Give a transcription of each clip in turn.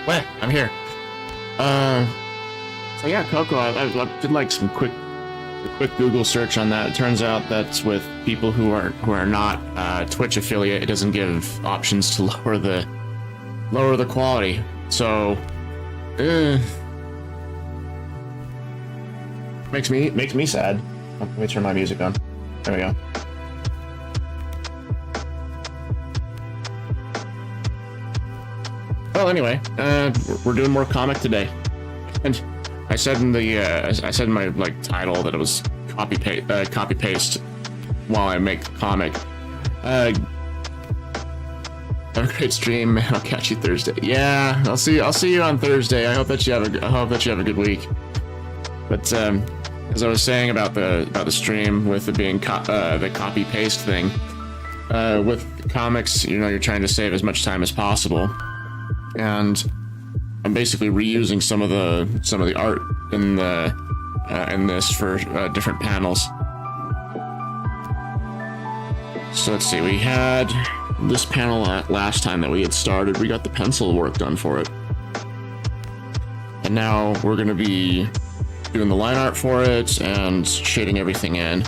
What? I'm here. So yeah, Coco, I did like a quick Google search on that. It turns out that's with people who are not Twitch affiliate. It doesn't give options to lower the quality. So, makes me sad. Oh, let me turn my music on. There we go. Well, anyway, we're doing more comic today, and I said in my like title that it was copy paste while I make the comic. Have a great stream, man. I'll catch you Thursday. Yeah, I'll see you on Thursday. I hope that you have a good week. But as I was saying about the stream with it being the copy paste thing, with comics, you're trying to save as much time as possible. And I'm basically reusing some of the art in this for different panels. So let's see, we had this panel last time that we had started. We got the pencil work done for it, and now we're going to be doing the line art for it and shading everything in.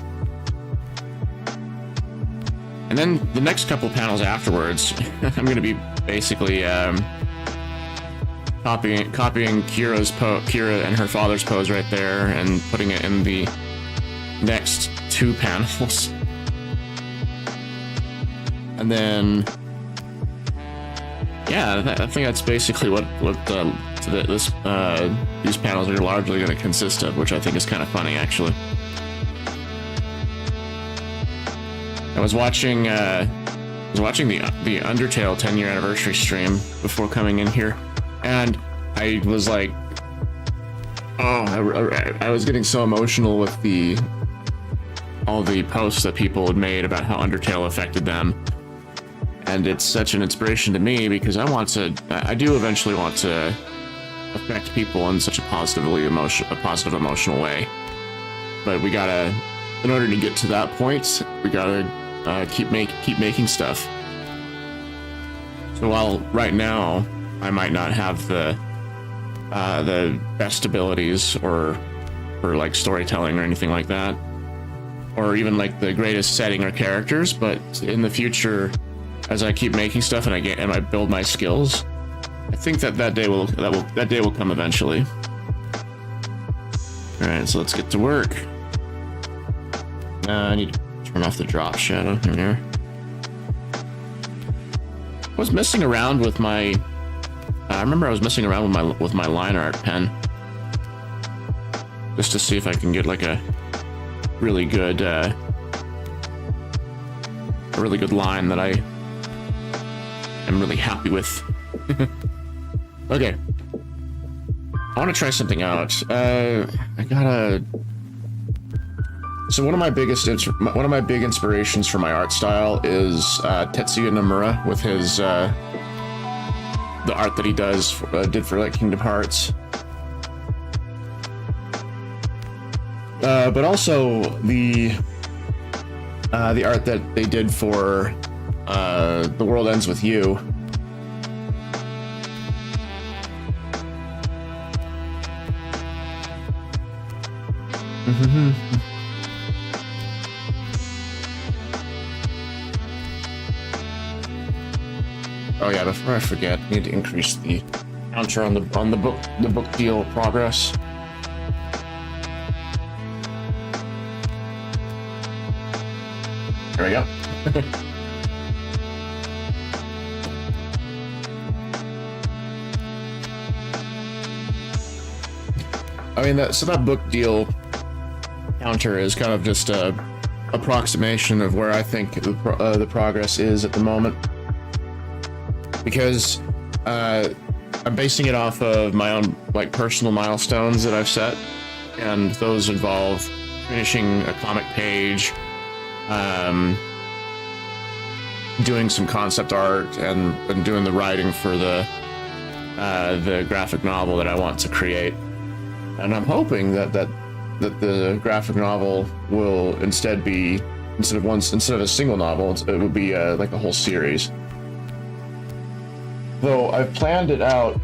And then the next couple panels afterwards, I'm going to be basically copying Kira and her father's pose right there and putting it in the next two panels. And then, yeah, I think that's basically what these panels are largely going to consist of, which I think is kind of funny, actually. I was watching the Undertale 10-year anniversary stream before coming in here, and I was like, I was getting so emotional with all the posts that people had made about how Undertale affected them. And it's such an inspiration to me because I do eventually want to affect people in such a positive emotional way. But we gotta, in order to get to that point, we gotta keep making stuff. So while right now I might not have the best abilities or like storytelling or anything like that, or even like the greatest setting or characters, but in the future, as I keep making stuff and I build my skills, I think that day will come eventually. All right, so let's get to work. I need to turn off the drop shadow here. I was messing around with my. I remember I was messing around with my line art pen, just to see if I can get like a really good line that I'm really happy with. Okay, I want to try something out. So one of my big inspirations for my art style is Tetsuya Nomura with his the art that he did for like Kingdom Hearts. But also the art that they did for The World Ends With You. Oh yeah, before I forget, I need to increase the counter on the book deal progress. There we go. I mean, that book deal counter is kind of just a approximation of where I think the progress is at the moment, because I'm basing it off of my own like personal milestones that I've set, and those involve finishing a comic page, doing some concept art, and doing the writing for the graphic novel that I want to create. And I'm hoping that the graphic novel will instead of a single novel, it would be like a whole series. Though I've planned it out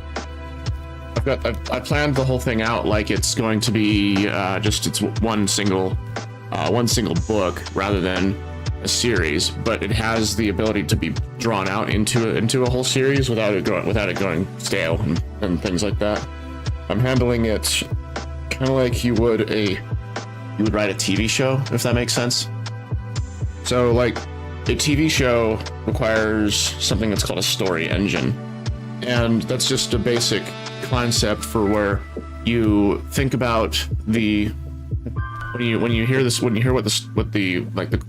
I planned the whole thing out like it's going to be it's one single book rather than a series, but it has the ability to be drawn out into a whole series without it going stale and things like that. I'm handling it kind of like you would write a TV show, if that makes sense. So like a TV show requires something that's called a story engine, and that's just a basic concept for where you think about when you hear what the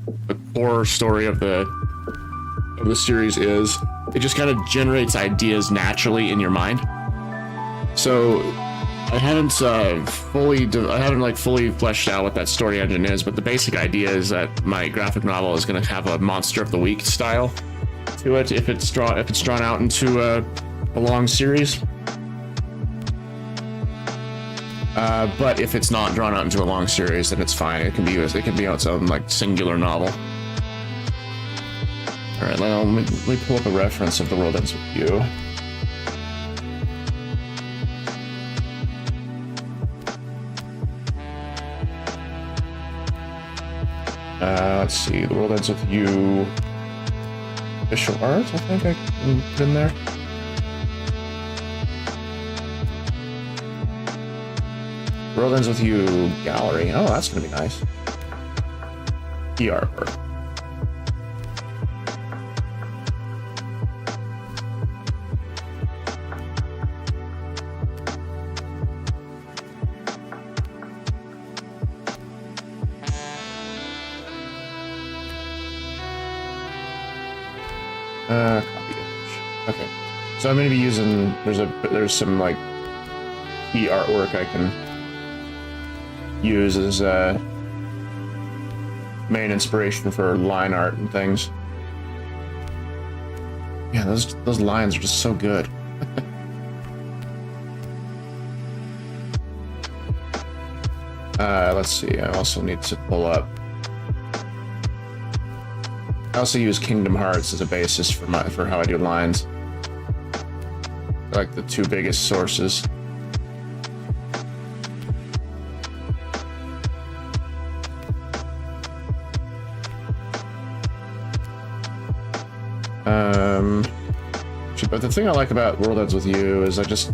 core story of the series is, it just kind of generates ideas naturally in your mind. So I haven't fully fleshed out what that story engine is, but the basic idea is that my graphic novel is going to have a monster of the week style to it if it's drawn out into a long series. But if it's not drawn out into a long series, then it's fine. It can be its own like singular novel. All right, let me pull up a reference of The World Ends With You. Let's see, The World Ends With You. Official art, I think I put in there. World Ends With You gallery. Oh, that's gonna be nice. The artwork. Copy image. Okay, so I'm gonna be using. There's some like key artwork I can use as main inspiration for line art and things. Yeah, those lines are just so good. Let's see. I also need to pull up. I also use Kingdom Hearts as a basis for how I do lines. They're like the two biggest sources. But the thing I like about World Ends With You is I just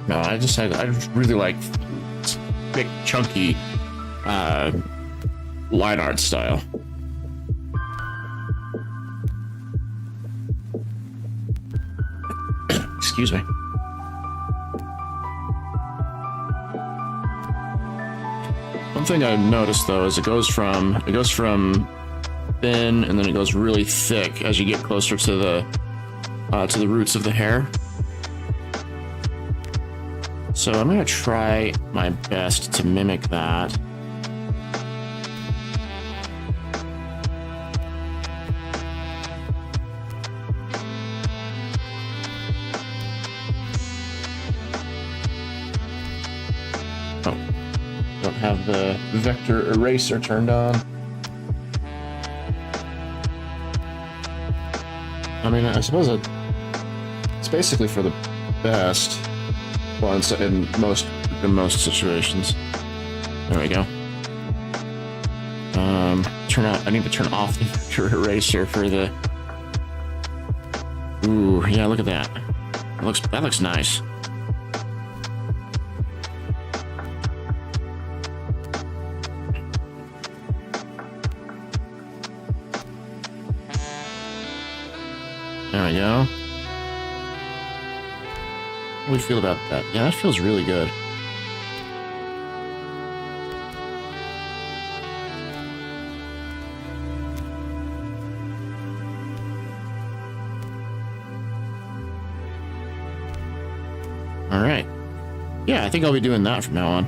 really like thick, chunky line art style. Excuse me. One thing I've noticed though is it goes from thin and then it goes really thick as you get closer to the roots of the hair. So I'm gonna try my best to mimic that. Oh, don't have the vector eraser turned on. I mean, I suppose it's basically for the best ones in most situations. There we go. I need to turn off the vector eraser for the. Ooh, yeah, look at that. That looks nice. There we go. What do we feel about that? Yeah, that feels really good. All right. Yeah, I think I'll be doing that from now on.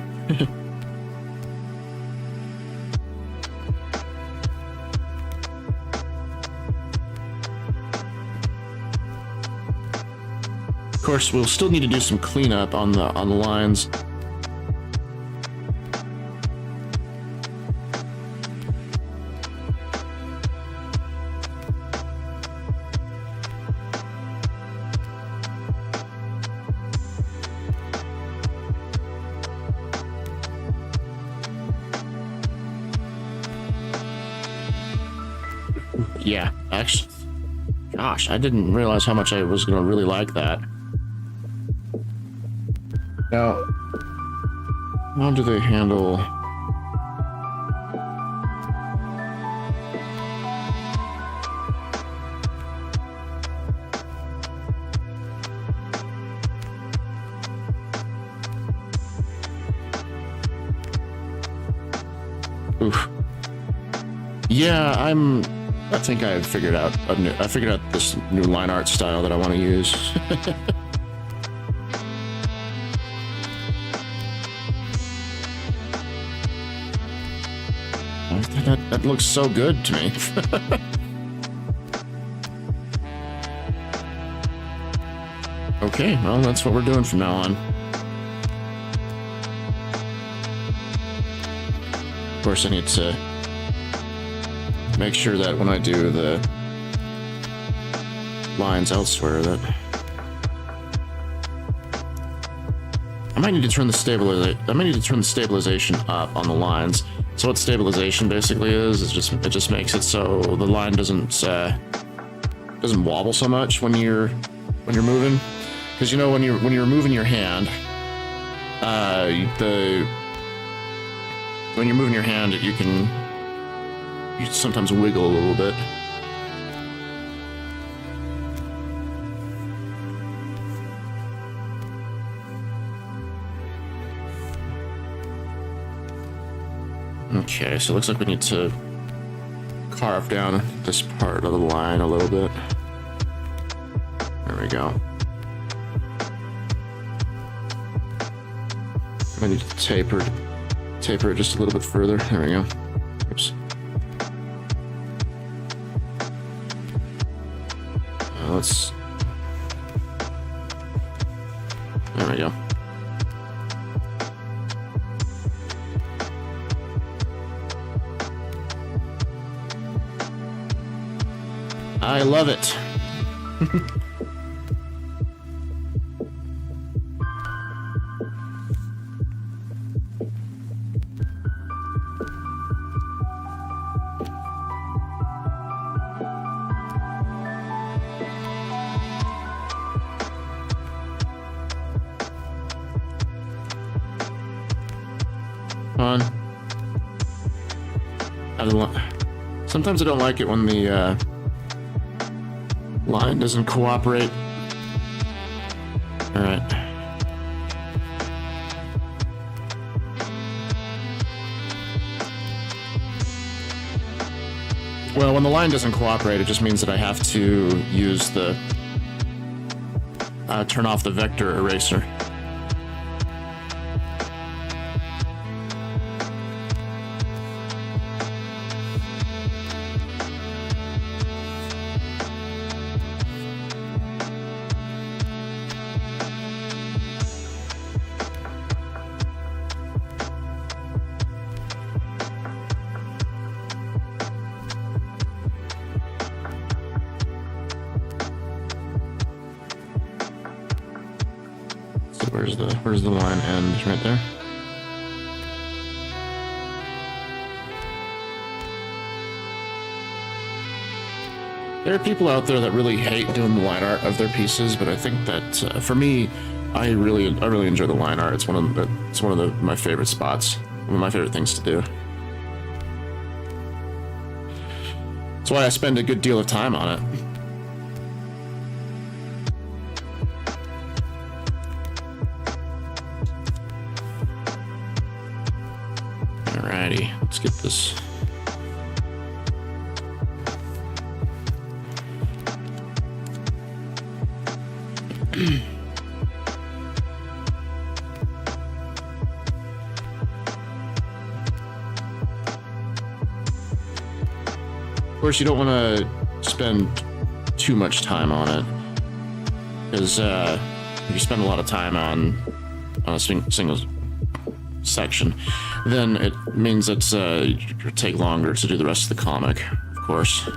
Of course, we'll still need to do some cleanup on the lines. Yeah, actually, gosh, I didn't realize how much I was gonna really like that. Now, how do they handle... Oof. Yeah, I think I figured out this new line art style that I want to use. That looks so good to me. Okay, well, that's what we're doing from now on. Of course, I need to make sure that when I do the lines elsewhere, that I might need to turn the stabilization up on the lines. So what stabilization basically is it just makes it so the line doesn't wobble so much when you're moving, because you know when you're moving your hand, when you're moving your hand, you sometimes wiggle a little bit. Okay, so it looks like we need to carve down this part of the line a little bit. There we go. I need to taper it just a little bit further. There we go. Oops. There we go. I love it. Sometimes I don't like it when the line doesn't cooperate. All right. Well, when the line doesn't cooperate, it just means that I have to use the turn off the vector eraser. Where's the line end? Right there. There are people out there that really hate doing the line art of their pieces, but I think that for me, I really enjoy the line art. It's one of my favorite spots. One of my favorite things to do. That's why I spend a good deal of time on it. Alrighty, let's get this. Of course, you don't want to spend too much time on it, because if you spend a lot of time on a single section, then it means that it'll take longer to do the rest of the comic, of course.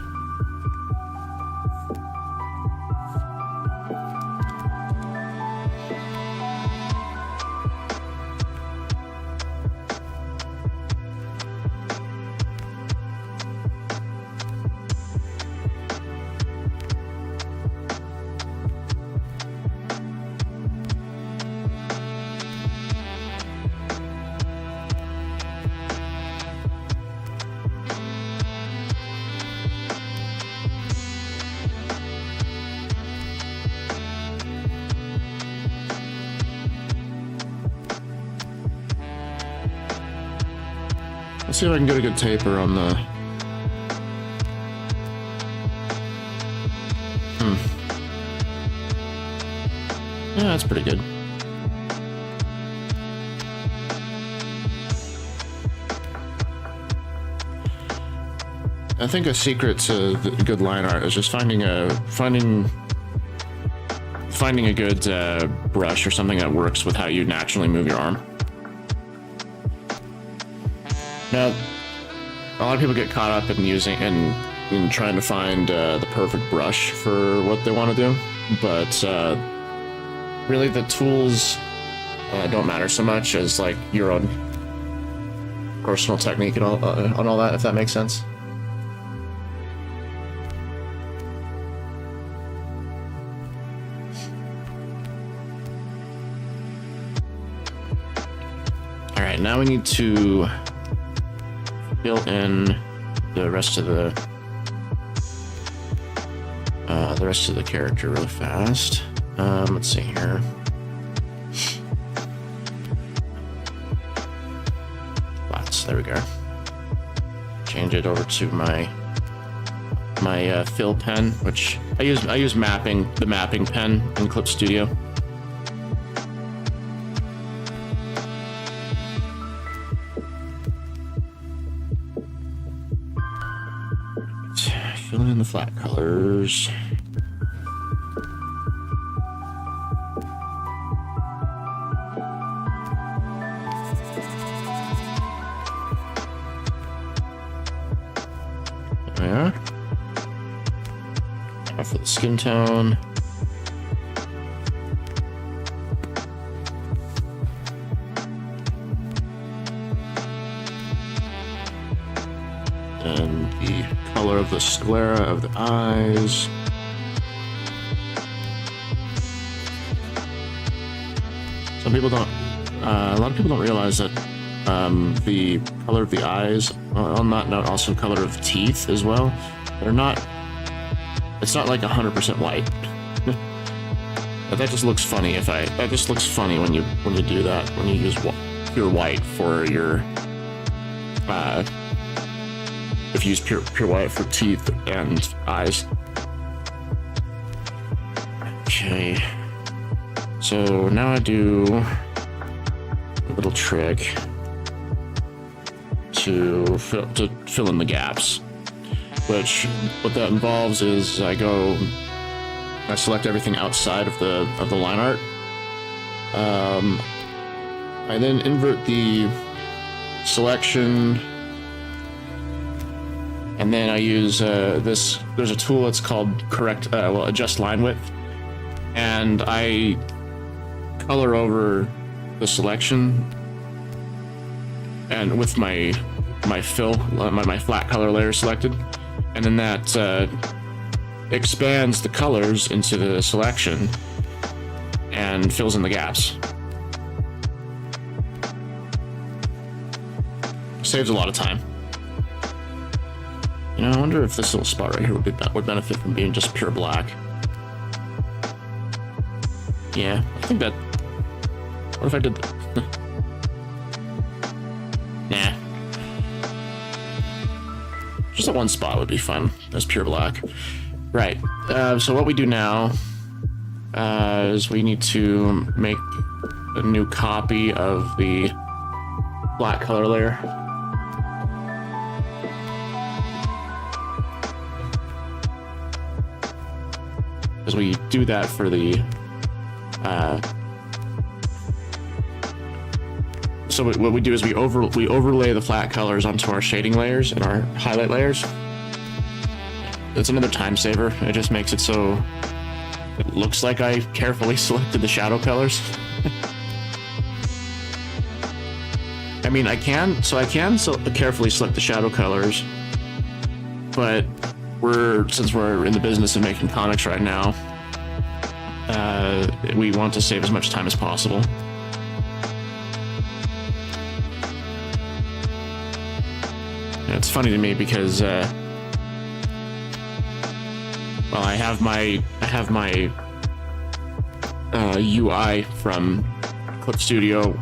Let's see if I can get a good taper on the... Yeah, that's pretty good. I think a secret to the good line art is just finding a good brush or something that works with how you naturally move your arm. Now, a lot of people get caught up in in trying to find the perfect brush for what they want to do, but really the tools don't matter so much as like your own personal technique and all on all that, if that makes sense. All right, now we need to fill in the rest of the character really fast. Let's see here. Lots. There we go. Change it over to my fill pen, which I use the mapping pen in Clip Studio. Fill in the flat colors. There. Now for the skin tone. And the color of the sclera of the eyes. Some people don't, a lot of people don't realize that the color of the eyes, on that note, also color of teeth as well. They're not, it's not like 100% white. That just looks funny that just looks funny when you do that, when you use pure white for your, if you use pure white for teeth and eyes. Okay. So now I do a little trick to fill in the gaps, which what that involves is I select everything outside of the line art. I then invert the selection, and then I use there's a tool that's called adjust line width, and I color over the selection and with my fill, my flat color layer selected, and then that expands the colors into the selection and fills in the gaps. Saves a lot of time. You know, I wonder if this little spot right here would benefit from being just pure black. Yeah, I think that. What if I did that? Nah. Just that one spot would be fun. That's pure black. Right. So what we do now is we need to make a new copy of the black color layer. As we do that for the so what we do is we overlay the flat colors onto our shading layers and our highlight layers. It's another time saver. It just makes it so it looks like I carefully selected the shadow colors. I mean, I can carefully select the shadow colors, but since we're in the business of making comics right now, we want to save as much time as possible. It's funny to me because well, I have my UI from Clip Studio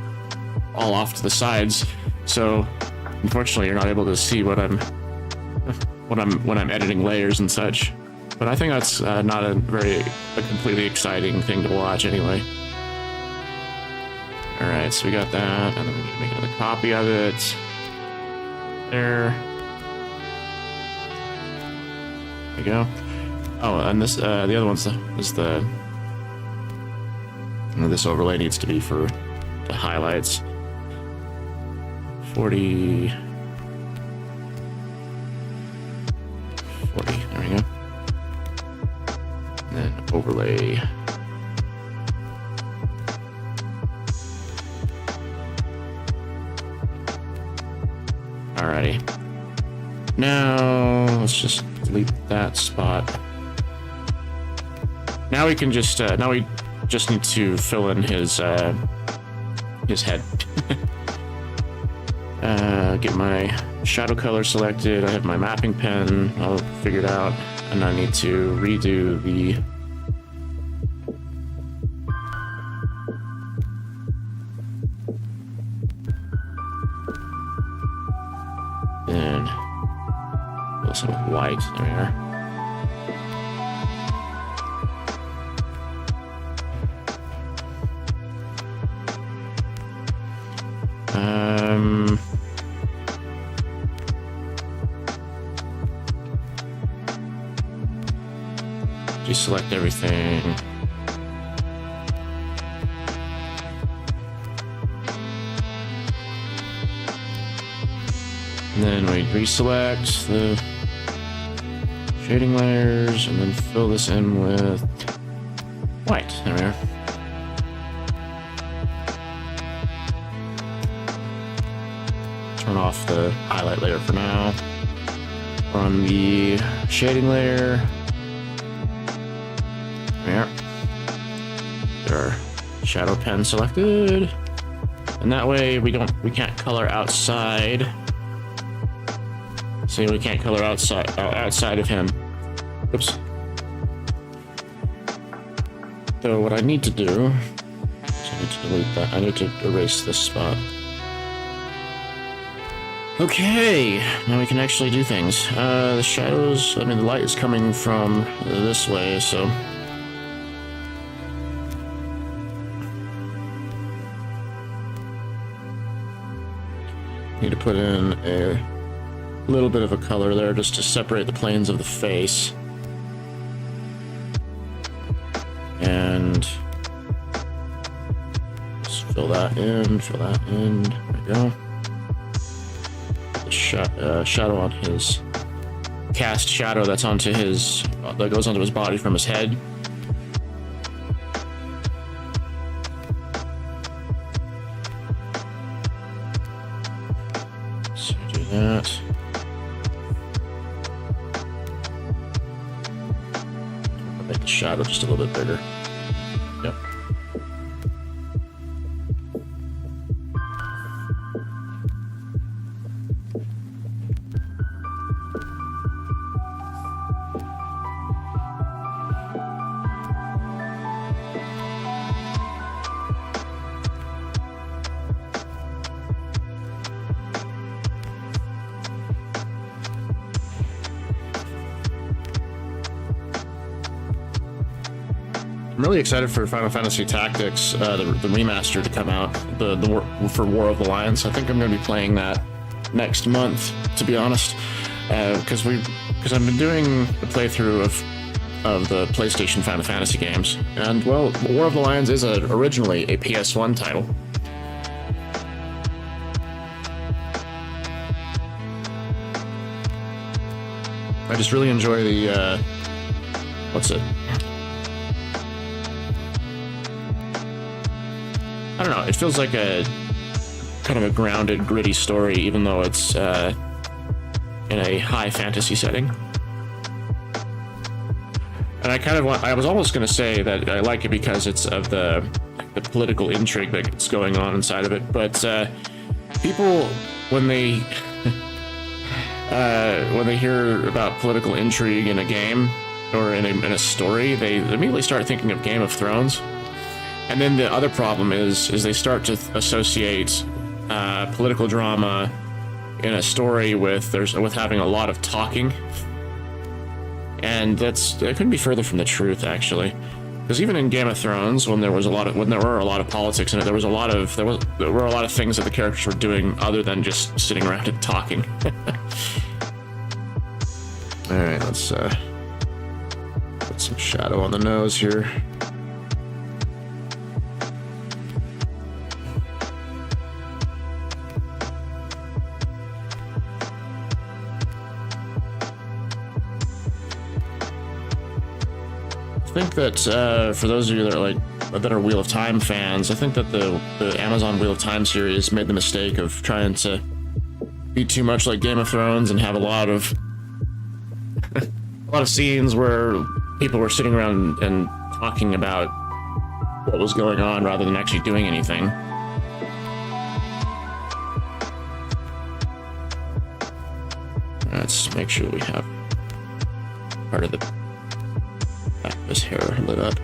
all off to the sides, so Unfortunately, you're not able to see what I'm when I'm editing layers and such. But I think that's not a completely exciting thing to watch anyway. All right, so we got that, and then we need to make another copy of it. There. There we go. Oh, and this the other one's this overlay needs to be for the highlights. 40. There we go. And then overlay. Alrighty. Now let's just delete that spot. Now we can just now we just need to fill in his head. Get my shadow color selected. I have my mapping pen all figured out, and I need to redo the then fill some with white. There we are. Deselect everything. And then we reselect the shading layers and then fill this in with white. There we are. Turn off the highlight layer for now. On the shading layer, there. Get our shadow pen selected, and that way we can't color outside. See, we can't color outside of him. Oops. So what I need to do is I need to delete that. I need to erase this spot. Okay, now we can actually do things. The shadows, I mean the light is coming from this way, so need to put in a little bit of a color there just to separate the planes of the face. And just fill that in, there we go. The shadow on his cast shadow that's onto his that goes onto his body from his head. So do that. Make the shadow just a little bit bigger. Yep. I'm really excited for Final Fantasy Tactics, the remaster to come out, for War of the Lions. I think I'm going to be playing that next month, to be honest, because I've been doing a playthrough of the PlayStation Final Fantasy games, and well, War of the Lions is originally a PS1 title. I just really enjoy the what's it? I don't know, it feels like a kind of a grounded, gritty story, even though it's in a high fantasy setting. And I was almost going to say that I like it because it's of the political intrigue that's going on inside of it, but people, when they hear about political intrigue in a game or in a story, they immediately start thinking of Game of Thrones. And then the other problem is they start to associate political drama in a story with having a lot of talking, and it couldn't be further from the truth, actually. Because even in Game of Thrones, when there were a lot of politics in it, there were a lot of things that the characters were doing other than just sitting around and talking. All right, let's put some shadow on the nose here. I think that for those of you that are Wheel of Time fans, I think that the Amazon Wheel of Time series made the mistake of trying to be too much like Game of Thrones and have a lot of scenes where people were sitting around and talking about what was going on rather than actually doing anything. Let's make sure we have part of the back of his hair lit up.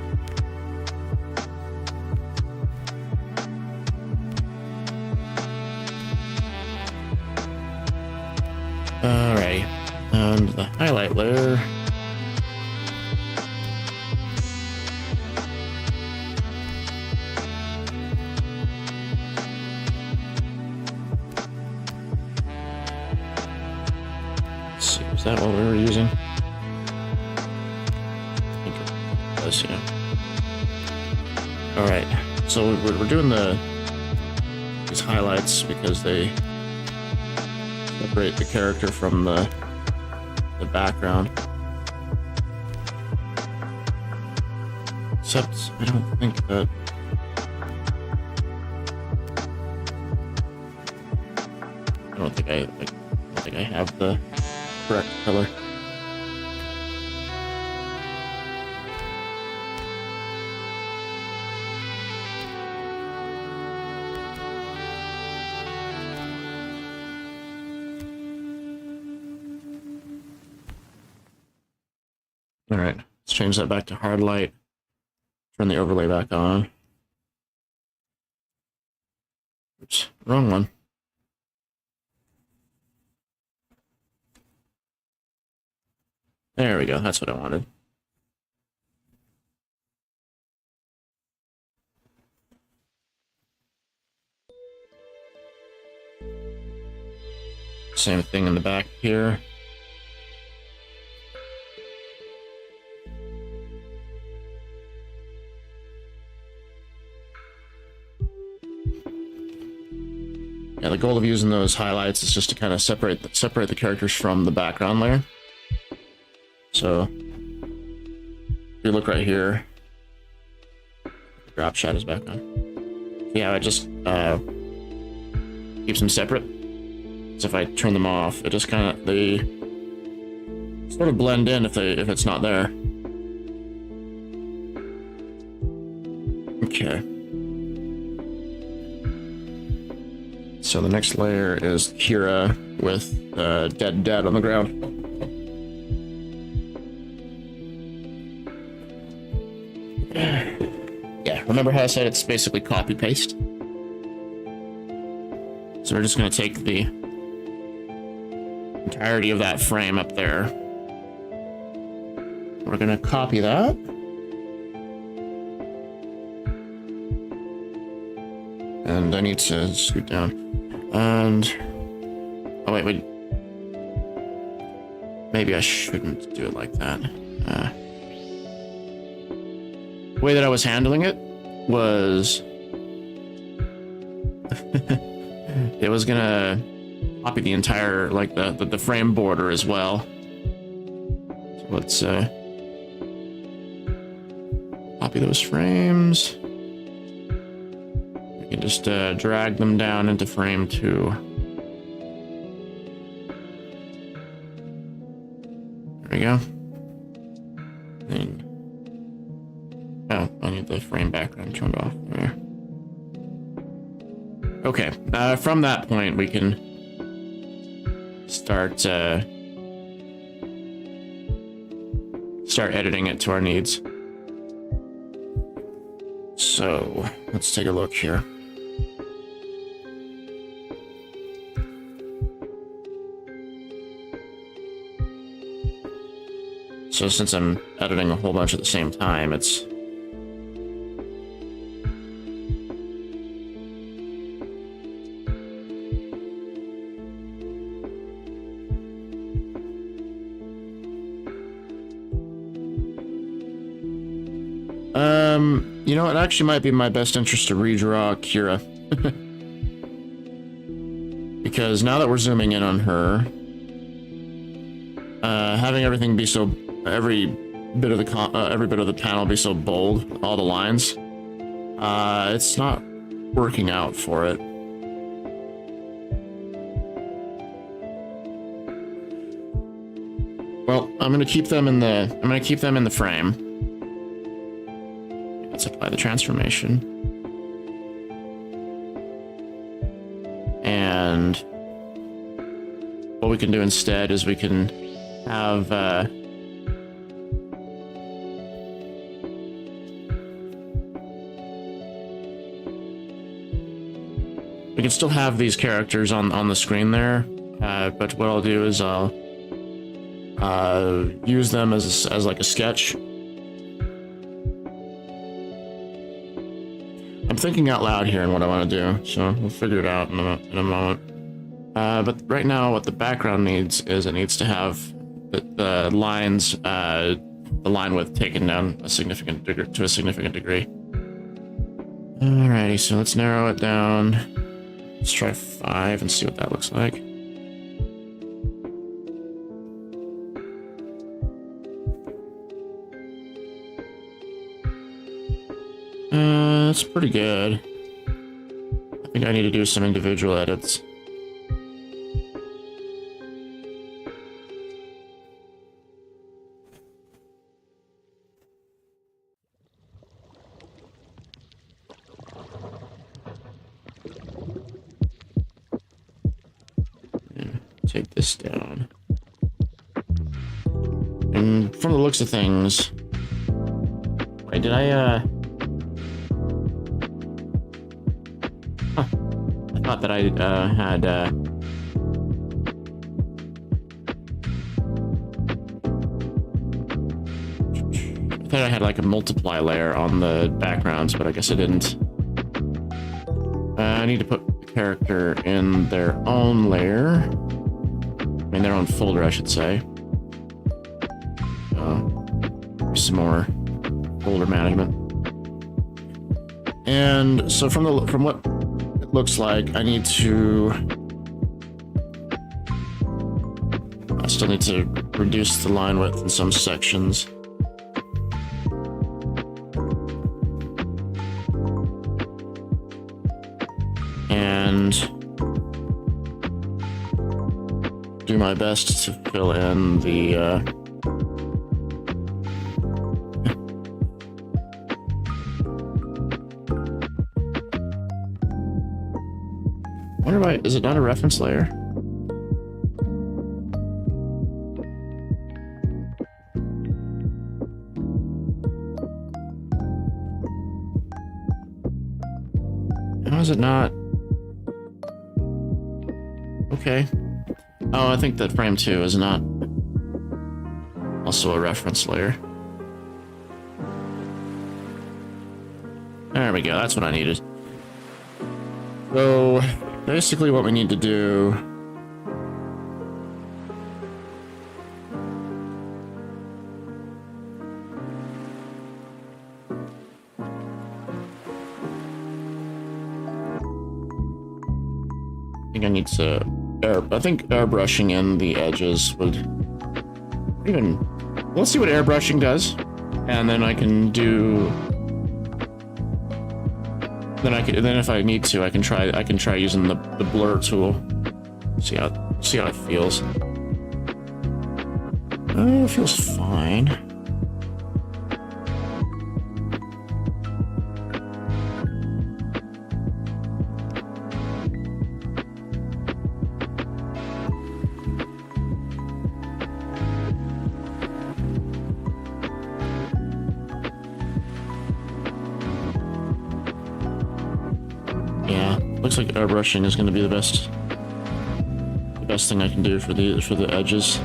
Alright, and the highlight layer. Let's see, is that what we were using? Yeah. All right, so we're doing these highlights because they separate the character from the background. Except I don't think that. I don't think I have the correct color. All right, let's change that back to hard light. Turn the overlay back on. Oops, wrong one. There we go, that's what I wanted. Same thing in the back here. Yeah, the goal of using those highlights is just to kind of separate the characters from the background layer. So, if you look right here, drop shadows back on. Yeah, it just keeps them separate. So if I turn them off, it just they sort of blend in if it's not there. Okay. So the next layer is Kira with dead dad on the ground. Yeah, remember how I said it's basically copy paste? So we're just going to take the entirety of that frame up there. We're going to copy that. And I need to scoot down. And oh wait. Maybe I shouldn't do it like that. The way that I was handling it was it was gonna copy the entire the frame border as well. So let's copy those frames. You can just drag them down into frame 2. There we go. Oh, I need the frame background turned off there. Okay, from that point we can start editing it to our needs. So let's take a look here. So since I'm editing a whole bunch at the same time, it's... You know, it actually might be in my best interest to redraw Kira. Because now that we're zooming in on her, having everything be so, every bit of the panel be so bold, all the lines, it's not working out for it. Well, I'm gonna keep them in the frame. Let's apply the transformation. And what we can do instead is we can have we can still have these characters on the screen there, but what I'll do is I'll use them as like a sketch. I'm thinking out loud here and what I want to do, so we'll figure it out in a moment. But right now, what the background needs is it needs to have the lines, the line width taken down to a significant degree. Alrighty, so let's narrow it down. Let's try 5 and see what that looks like. That's pretty good. I think I need to do some individual edits. Take this down. And from the looks of things... Wait, did I, Huh. I thought that I, had, I thought I had, like, a multiply layer on the backgrounds, but I guess I didn't. I need to put the character in their own layer. I mean, their own folder, I should say. Some more folder management. And so from what it looks like, I still need to reduce the line width in some sections. And do my best to fill in the wonder why, is it not a reference layer? How is it not? Okay. Oh, I think that frame 2 is not also a reference layer. There we go, that's what I needed. So, basically what we need to do I need to I think airbrushing in the edges would even, let's see what airbrushing does, and then I can do, then if I need to, I can try using the blur tool. See how it feels. It feels fine. Looks like airbrushing is going to be the best thing I can do for the edges.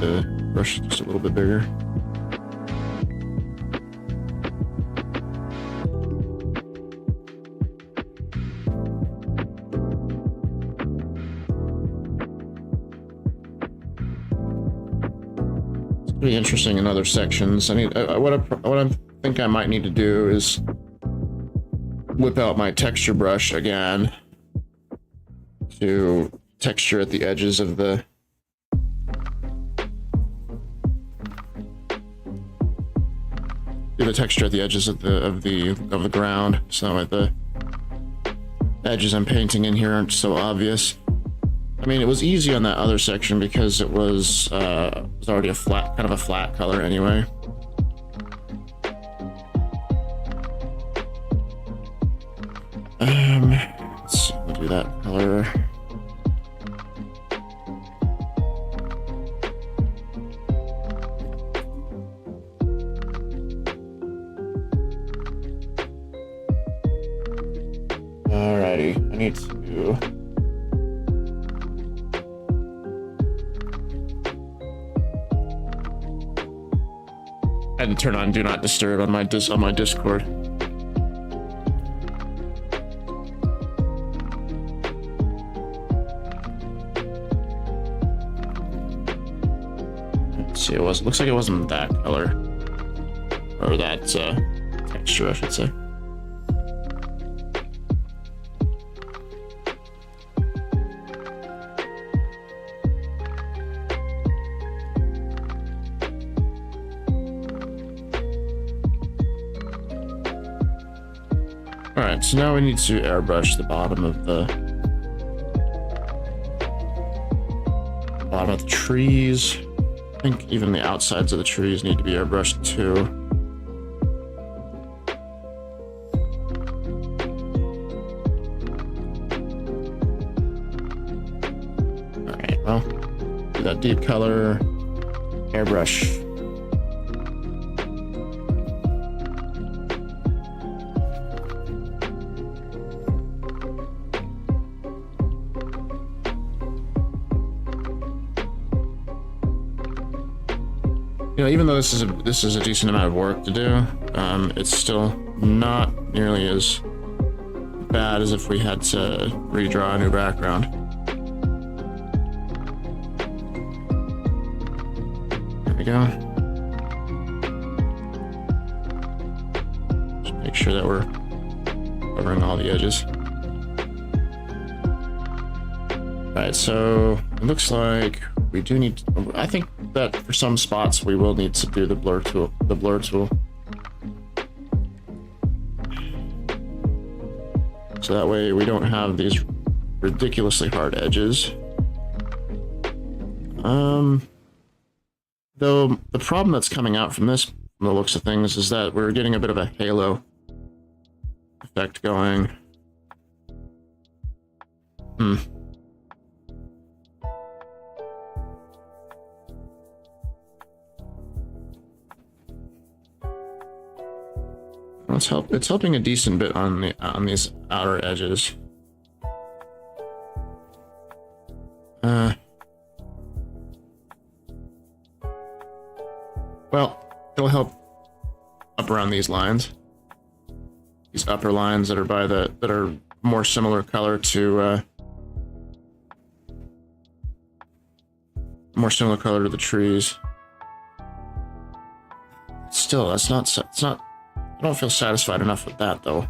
the brush just a little bit bigger. It's pretty interesting in other sections. I need what I think I might need to do is whip out my texture brush again to texture at the edges of the texture at the edges of the ground, so that the edges I'm painting in here aren't so obvious. I mean, it was easy on that other section because it was already a flat, kind of a flat color anyway. Let's see, we'll do that color. Alrighty, I need to I had to turn on Do Not Disturb on my Discord. Let's see, looks like it wasn't that color, or that texture, I should say. Alright, so now we need to airbrush the bottom of the trees. I think even the outsides of the trees need to be airbrushed too. Alright, well, do that deep color, airbrush. You know, even though this is a decent amount of work to do, it's still not nearly as bad as if we had to redraw a new background. There we go. Just make sure that we're covering all the edges. Alright, so it looks like we do need to, I think that for some spots we will need to do the blur tool. So that way we don't have these ridiculously hard edges. Though the problem that's coming out from this, from the looks of things, is that we're getting a bit of a halo effect going. It's helping a decent bit on these outer edges. Well, it'll help up around these lines. These upper lines that are that are more similar color to the trees. Still, it's not. I don't feel satisfied enough with that, though.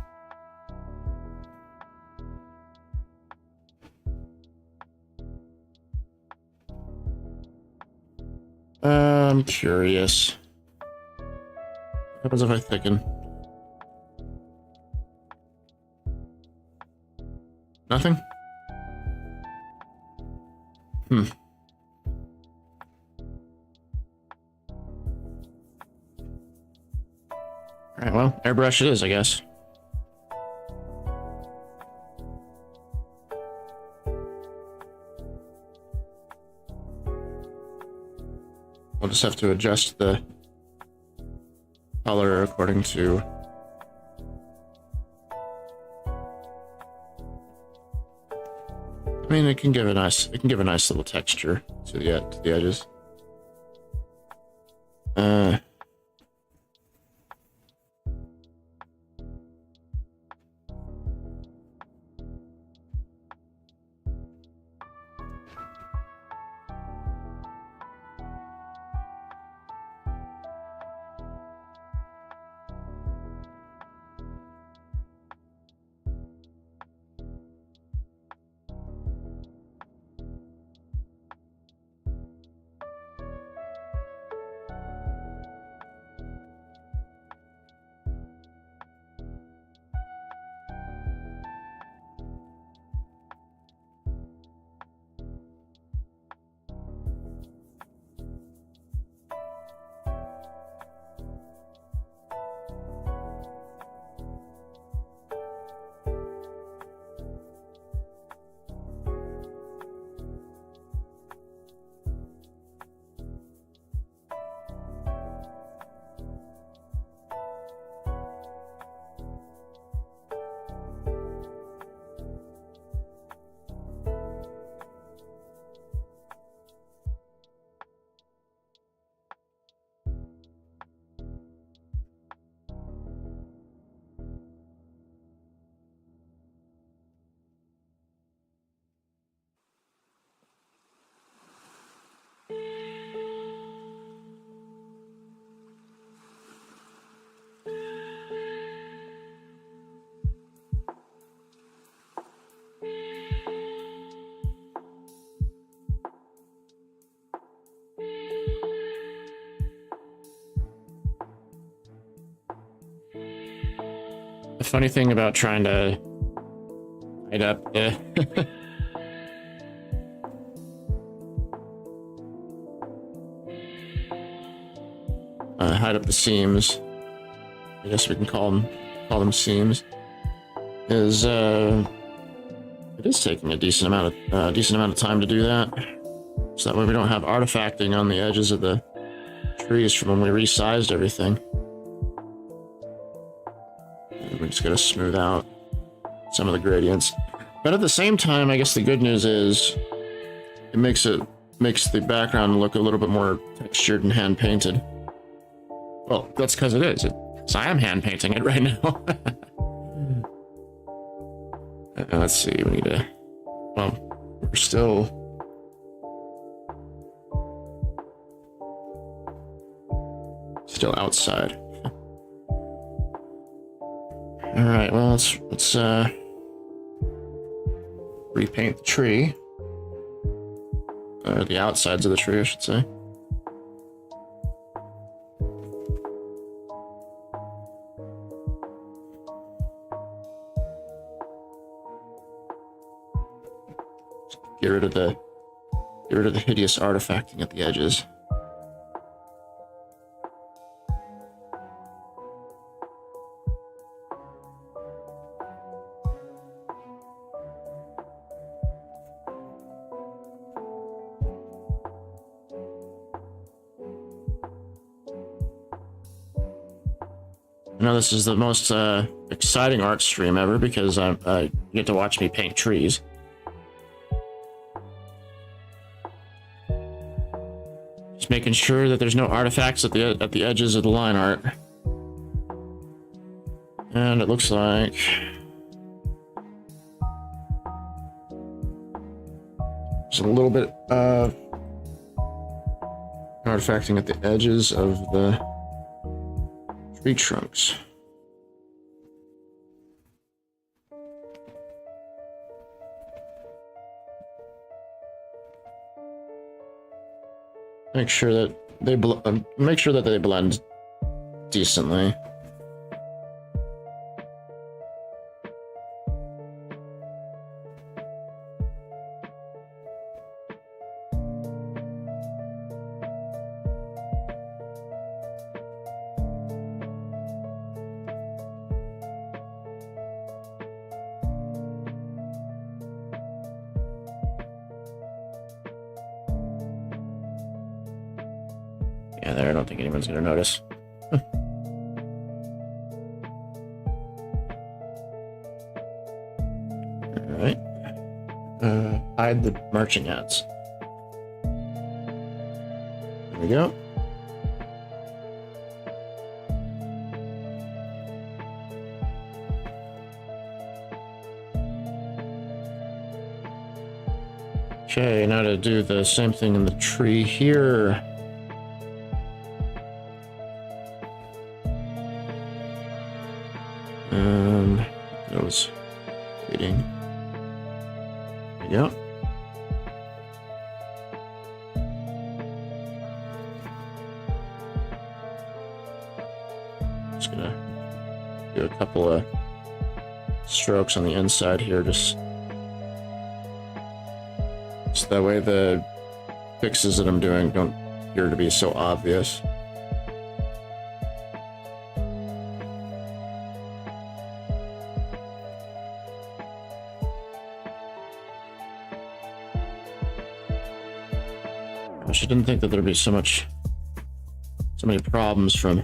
I'm curious. What happens if I thicken? Nothing? Alright, well, airbrush it is, I guess. We'll just have to adjust the color according to I mean, it can give a nice little texture to the edges. The funny thing about trying to hide up, hide up the seams, I guess we can call them seams, is it is taking a decent amount of time to do that, so that way we don't have artifacting on the edges of the trees from when we resized everything. We're just gonna smooth out some of the gradients. But at the same time, I guess the good news is it makes the background look a little bit more textured and hand painted. Well, that's because it is. So I am hand painting it right now. Let's see, we need to, well, we're still outside. All right, well, let's repaint the tree, or the outsides of the tree, I should say. Get rid of the hideous artifacting at the edges. I know this is the most exciting art stream ever because I get to watch me paint trees. Just making sure that there's no artifacts at the edges of the line art. And it looks like there's a little bit of artifacting at the edges of the tree trunks. Make sure that they blend decently. Yeah, there, I don't think anyone's gonna notice. Alright. Hide the marching hats. There we go. Okay, now to do the same thing in the tree here. That was waiting. There we go. Just gonna do a couple of strokes on the inside here, just so that way the fixes that I'm doing don't appear to be so obvious. Gosh, I didn't think that there'd be so many problems from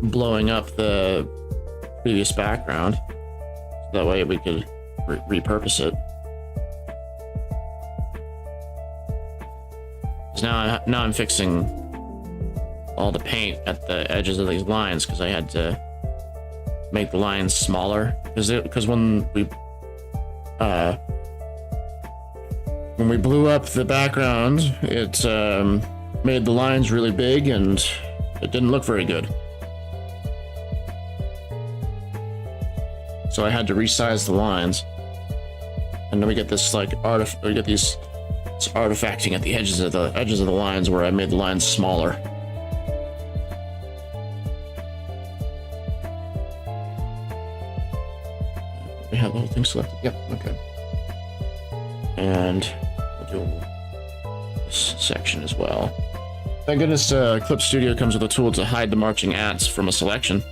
blowing up the previous background. So that way we could repurpose it. Now I'm fixing all the paint at the edges of these lines because I had to make the lines smaller. Because when we blew up the background, it made the lines really big and it didn't look very good. So I had to resize the lines, and then we get this like this artifacting at the edges of the lines where I made the lines smaller. We have the whole thing selected. Yep. Okay. And we'll do this section as well. Thank goodness Clip Studio comes with a tool to hide the marching ants from a selection.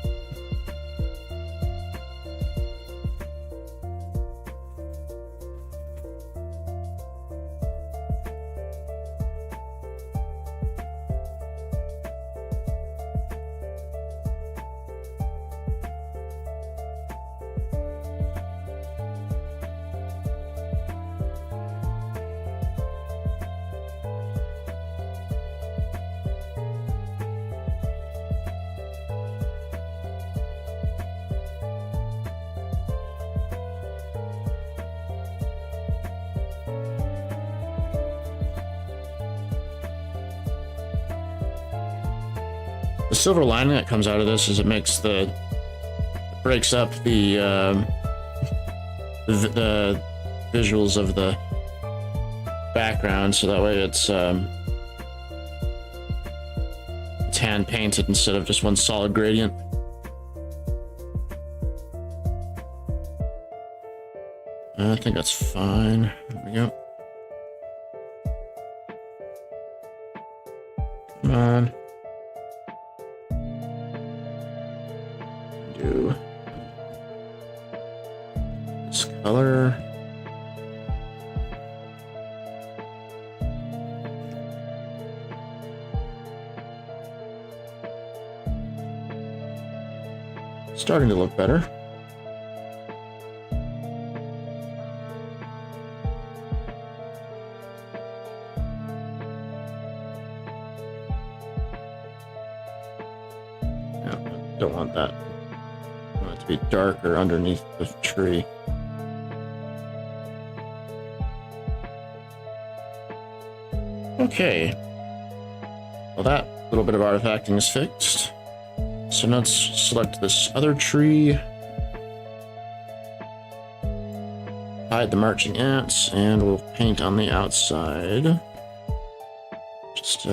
The silver lining that comes out of this is it breaks up the visuals of the background, so that way it's hand painted instead of just one solid gradient. I think that's fine. There we go. Come on. Do this color. Starting to look better. No, don't want that. I want it to be darker underneath the tree. Okay. Well, that little bit of artifacting is fixed. So now let's select this other tree, hide the marching ants, and we'll paint on the outside. Just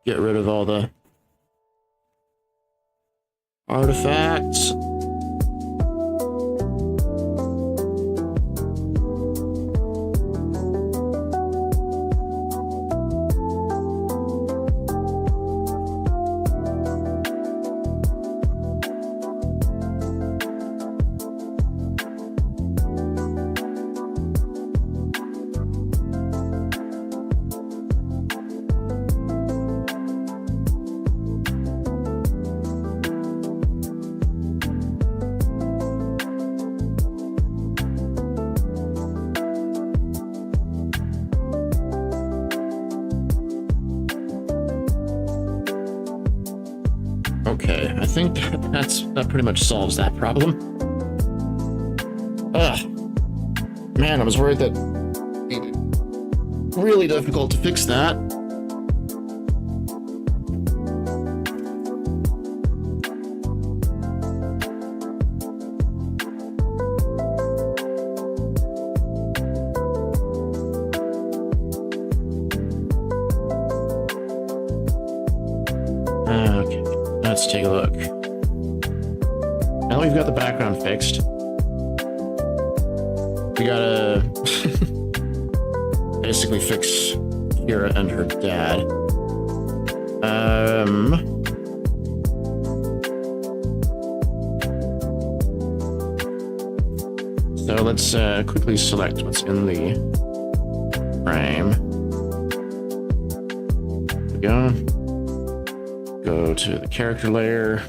get rid of all the artifacts. Okay, I think that pretty much solves that problem. Ugh. Man, I was worried that it'd be really difficult to fix that. Okay, let's take a look. Now that we've got the background fixed, we gotta basically fix Kira and her dad. So let's quickly select what's in the frame. There we go. Go to the character layer.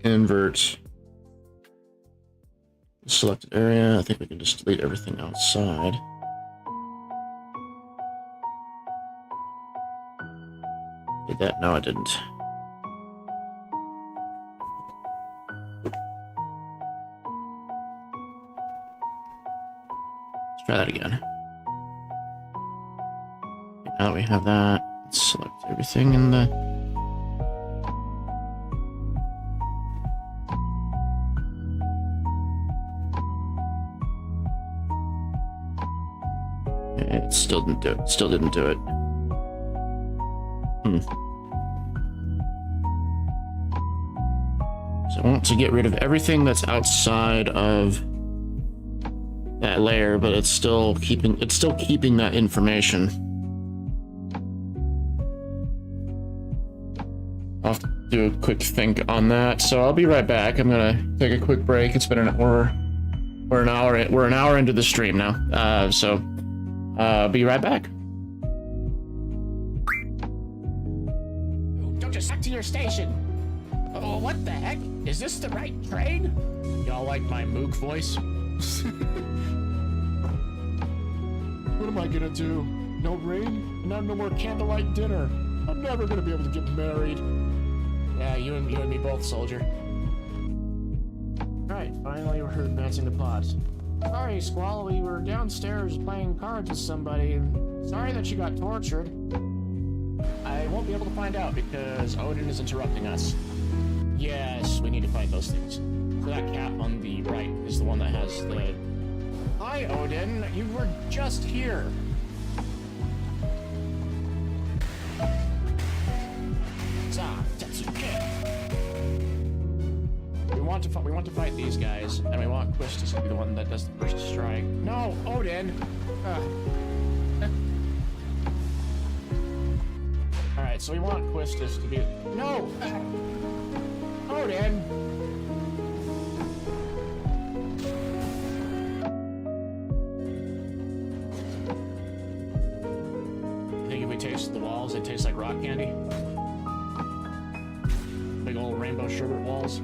Invert selected area. I think we can just delete everything outside. Did that? No, I didn't. Let's try that again. Okay, now that we have that, let's select everything in the... It still didn't do it. Still didn't do it. So I want to get rid of everything that's outside of that layer, but it's still keeping that information. I'll have to do a quick think on that. So I'll be right back. I'm gonna take a quick break. It's been an hour. We're an hour into the stream now. So be right back. Don't just suck to your station. Oh, what the heck? Is this the right train? Y'all like my Moog voice? What am I gonna do? No rain? No more candlelight dinner. I'm never gonna be able to get married. Yeah, you and me both, soldier. Alright, finally we're advancing the plot. Sorry, Squall, we were downstairs playing cards with somebody. Sorry that you got tortured. I won't be able to find out because Odin is interrupting us. Yes, we need to find those things. So that cat on the right is the one that has the... Hi, Odin. You were just here. We want to fight these guys, and we want Quistis to be the one that does the first strike. No, Odin! Alright, so we want Quistis to be... No! Odin! I think if we taste the walls, they taste like rock candy. Big old rainbow sherbet walls.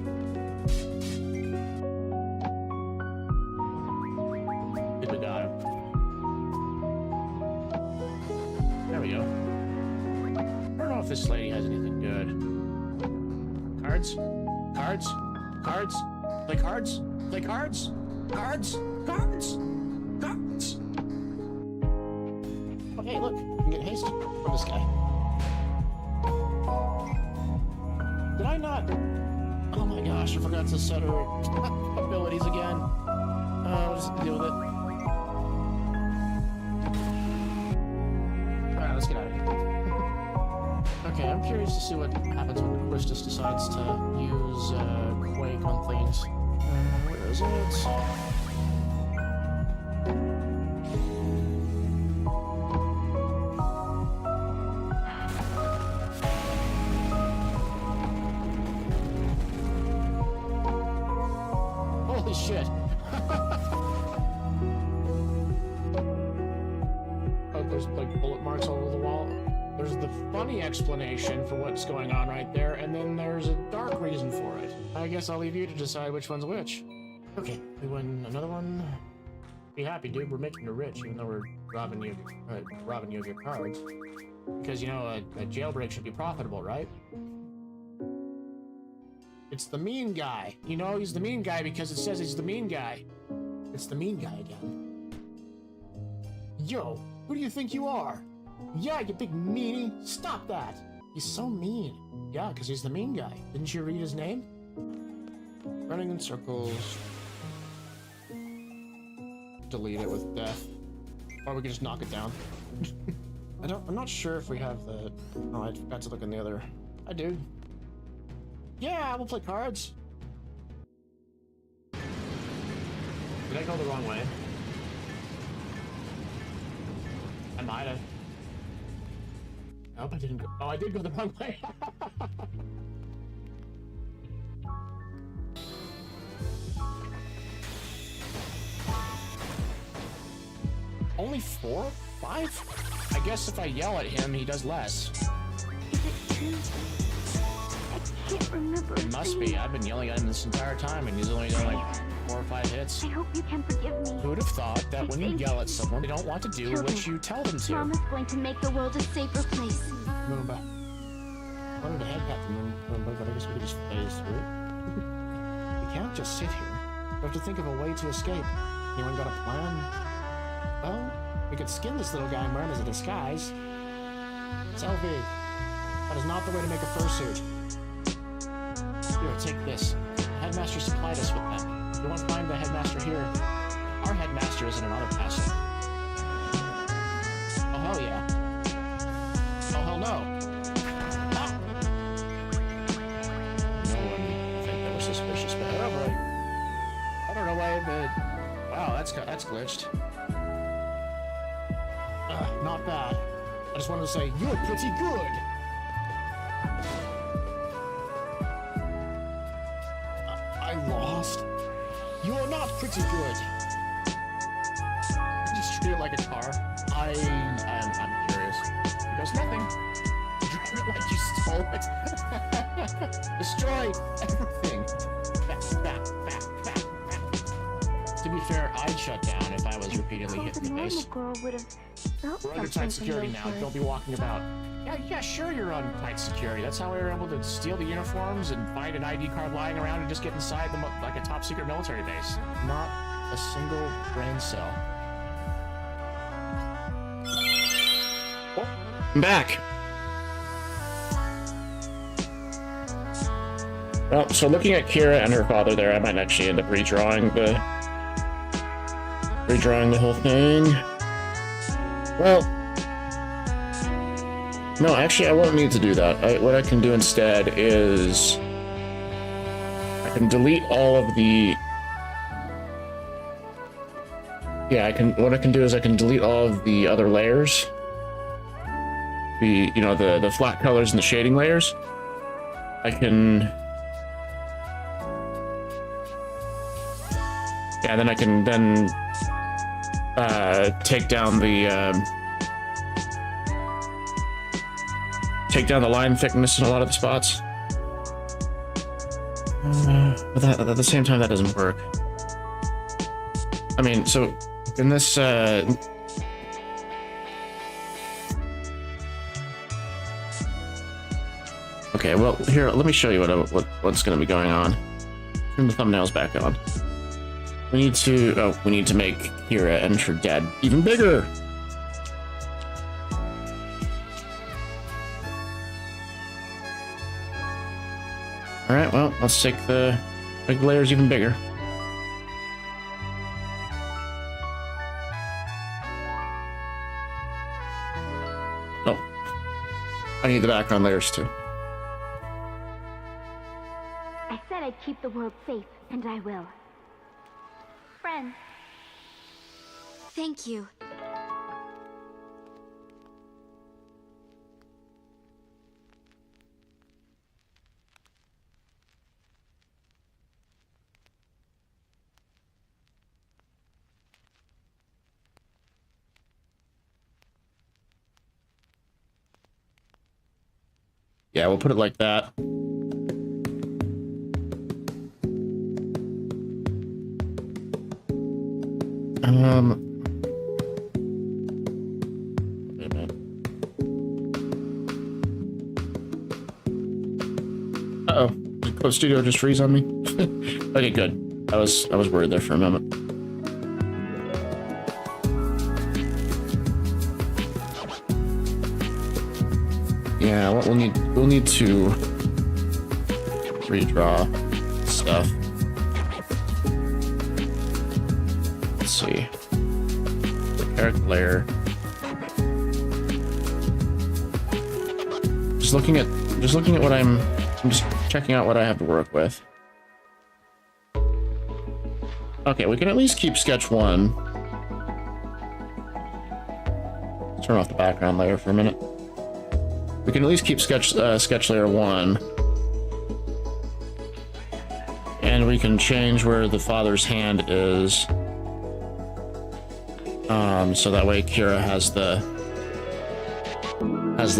This lady has anything good. Cards? Cards? Cards? Play cards? Play cards? Cards? Cards? Cards? Okay, look. We can get haste from this guy. Did I not? Oh my gosh, I forgot to set her abilities again. We'll just have to deal with it. Alright, let's get out of here. Okay, I'm curious to see what happens when Quistis decides to use Quake on things. Where is it? Holy shit! Oh, there's like bullet marks all over the wall. There's the funny explanation for what's going on right there, and then there's a dark reason for it. I guess I'll leave you to decide which one's which. Okay, we win another one. Be happy, dude. We're making you rich, even though we're robbing you of your cards. Because, you know, a jailbreak should be profitable, right? It's the mean guy. You know he's the mean guy because it says he's the mean guy. It's the mean guy again. Yo, who do you think you are? Yeah, you big meanie. Stop that. He's so mean. Yeah, because he's the mean guy. Didn't you read his name? Running in circles. Delete it with death. Or we can just knock it down. I'm not sure if we have the... Oh, I forgot to look in the other... I do. Yeah, we'll play cards. Did I go the wrong way? I might have. I hope I didn't go. Oh, I did go the wrong way. Only 4? 5? I guess if I yell at him, he does less. Is it true? I can't remember. It must be. I've been yelling at him this entire time, and he's only done like 4 or 5 hits. I hope you can forgive me. Who would have thought that when you yell at someone, they don't want to do what you tell them to? Mama's going to make the world a safer place. Remember, I wanted to head back from remember, but I guess we could just phase through it. We can't just sit here. We have to think of a way to escape. Anyone got a plan? Well, we could skin this little guy and wear him as a disguise. Selfie. That is not the way to make a fursuit. Here, take this. The headmaster supplied us with them. You won't find the headmaster here. Our headmaster is in another castle. Oh, hell yeah. Oh, hell no. Ah! No one think that was suspicious, but oh boy. I don't know why, but... Wow, that's glitched. Not bad. I just wanted to say, you're pretty good! I lost. You're not pretty good. Just treat it like a car. I'm curious. He goes, nothing. Drive it like you stole it. Destroy everything. To be fair, I'd shut down if I was repeatedly hit in the face. Girl would have felt We're under something tight security from now. those words. Don't be walking about. Yeah, sure you're on tight security. That's how we were able to steal the uniforms and find an ID card lying around and just get inside the like a top secret military base. Not a single brain cell. I'm back. Well, so looking at Kira and her father there, I might actually end up redrawing the whole thing. Well, no, actually, I won't need to do that. What I can do instead is I can delete all of the. Yeah, what I can do is I can delete all of the other layers. The flat colors and the shading layers. I can. Yeah, then I can take down the line thickness in a lot of the spots. But at the same time, that doesn't work. I mean, so in this okay, well, here, let me show you what's going to be going on. Turn the thumbnails back on. We need to make Kira and her dad even bigger. All right, well, let's make the layers even bigger. Oh, I need the background layers too. I said I'd keep the world safe, and I will. Friend. Thank you. Yeah, we'll put it like that. Wait a minute. Uh-oh. Code Studio just freeze on me? Okay, good. I was worried there for a moment. Yeah, we'll need to redraw stuff. Let's see. The character layer. Just looking at what I'm just checking out what I have to work with. Okay, we can at least keep sketch 1. Turn off the background layer for a minute. We can at least keep sketch layer 1. And we can change where the father's hand is. So that way Kira has the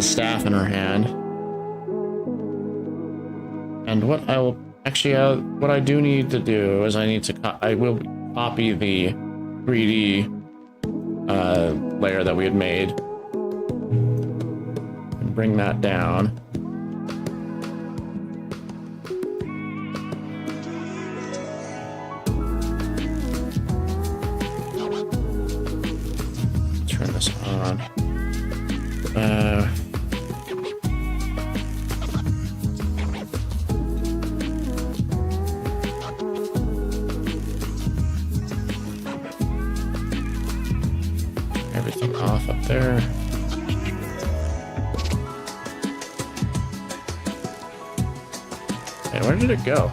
staff in her hand. And what I will actually what I do need to do is I will copy the 3D layer that we had made and bring that down. Turn this on. Everything off up there. Hey, where did it go?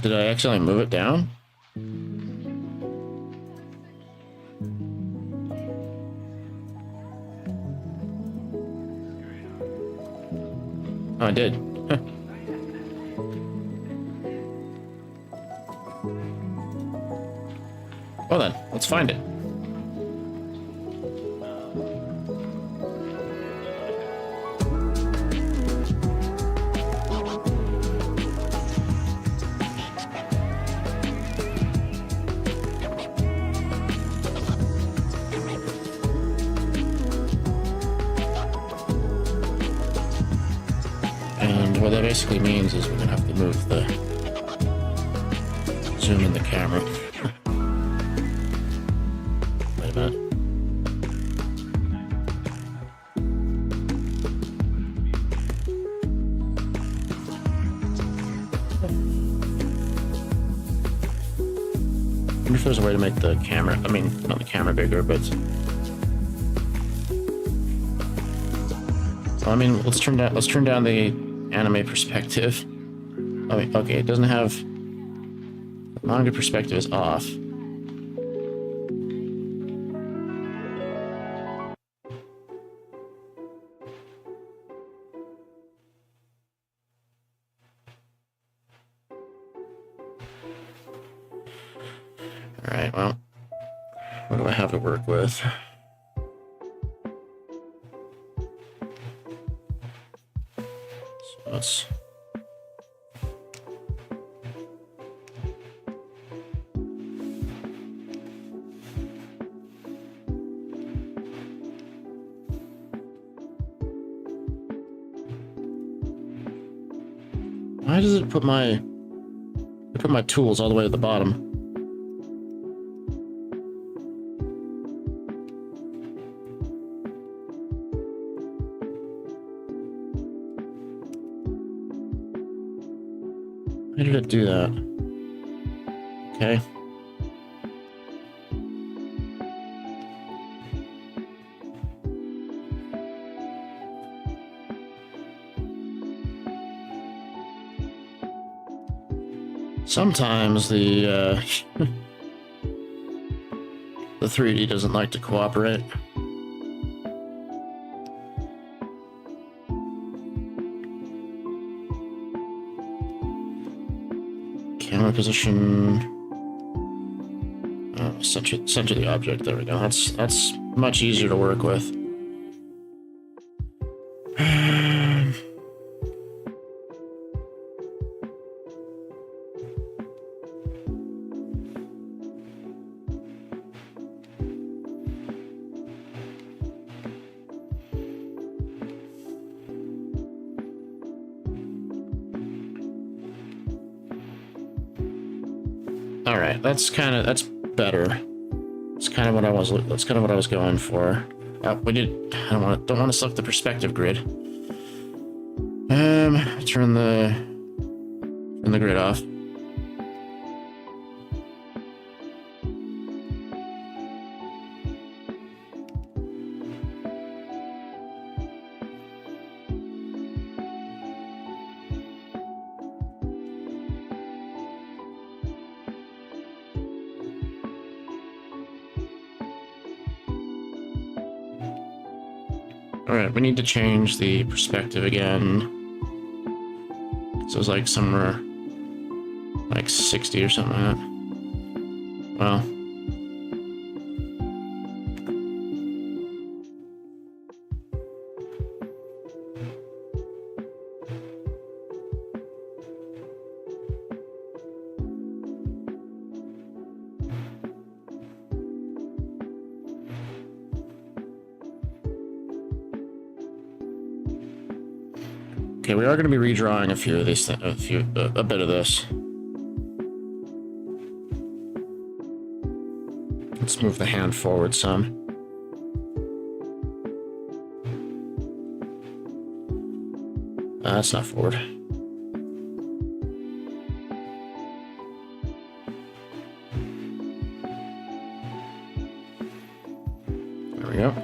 Did I accidentally move it down? Oh, I did. Well then, let's find it. And what that basically means is we're gonna have to move the zoom in the camera. Wait a minute. I wonder if there's a way to make the camera, I mean, not the camera bigger, but... Well, I mean, let's turn down the anime perspective. Oh, wait, okay, it doesn't have... The manga perspective is off. Alright, well, what do I have to work with? So let's... Why does it put my tools all the way at the bottom? Why did it do that? Okay. Sometimes the 3D doesn't like to cooperate. Camera position. Oh, center the object. There we go. That's much easier to work with. All right, that's better. That's kind of what I was going for. We did. I don't want to select the perspective grid. Turn the grid off. Alright, we need to change the perspective again. So it was like somewhere like 60 or something like that. Well. Okay, we are going to be redrawing a few of these, a bit of this. Let's move the hand forward some. That's not forward. There we go.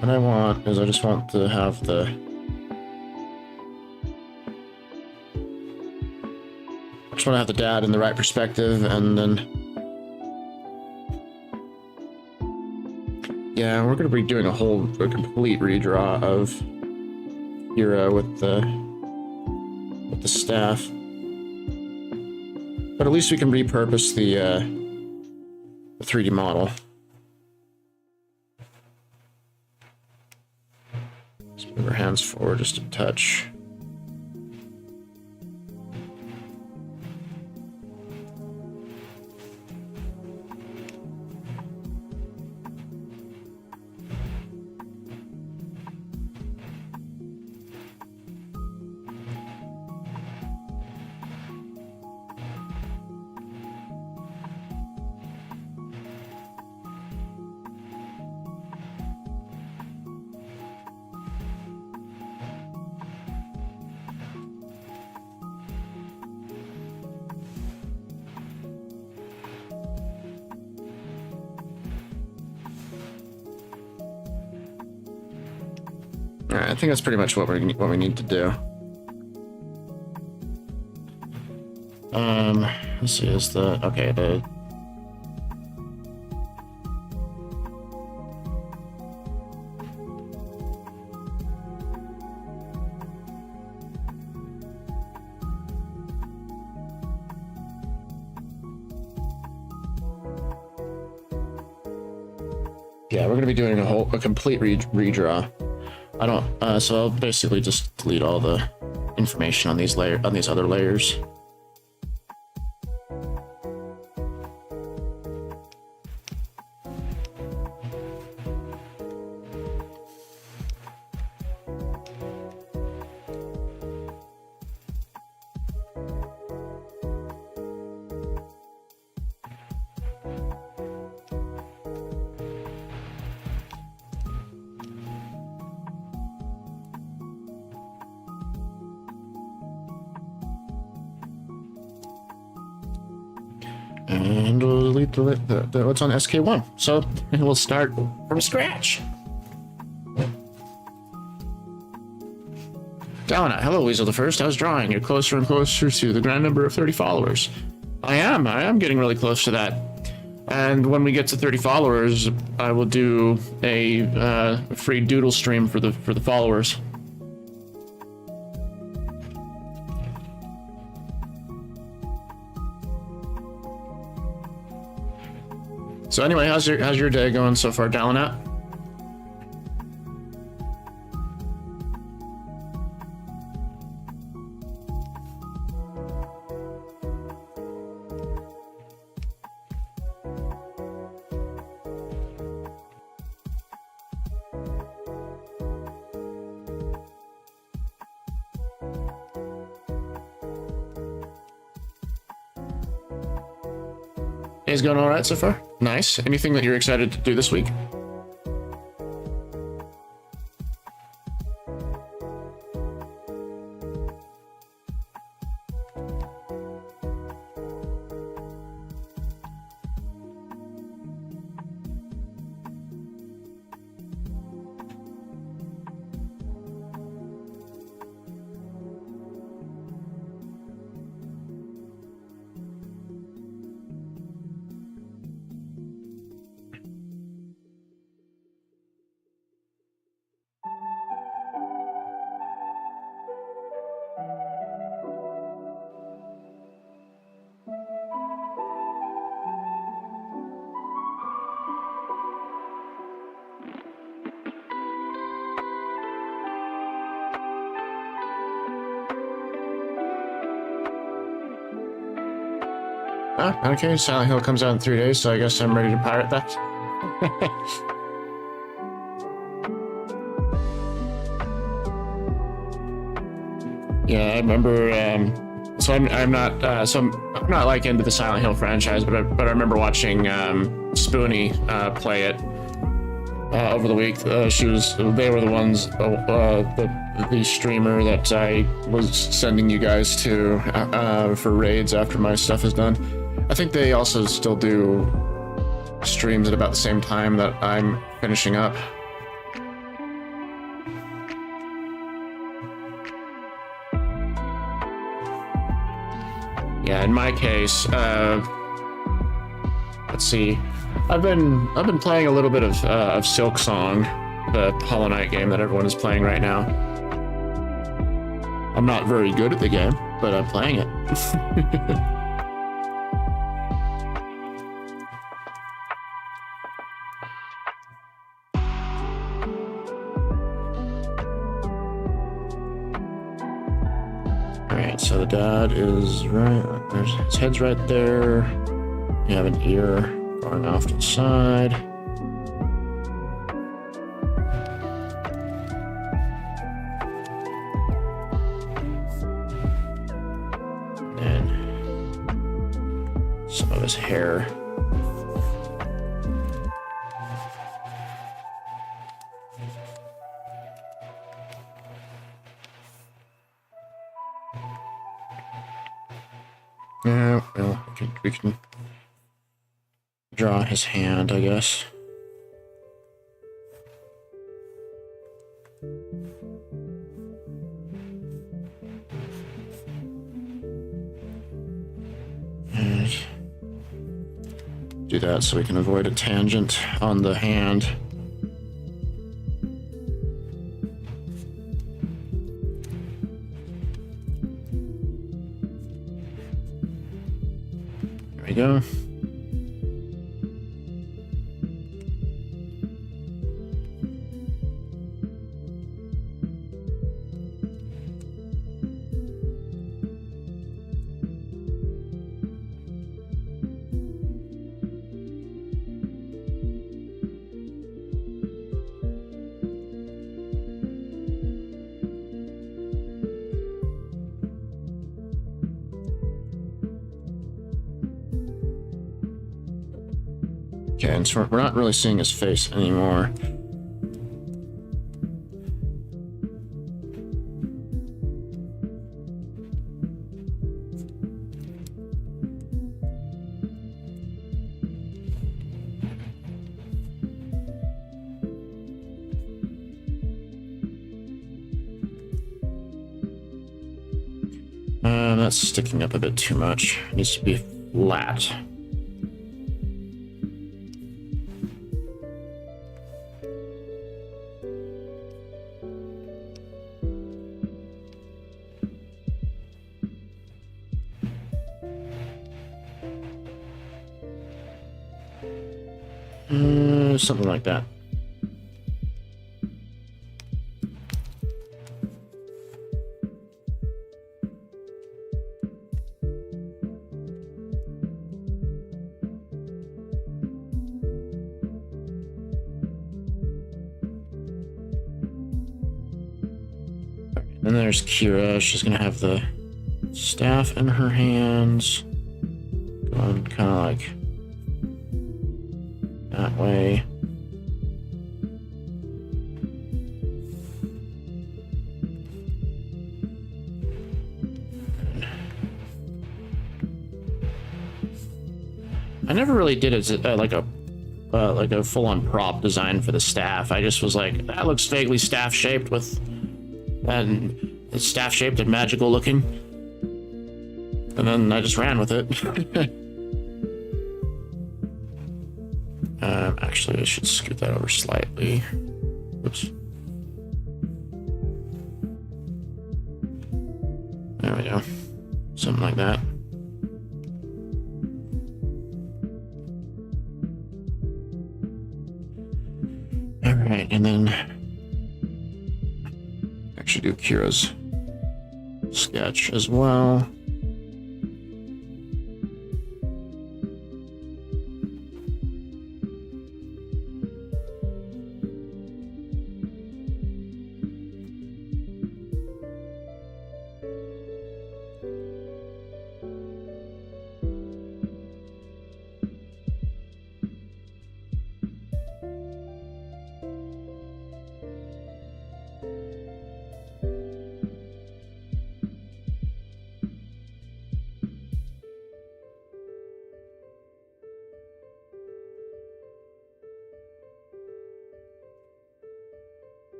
What I want is I just want to have the dad in the right perspective, and then yeah, we're gonna be doing a complete redraw of Hira with the staff, but at least we can repurpose the 3D model. Move our hands forward just a touch. Alright, I think that's pretty much what we need to do. Let's see, is the okay, the yeah, we're gonna be doing a complete redraw. I don't. So I'll basically just delete all the information on these other layers. And we'll delete the what's on SK1. So we'll start from scratch. Donna, hello, Weasel the First. How's drawing? You're closer and closer to the grand number of 30 followers. I am getting really close to that. And when we get to 30 followers, I will do a free doodle stream for the followers. So anyway, how's your day going so far, Dalinat? Day's going all right so far? Nice. Anything that you're excited to do this week? Okay, Silent Hill comes out in 3 days, so I guess I'm ready to pirate that. Yeah, I remember. So I'm not I'm not like into the Silent Hill franchise, but I remember watching Spoonie play it over the week. They were the ones, the streamer that I was sending you guys to for raids after my stuff is done. I think they also still do streams at about the same time that I'm finishing up. Yeah, in my case, let's see. I've been playing a little bit of Silk Song, the Hollow Knight game that everyone is playing right now. I'm not very good at the game, but I'm playing it. Alright, so the dad is right, his head's right there. You have an ear going off to the side. And some of his hair. Yeah, well, we can draw his hand, I guess. And do that so we can avoid a tangent on the hand. There we go. Okay, and so we're not really seeing his face anymore. That's sticking up a bit too much. It needs to be flat. Something like that. Then there's Kira. She's gonna have the staff in her hands, going kind of like that way. I never really did like a full-on prop design for the staff. I just was like, that looks vaguely staff-shaped and it's staff-shaped and magical looking. And then I just ran with it. Actually, I should scoot that over slightly. Oops. There we go. Something like that. Alright, and then actually do Kira's sketch as well.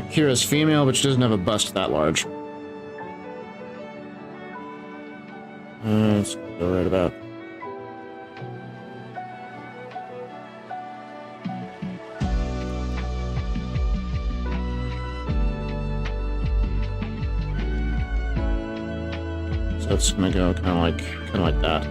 Kira's female, but she doesn't have a bust that large. Let's go right about. So it's gonna go kind of like that.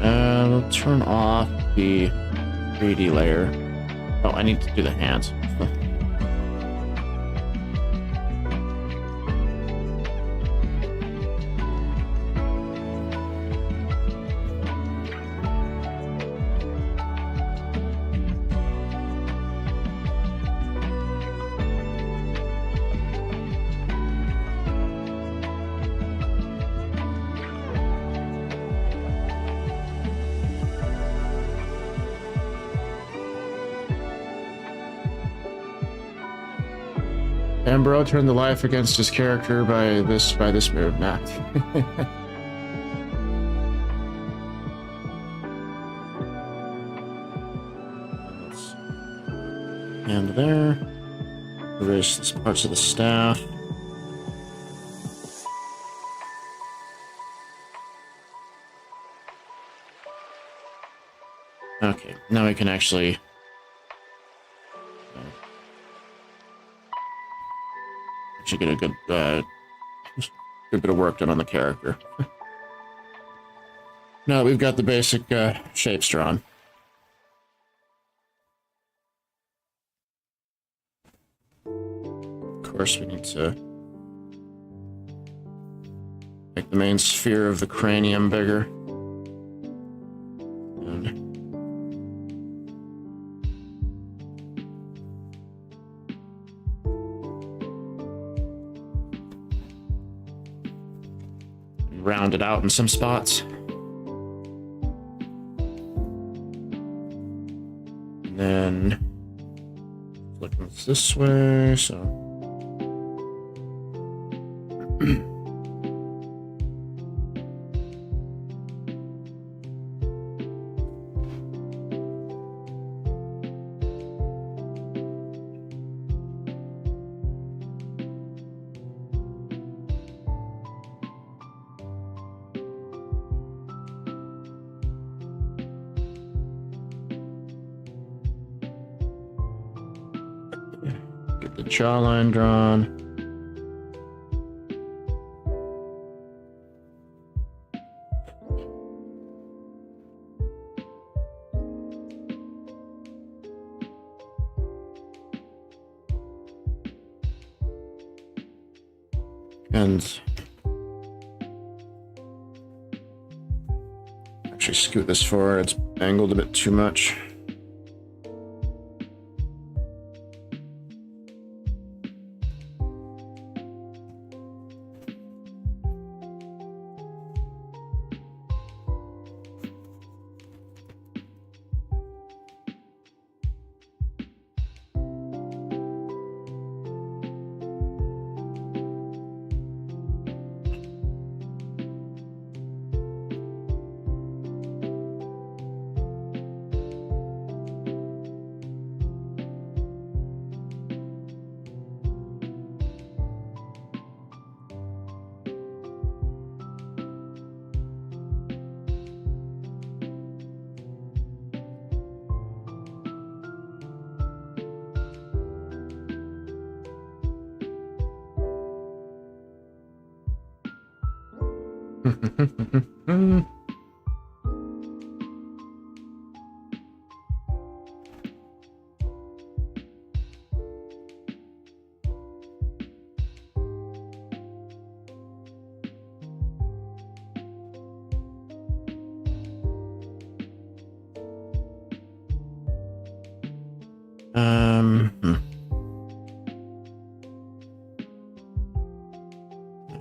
We'll turn off the 3D layer. Oh, I need to do the hands. Bro turned the life against his character by this move. Nah. And there. Erase these parts of the staff. Okay, now we can actually get a good bit of work done on the character. Now we've got the basic shapes drawn. Of course, we need to make the main sphere of the cranium bigger. And round it out in some spots. then looking this way, so. Get the jawline drawn. And actually scoot this forward, it's angled a bit too much.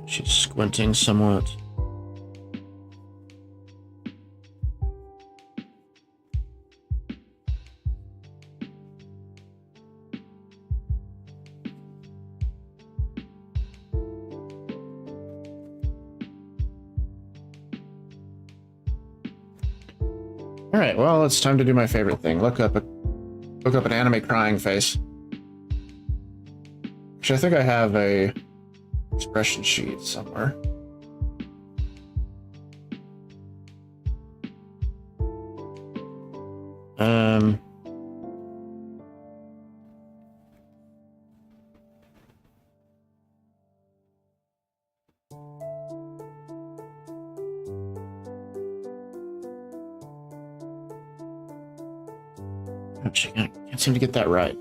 She's squinting somewhat. All right, well, it's time to do my favorite thing. Look up an anime crying face. Actually, I think I have a expression sheet somewhere. Actually, I can't seem to get that right.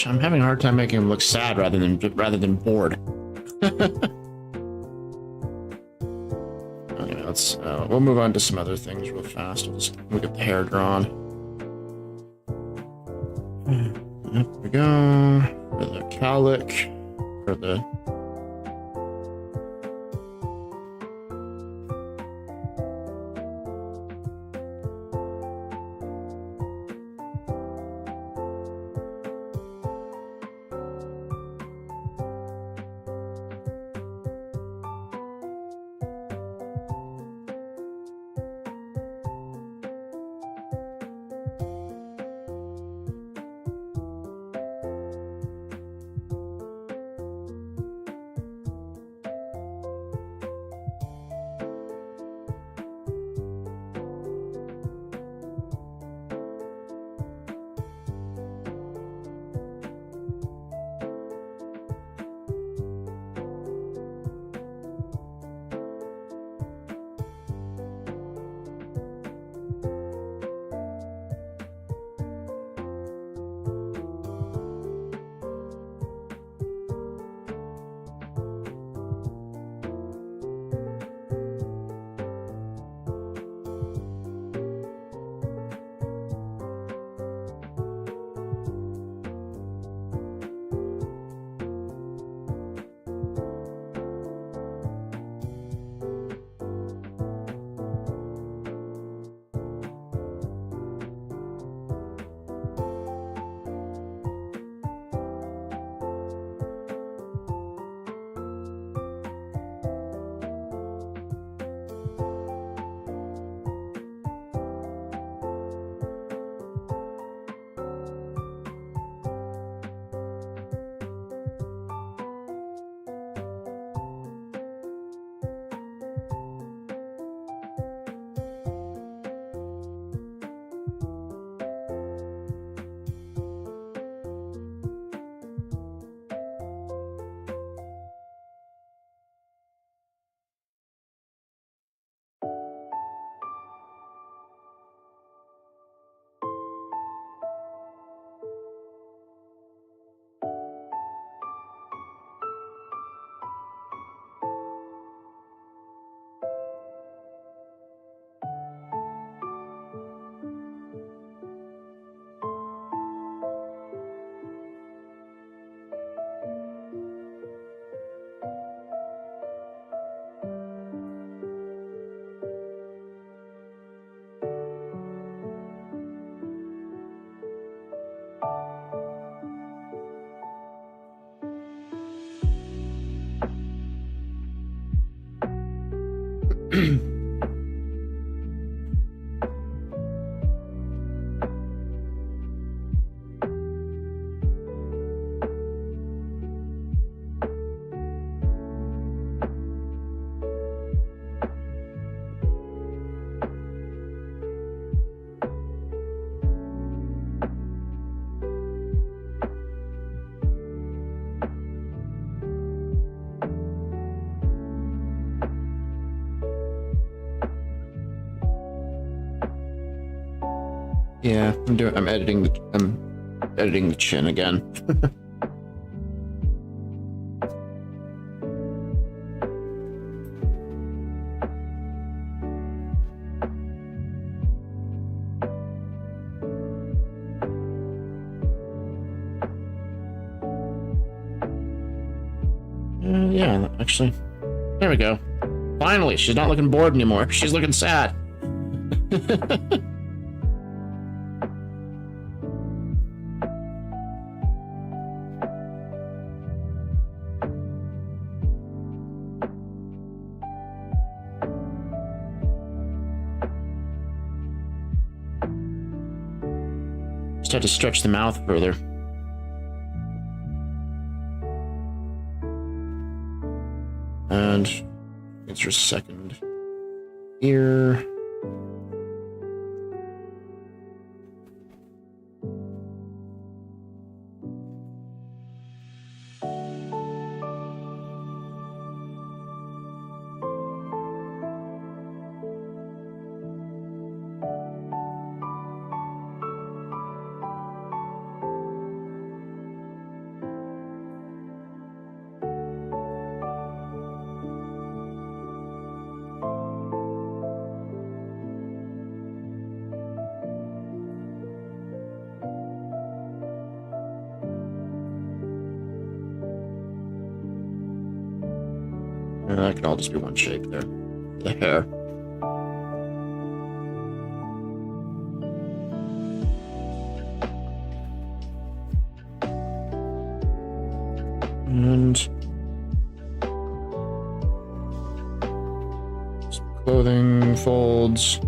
I'm having a hard time making him look sad rather than bored. Anyway, we'll move on to some other things real fast. We'll get the hair drawn. There we go. For the cowlick, for the Yeah, I'm editing the chin again. Yeah, actually. There we go. Finally, she's not looking bored anymore. She's looking sad. Just had to stretch the mouth further. And it's her second ear. That could all just be one shape there. The hair. And some clothing folds.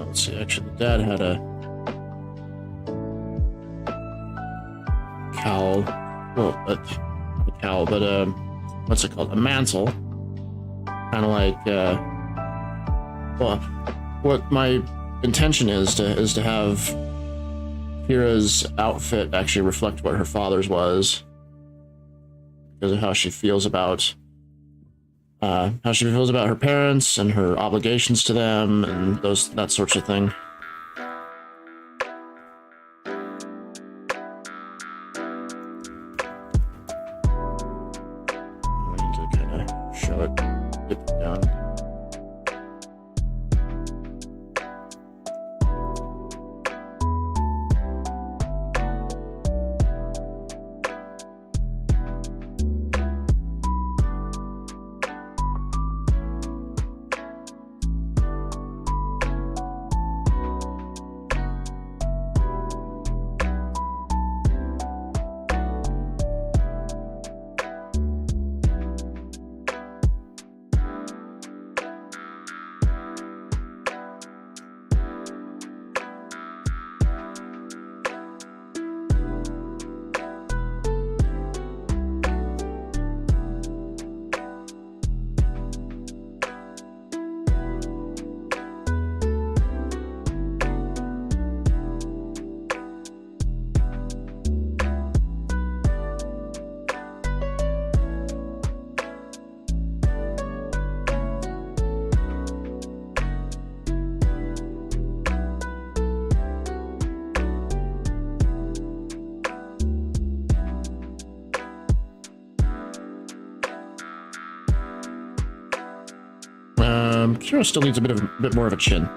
Let's see, actually, the dad had a cowl. Well, not a cowl, but what's it called? A mantle. Kind of like, well, what my intention is to have Kira's outfit actually reflect what her father's was, because of how she feels about her parents and her obligations to them and that sorts of thing. I need to kind of show it, dip it down. Kira still needs a bit more of a chin.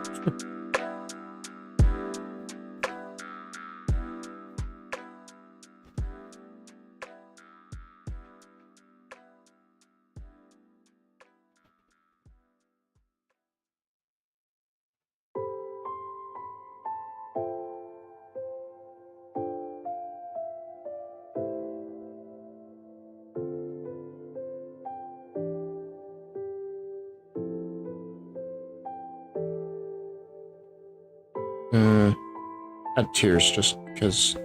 Add tears just because.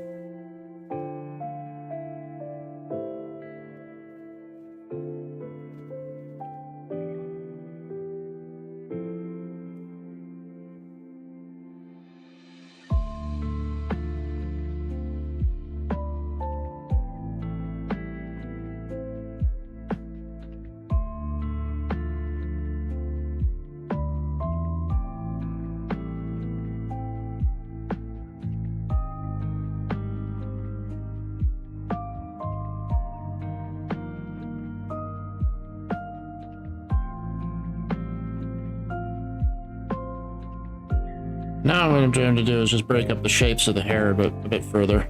Now what I'm trying to do is just break up the shapes of the hair a bit further.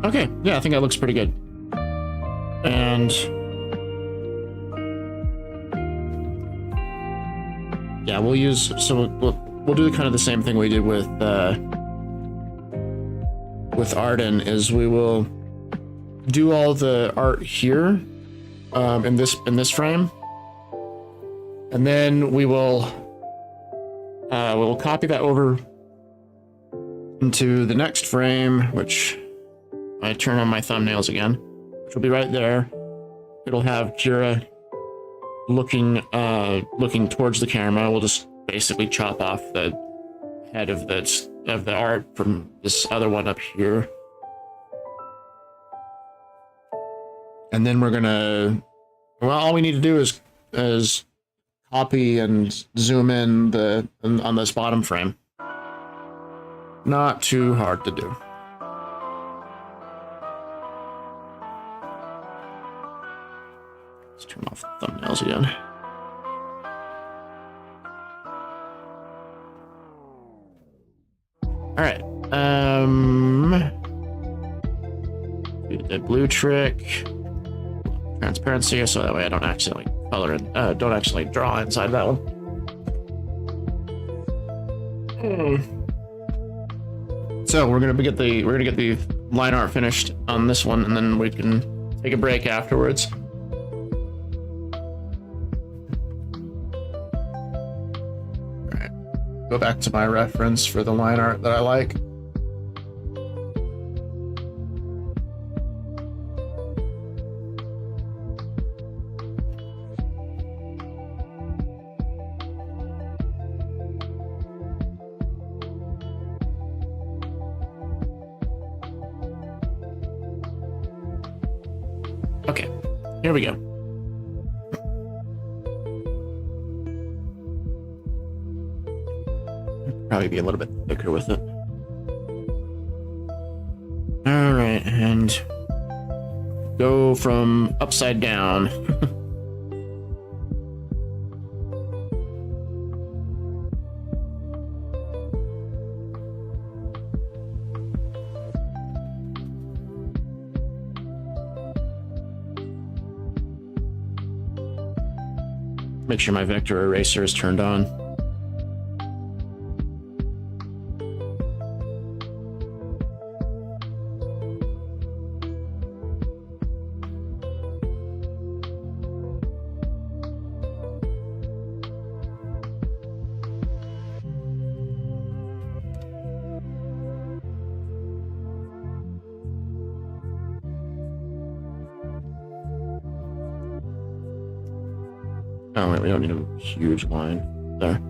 Okay, yeah, I think that looks pretty good. And yeah, we'll use, so we'll do kind of the same thing we did with Arden, is we will do all the art here in this frame, and then we'll copy that over into the next frame, which I turn on my thumbnails again, which will be right there. It'll have Kira looking towards the camera. We'll just basically chop off the head of the art from this other one up here. And then we're gonna, well, all we need to do is copy and zoom in on this bottom frame. Not too hard to do. Let's turn off the thumbnails again. All right. Do the blue trick. Transparency, so that way I don't accidentally color it. Don't actually draw inside that one. So we're gonna get the line art finished on this one, and then we can take a break afterwards. All right. Go back to my reference for the line art that I like. Okay, here we go. Probably be a little bit thicker with it. All right, and go from upside down. make sure my vector eraser is turned on. Oh wait, we don't need a huge line there.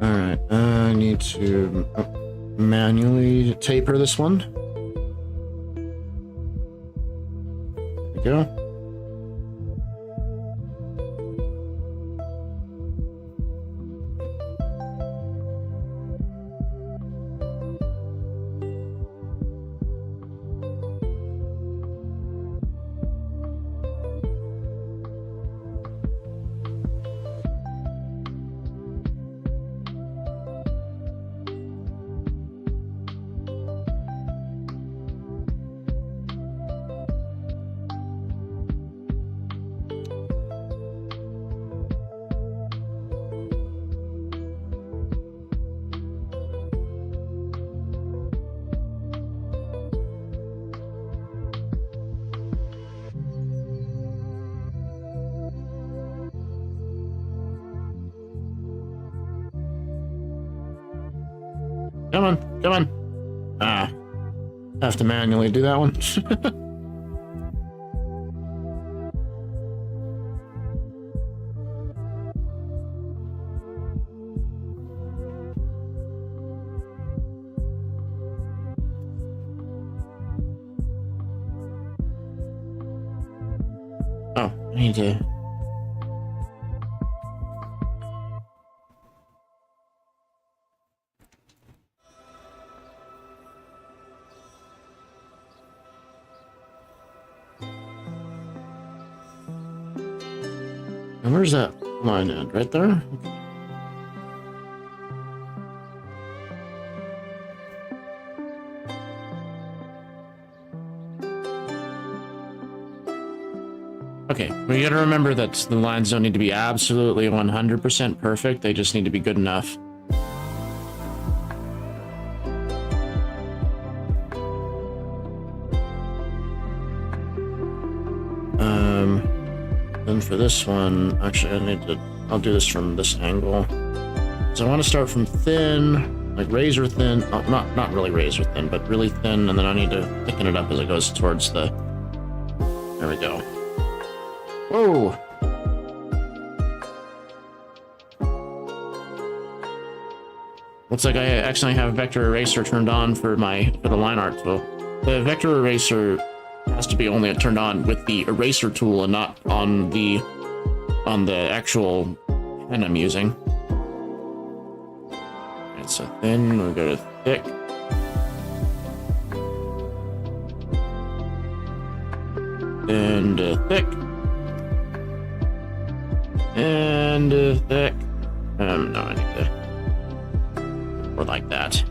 Alright, I need to manually taper this one. There we go. Come on, come on. Ah, have to manually do that one. Oh, I need to. And where's that line end? Right there? Okay, we gotta remember that the lines don't need to be absolutely 100% perfect, they just need to be good enough. Then for this one, actually I'll do this from this angle. So I want to start from thin, like razor thin, oh, not really razor thin, but really thin, and then I need to thicken it up as it goes towards the, there we go. Whoa! Looks like I actually have vector eraser turned on for the line art tool. The vector eraser has to be only turned on with the eraser tool and not on the actual pen I'm using. Alright, so thin, we'll go to thick. And thick. And thick. No, I need to. Or like that.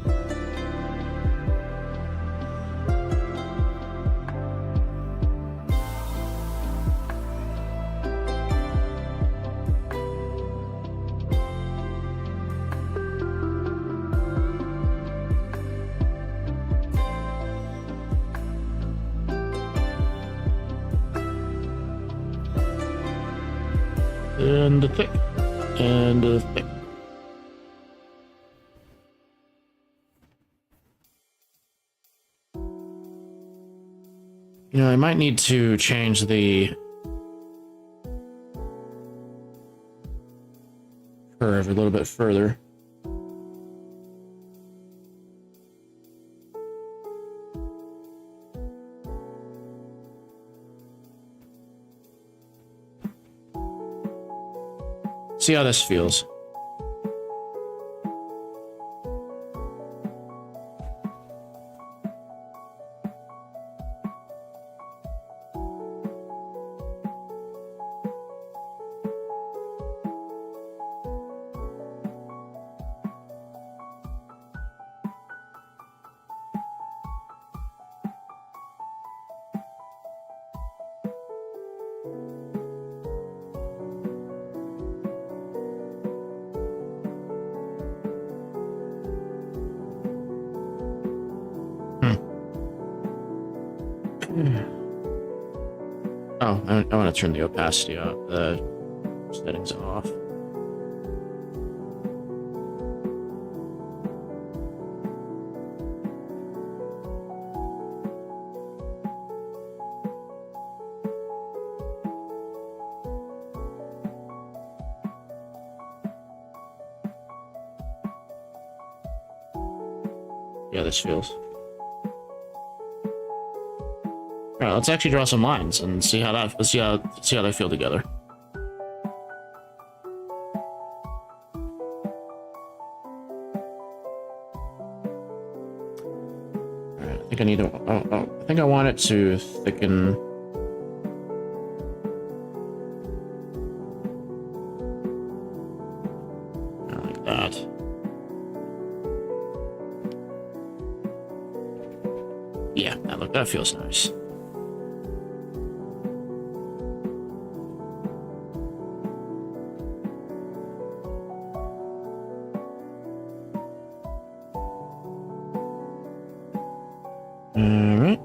and thick and thick. You know, I might need to change the curve a little bit further. See how this feels. Oh, I want to turn the opacity up, the settings off. Yeah, this feels. Alright, let's actually draw some lines and see how that see how they feel together. Alright, I think I need to I think I want it to thicken. Like that. Yeah, look, that feels nice. Alright.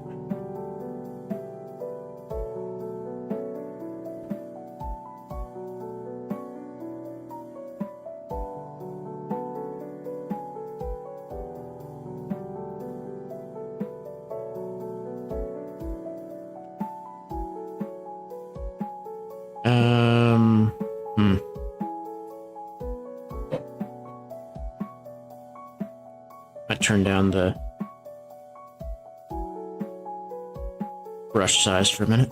I turn down the brush size for a minute.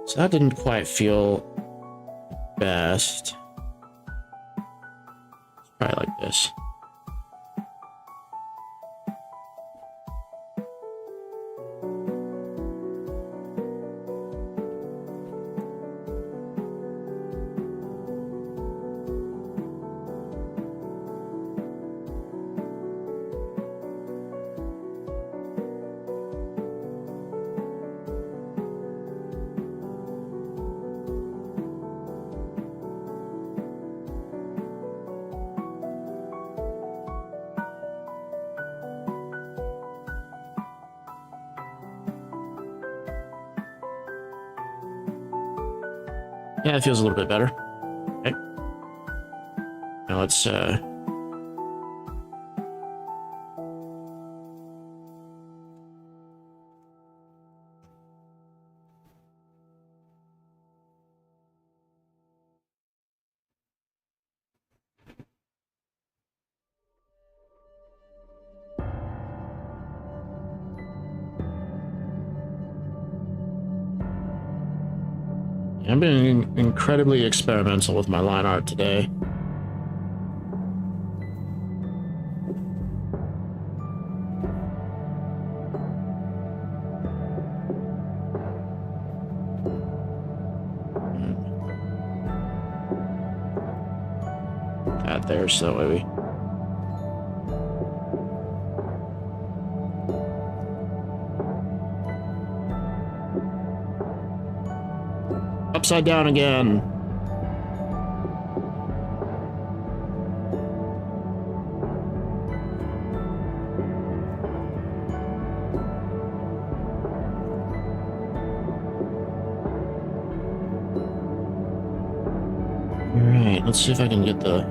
So that didn't quite feel best. It's probably like this. Yeah, it feels a little bit better. Okay. Now let's I've been incredibly experimental with my line art today. That there, so that way we... Upside down again. Alright, let's see if I can get the...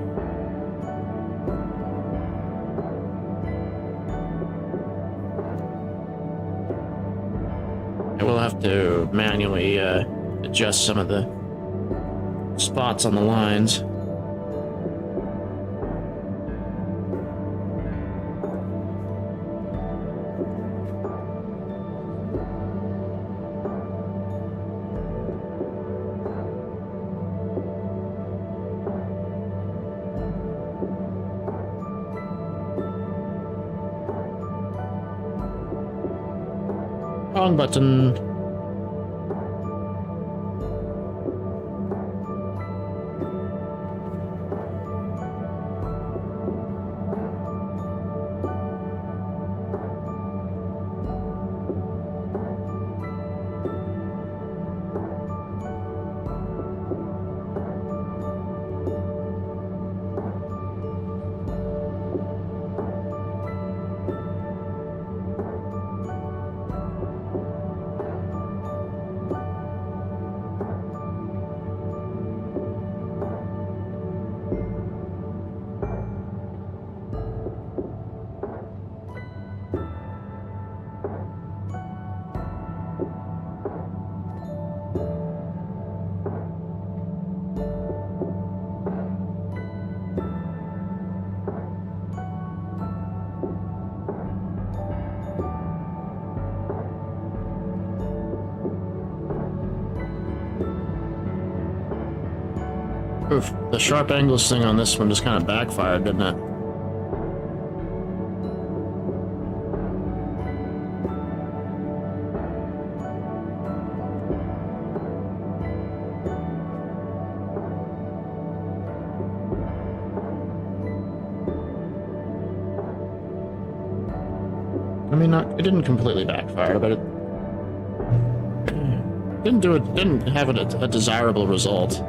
I will have to manually adjust some of the spots on the lines. Wrong button. Oof, the sharp angles thing on this one just kind of backfired, didn't it? I mean, it didn't completely backfire, but it didn't have a desirable result.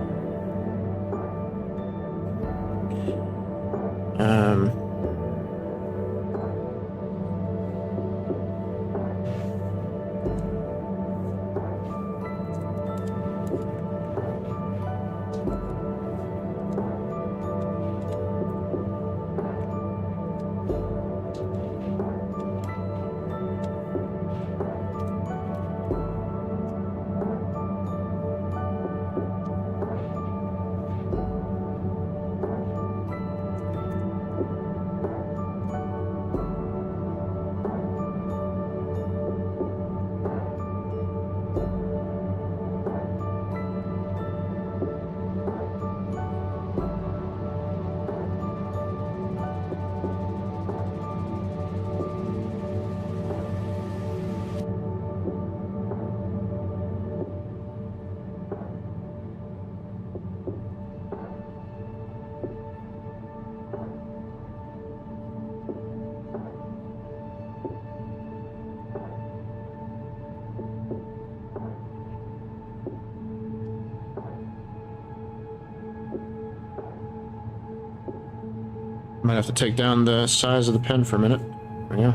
Might have to take down the size of the pen for a minute. There we go.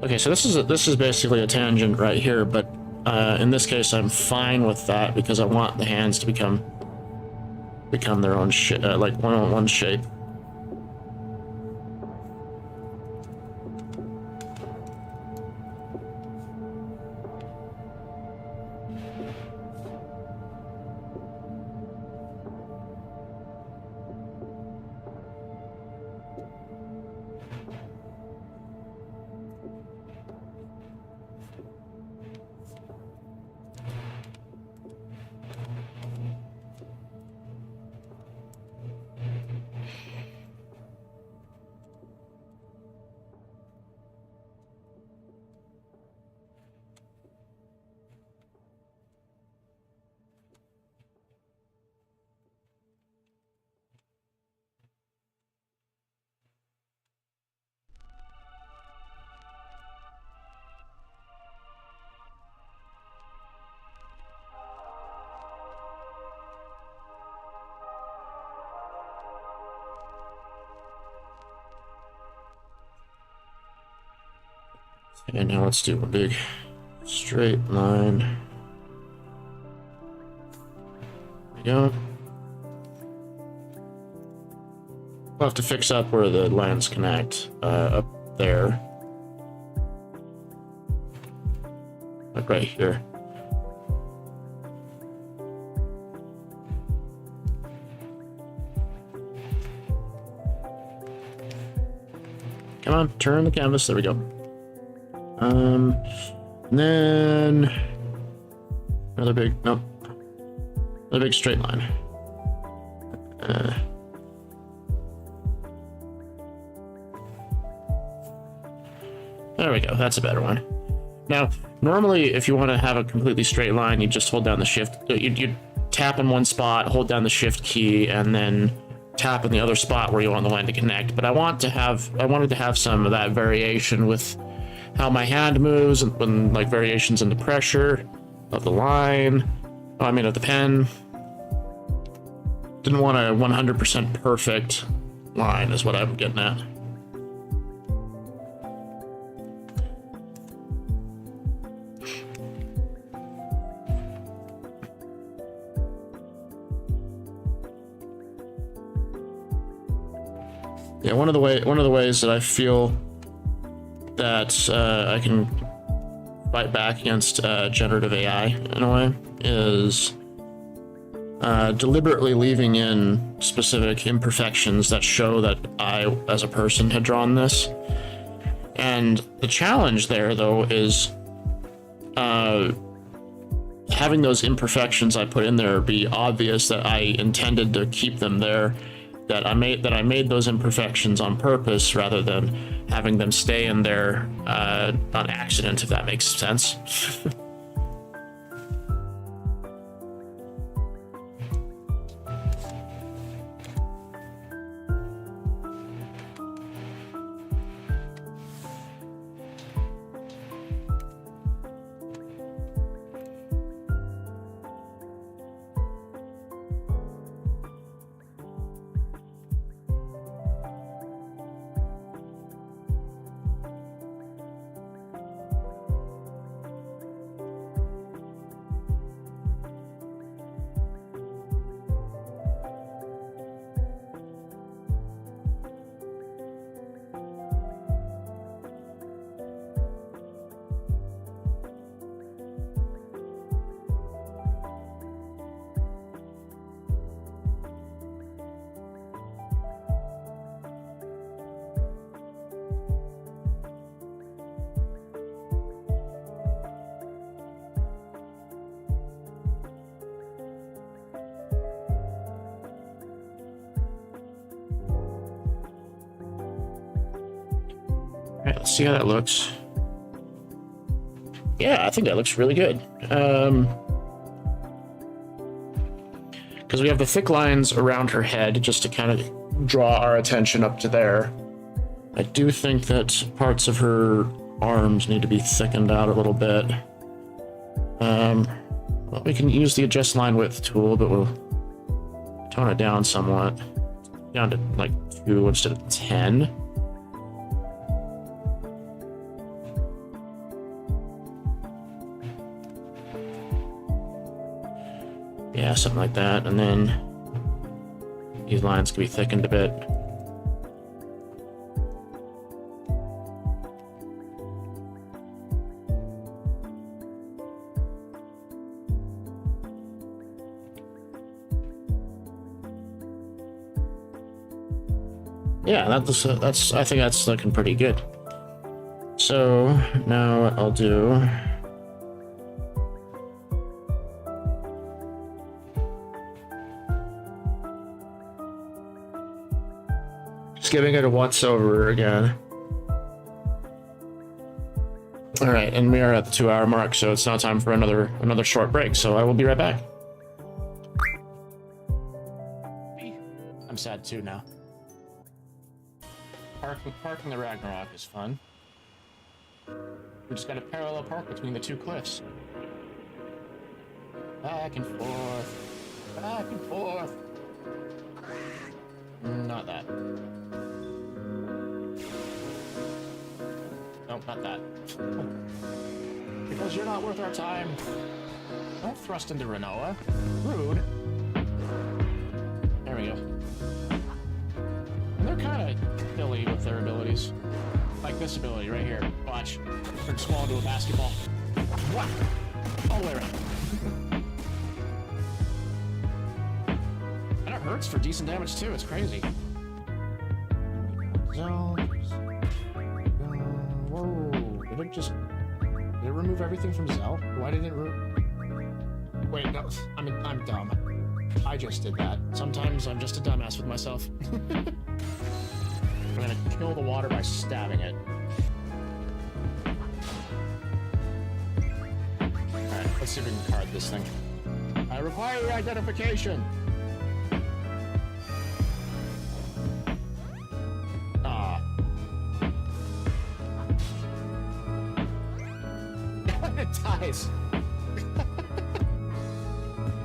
Okay, so this is basically a tangent right here, but in this case I'm fine with that because I want the hands to become their own like one shape. And now let's do a big straight line. we go. We'll have to fix up where the lines connect, up there. Like right here. Come on, turn the canvas. There we go. And then another big, nope, another big straight line. There we go. That's a better one. Now, normally, if you want to have a completely straight line, you just hold down the shift. You tap in one spot, hold down the shift key, and then tap in the other spot where you want the line to connect. But I wanted to have some of that variation with how my hand moves and like variations in the pressure of the line. Oh, I mean, of the pen. Didn't want a 100% perfect line, is what I'm getting at. Yeah, one of the ways that I feel that I can fight back against generative AI in a way is deliberately leaving in specific imperfections that show that I, as a person, had drawn this. And the challenge there, though, is having those imperfections I put in there be obvious that I intended to keep them there. That I made those imperfections on purpose rather than having them stay in there on accident, if that makes sense. Alright, let's see how that looks. Yeah, I think that looks really good. Because we have the thick lines around her head just to kind of draw our attention up to there. I do think that parts of her arms need to be thickened out a little bit. Well, we can use the adjust line width tool, but we'll tone it down somewhat. Down to like 2 instead of 10. Yeah, something like that, and then these lines can be thickened a bit. Yeah, that's I think that's looking pretty good. So now what I'll do, giving it a once over again. All right, and we are at the 2-hour mark, so it's now time for another short break. So I will be right back. I'm sad too now. Parking the Ragnarok is fun. We just got a parallel park between the two cliffs. Back and forth. Back and forth. Not that. Nope, not that. Because you're not worth our time. Don't thrust into Renoa. Rude. There we go. And they're kind of silly with their abilities. Like this ability right here. Watch. Turn Squall into a basketball. What? All the way around. And it hurts for decent damage too. It's crazy. Zones. Whoa. Did it just... Did it remove everything from Zell? Why didn't it Wait, no. I'm dumb. I just did that. Sometimes I'm just a dumbass with myself. I'm gonna kill the water by stabbing it. Alright, let's see if we can card this thing. I require your identification! Ah. It dies!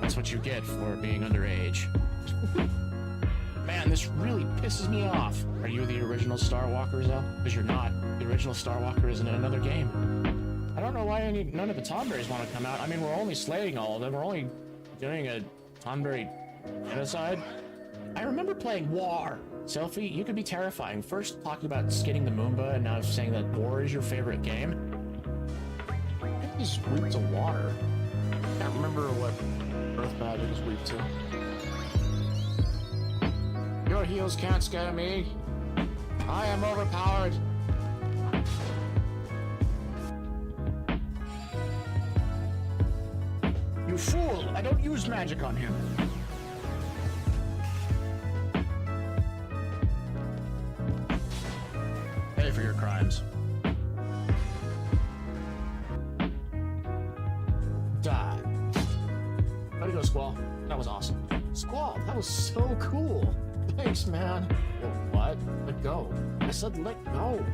That's what you get for being underage. Man, this really pisses me off. Are you the original Star Walker, Zell? Because you're not. The original Star Walker is in another game. I don't know why none of the Tonberries want to come out. I mean, we're only slaying all of them. We're only doing a Tonberry genocide. I remember playing War. Selfie, you could be terrifying. First talking about skinning the Moomba, and now saying that War is your favorite game. I think he's weak to water. I can't remember what Earth Magic is weak to. Your heels can't scare me. I am overpowered. You fool! I don't use magic on him. Pay for your crimes. Die. Way to go, Squall. That was awesome. Squall, that was so cool. Thanks, man. Well, what? Let go. I said let go.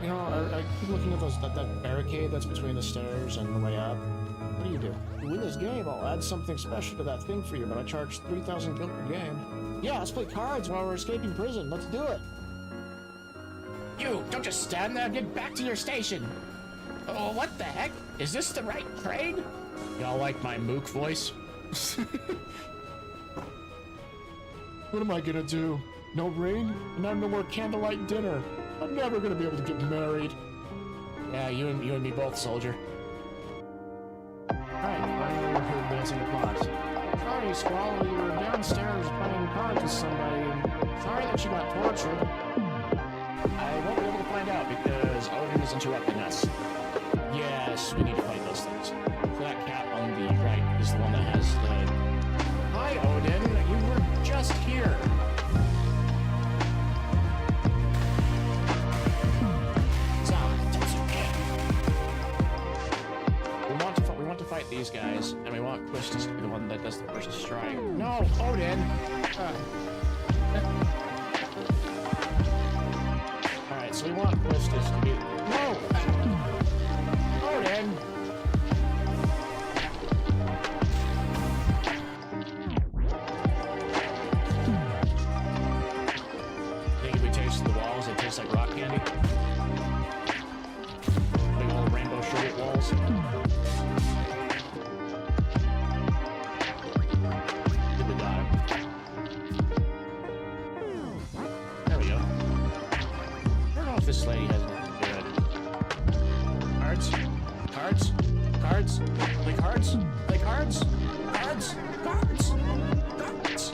You know, I keep looking at that barricade that's between the stairs and the way up. What do? You win this game, I'll add something special to that thing for you, but I charge 3,000 gil per game. Yeah, let's play cards while we're escaping prison. Let's do it. You, don't just stand there. Get back to your station. Oh, what the heck? Is this the right train? Y'all like my mook voice? What am I gonna do? No ring? And I'm no more candlelight dinner. I'm never gonna be able to get married. Yeah, you and me both, soldier. Alright, finally we're here advancing the plot. Sorry, Squall, we were downstairs playing cards with somebody, and sorry that you got tortured. I won't be able to find out because Odin is interrupting us. Yes, we need to fight those things. So that cat on the right is the one that has the... Hi, Odin. You were just here. We want to fight these guys, and we want Quistis to be the one that does the first strike. No, Odin! Alright, so we want Quistis to be... No! Odin! Think if we taste the walls, they taste like rock candy? Big old rainbow sherbet walls. There we go. I don't know if this lady has anything good. Cards? Cards? Cards? Play cards? Play cards? Cards? Cards? Cards?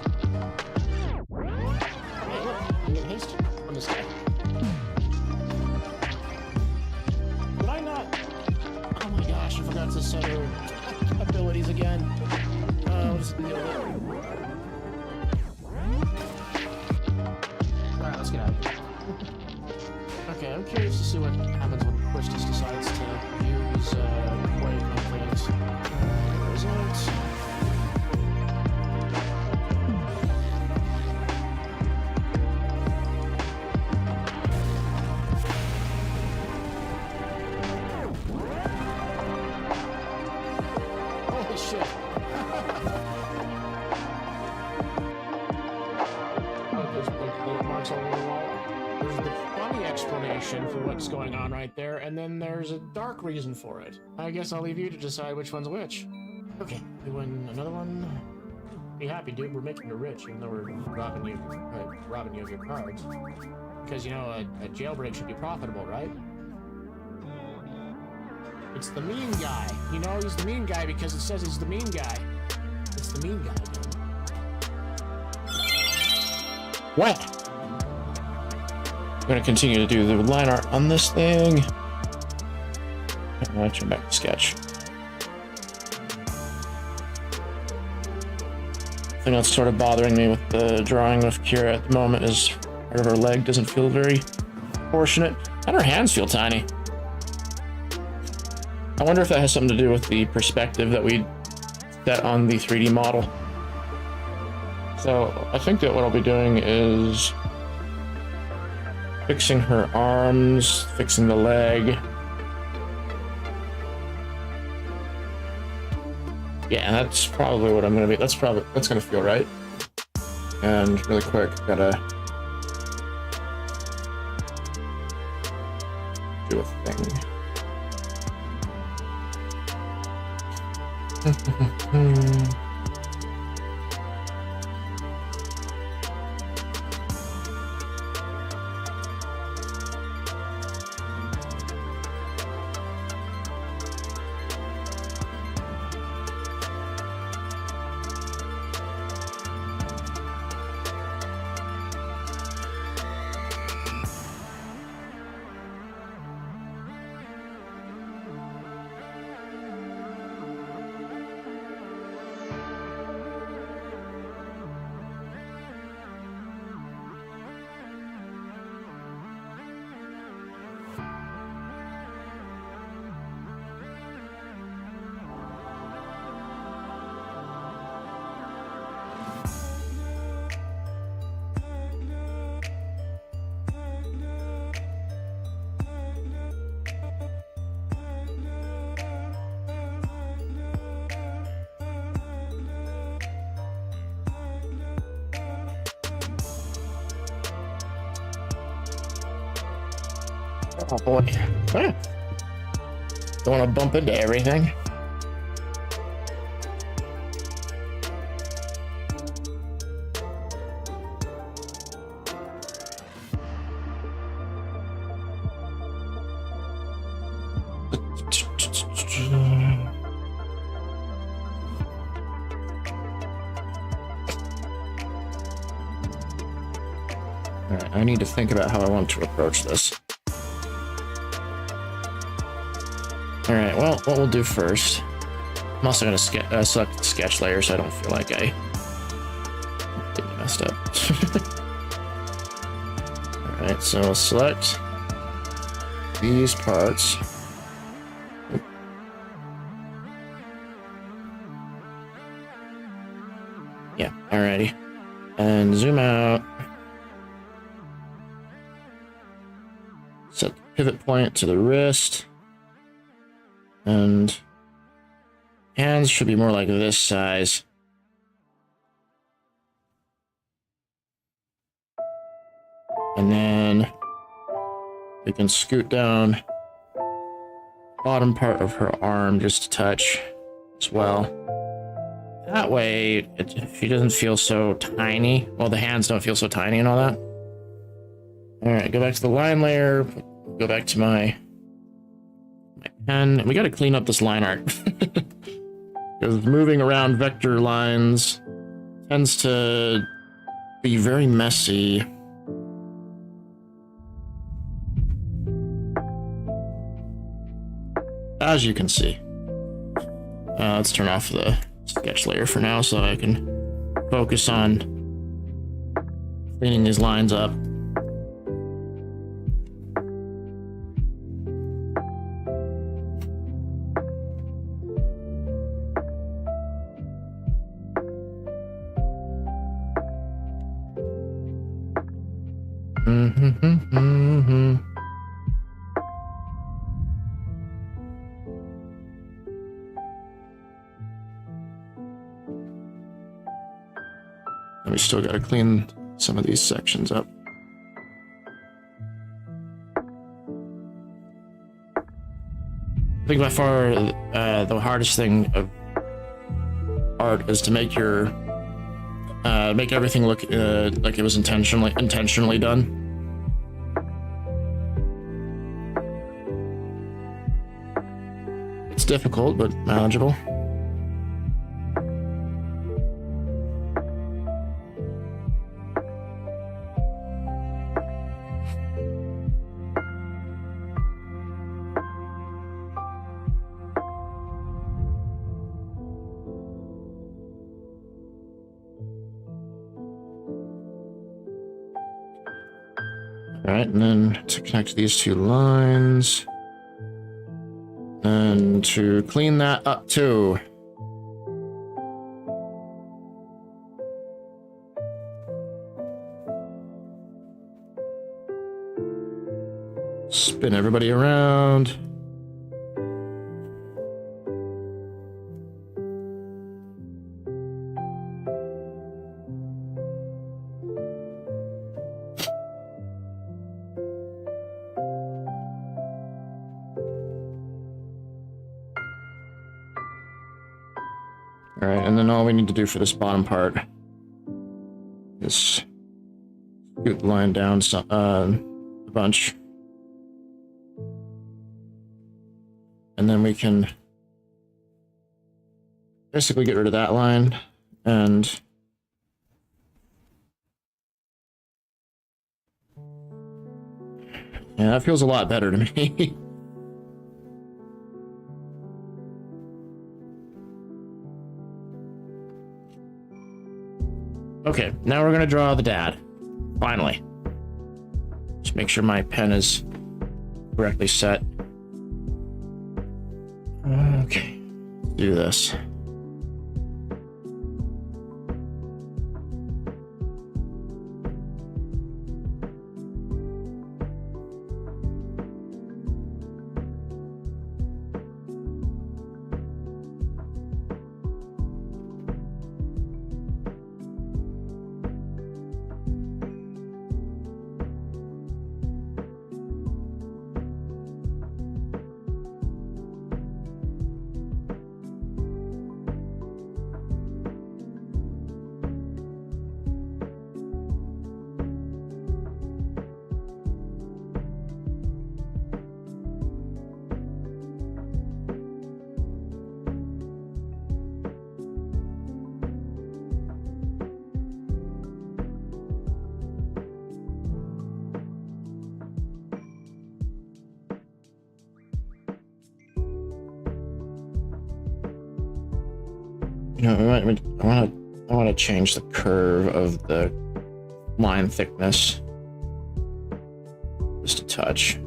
Hey, look! You get haste from this guy. Did I not? Oh my gosh, I forgot to set her abilities again. What is the deal there? Alright, let's get out. Okay, I'm curious to see what happens when Quistis decides to use Wave Confidence. Where is it? Holy shit! Oh, there's like little marks all over the wall. There's the funny explanation for what's going on right there, and then there's a dark reason for it. I guess I'll leave you to decide which one's which. Okay, we win another one. Be happy, dude. We're making you rich, even though we're robbing you of your cards. Because, you know, a jailbreak should be profitable, right? It's the mean guy. You know, he's the mean guy because it says he's the mean guy. It's the mean guy, dude. What? I'm gonna continue to do the line art on this thing. I'm gonna turn back to sketch. The thing that's sort of bothering me with the drawing of Kira at the moment is part of her leg doesn't feel very proportionate, and her hands feel tiny. I wonder if that has something to do with the perspective that we set on the 3D model. So I think that what I'll be doing is fixing her arms, fixing the leg. Yeah, that's probably what I'm gonna be. That's gonna feel right. And really quick, gotta do a thing. Oh boy. Don't want to bump into everything. Alright, I need to think about how I want to approach this. Alright, well, what we'll do first... I'm also going to select the sketch layer so I don't feel like I didn't messed up. Alright, so we'll select these parts. Yeah, alrighty. And zoom out. Set the pivot point to the wrist. And hands should be more like this size. And then we can scoot down bottom part of her arm just a touch as well. That way, she doesn't feel so tiny. Well, the hands don't feel so tiny and all that. All right, go back to the line layer. Go back to my pen. We got to clean up this line art. Because moving around vector lines tends to be very messy. As you can see. Let's turn off the sketch layer for now so I can focus on cleaning these lines up. And we still got to clean some of these sections up. I think by far the hardest thing art is to make your make everything look like it was intentionally done. It's difficult, but manageable. Alright, and then to connect these two lines. And to clean that up too. Spin everybody around. Alright, and then all we need to do for this bottom part is scoot the line down a bunch. And then we can basically get rid of that line, and yeah, that feels a lot better to me. Okay, now we're gonna draw the dad. Finally. Just make sure my pen is correctly set. Okay, let's do this. You know, I want to change the curve of the line thickness just a touch.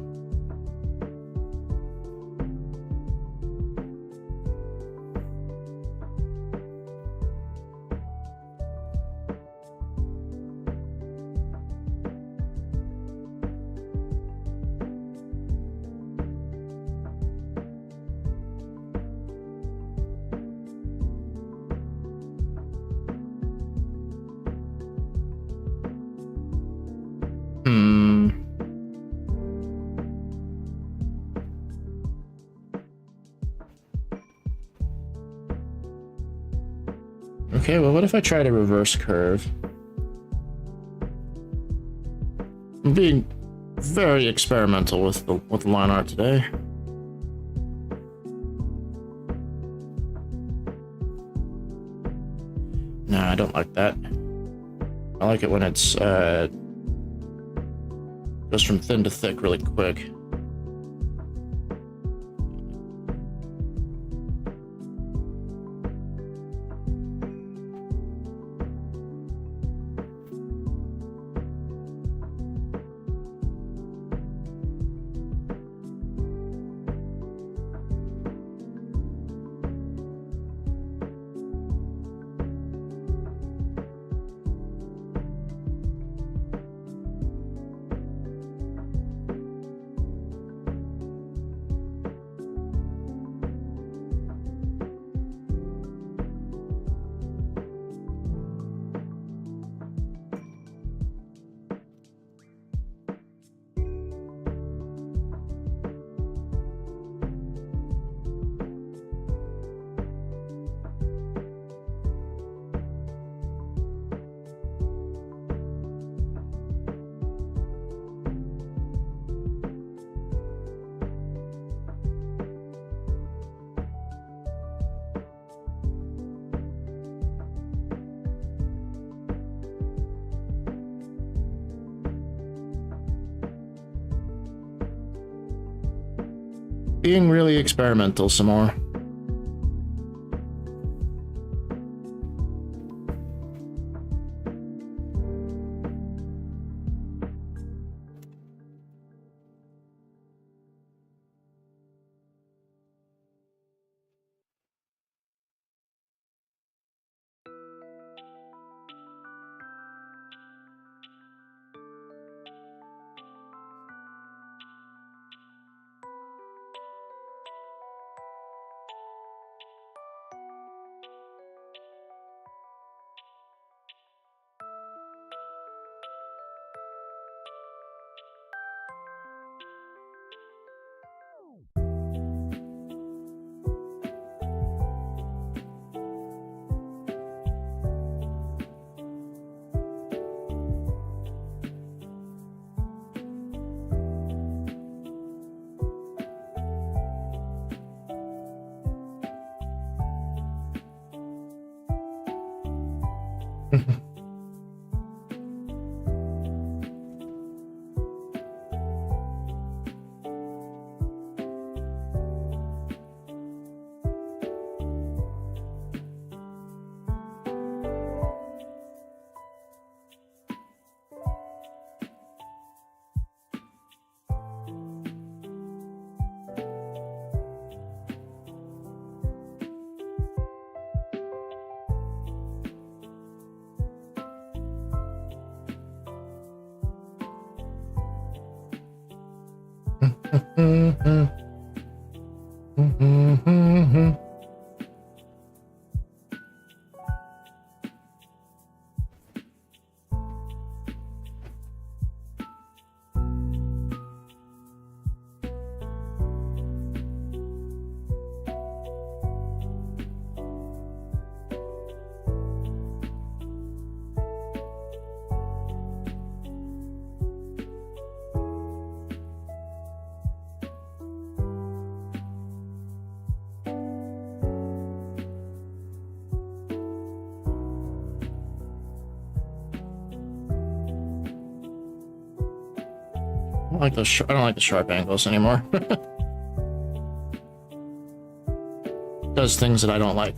Okay, well, what if I try to reverse curve? I'm being very experimental with the line art today. No, I don't like that. I like it when it's goes from thin to thick really quick. being really experimental some more. I don't like the sharp angles anymore. Does things that I don't like.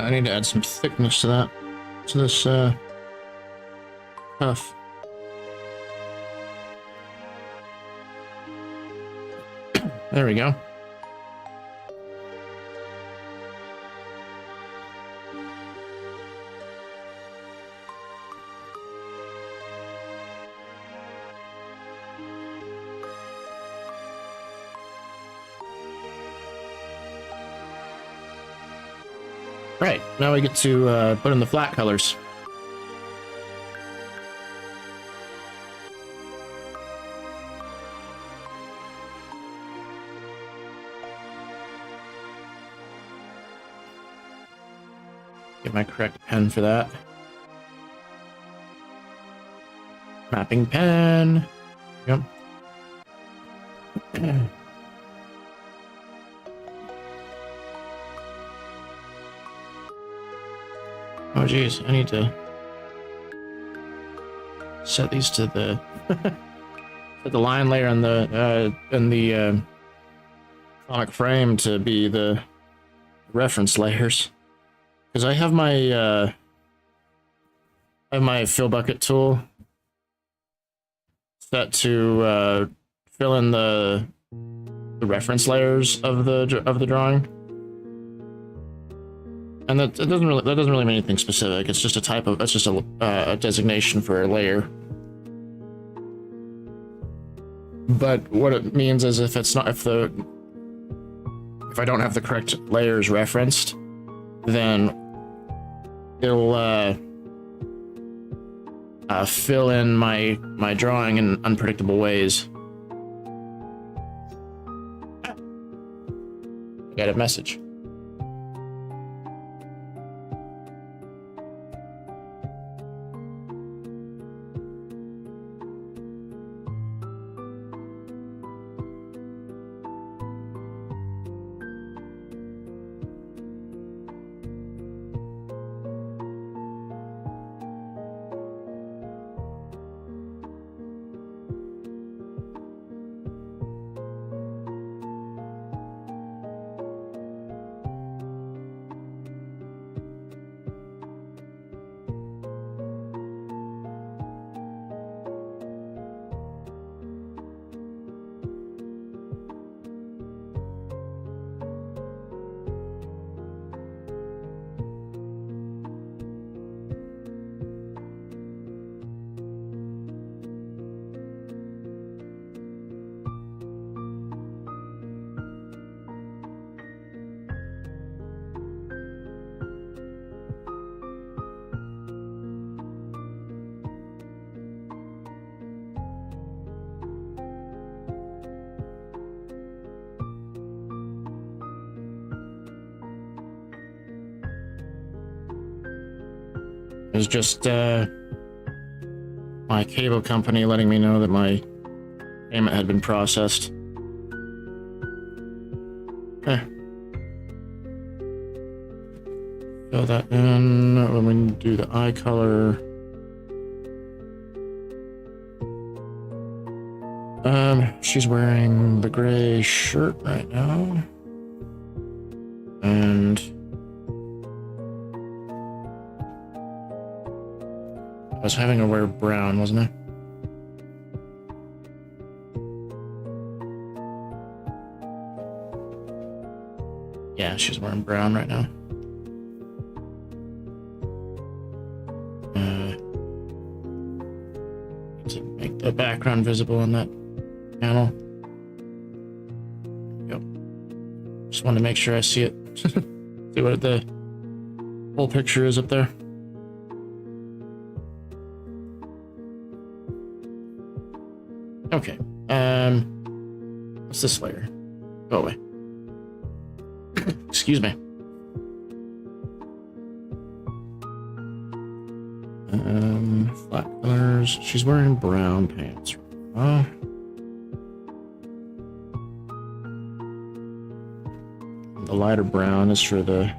I need to add some thickness to that. To this, puff. There we go. Right, now we get to put in the flat colors. Get my correct pen for that. Mapping pen. Yep. Oh geez, I need to set these to the set the line layer on the comic frame to be the reference layers, because I have my fill bucket tool set to fill in the reference layers of the drawing. And that doesn't really mean anything specific. It's just a type of, it's just a designation for a layer. But what it means is if it's not, if I don't have the correct layers referenced, then it'll fill in my drawing in unpredictable ways. I got a message. It was just my cable company letting me know that my payment had been processed. Okay. Fill that in when we do the eye color. She's wearing the gray shirt right now. And I was having her wear brown, wasn't I? Yeah, she's wearing brown right now. To make the background visible on that panel. There we go. Just wanted to make sure I see it. See what the whole picture is up there. Okay, what's this layer? Go away. Excuse me. Flat colors. She's wearing brown pants. Oh. The lighter brown is for the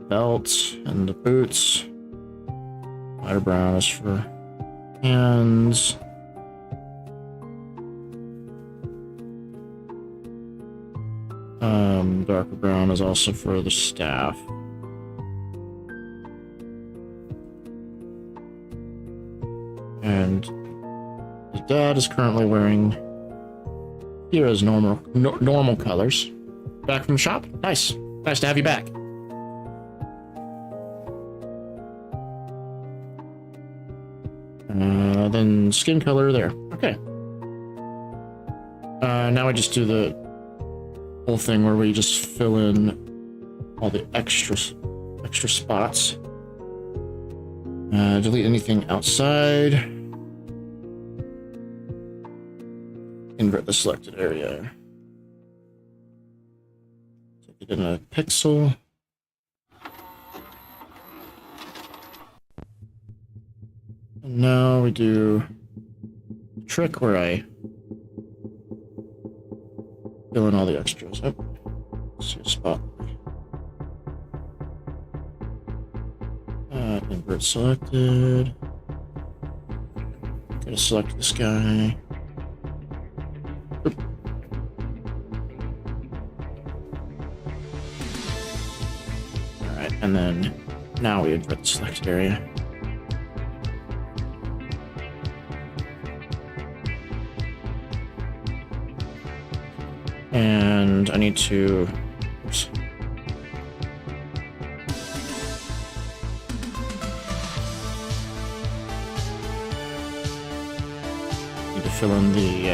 belt and the boots. Lighter brown is for hands. Darker brown is also for the staff. And his dad is currently wearing Kira's normal colors. Back from the shop? Nice. Nice to have you back. Then skin color there. Okay. Now I just do the whole thing where we just fill in all the extra spots. Delete anything outside. Invert the selected area. Take it in a pixel. And now we do the trick where I fill in all the extras. Oh, see a spot. Invert selected. Gotta select this guy. Oop. Alright, and then now we invert the selected area. And I need to, oops. Need to fill in the,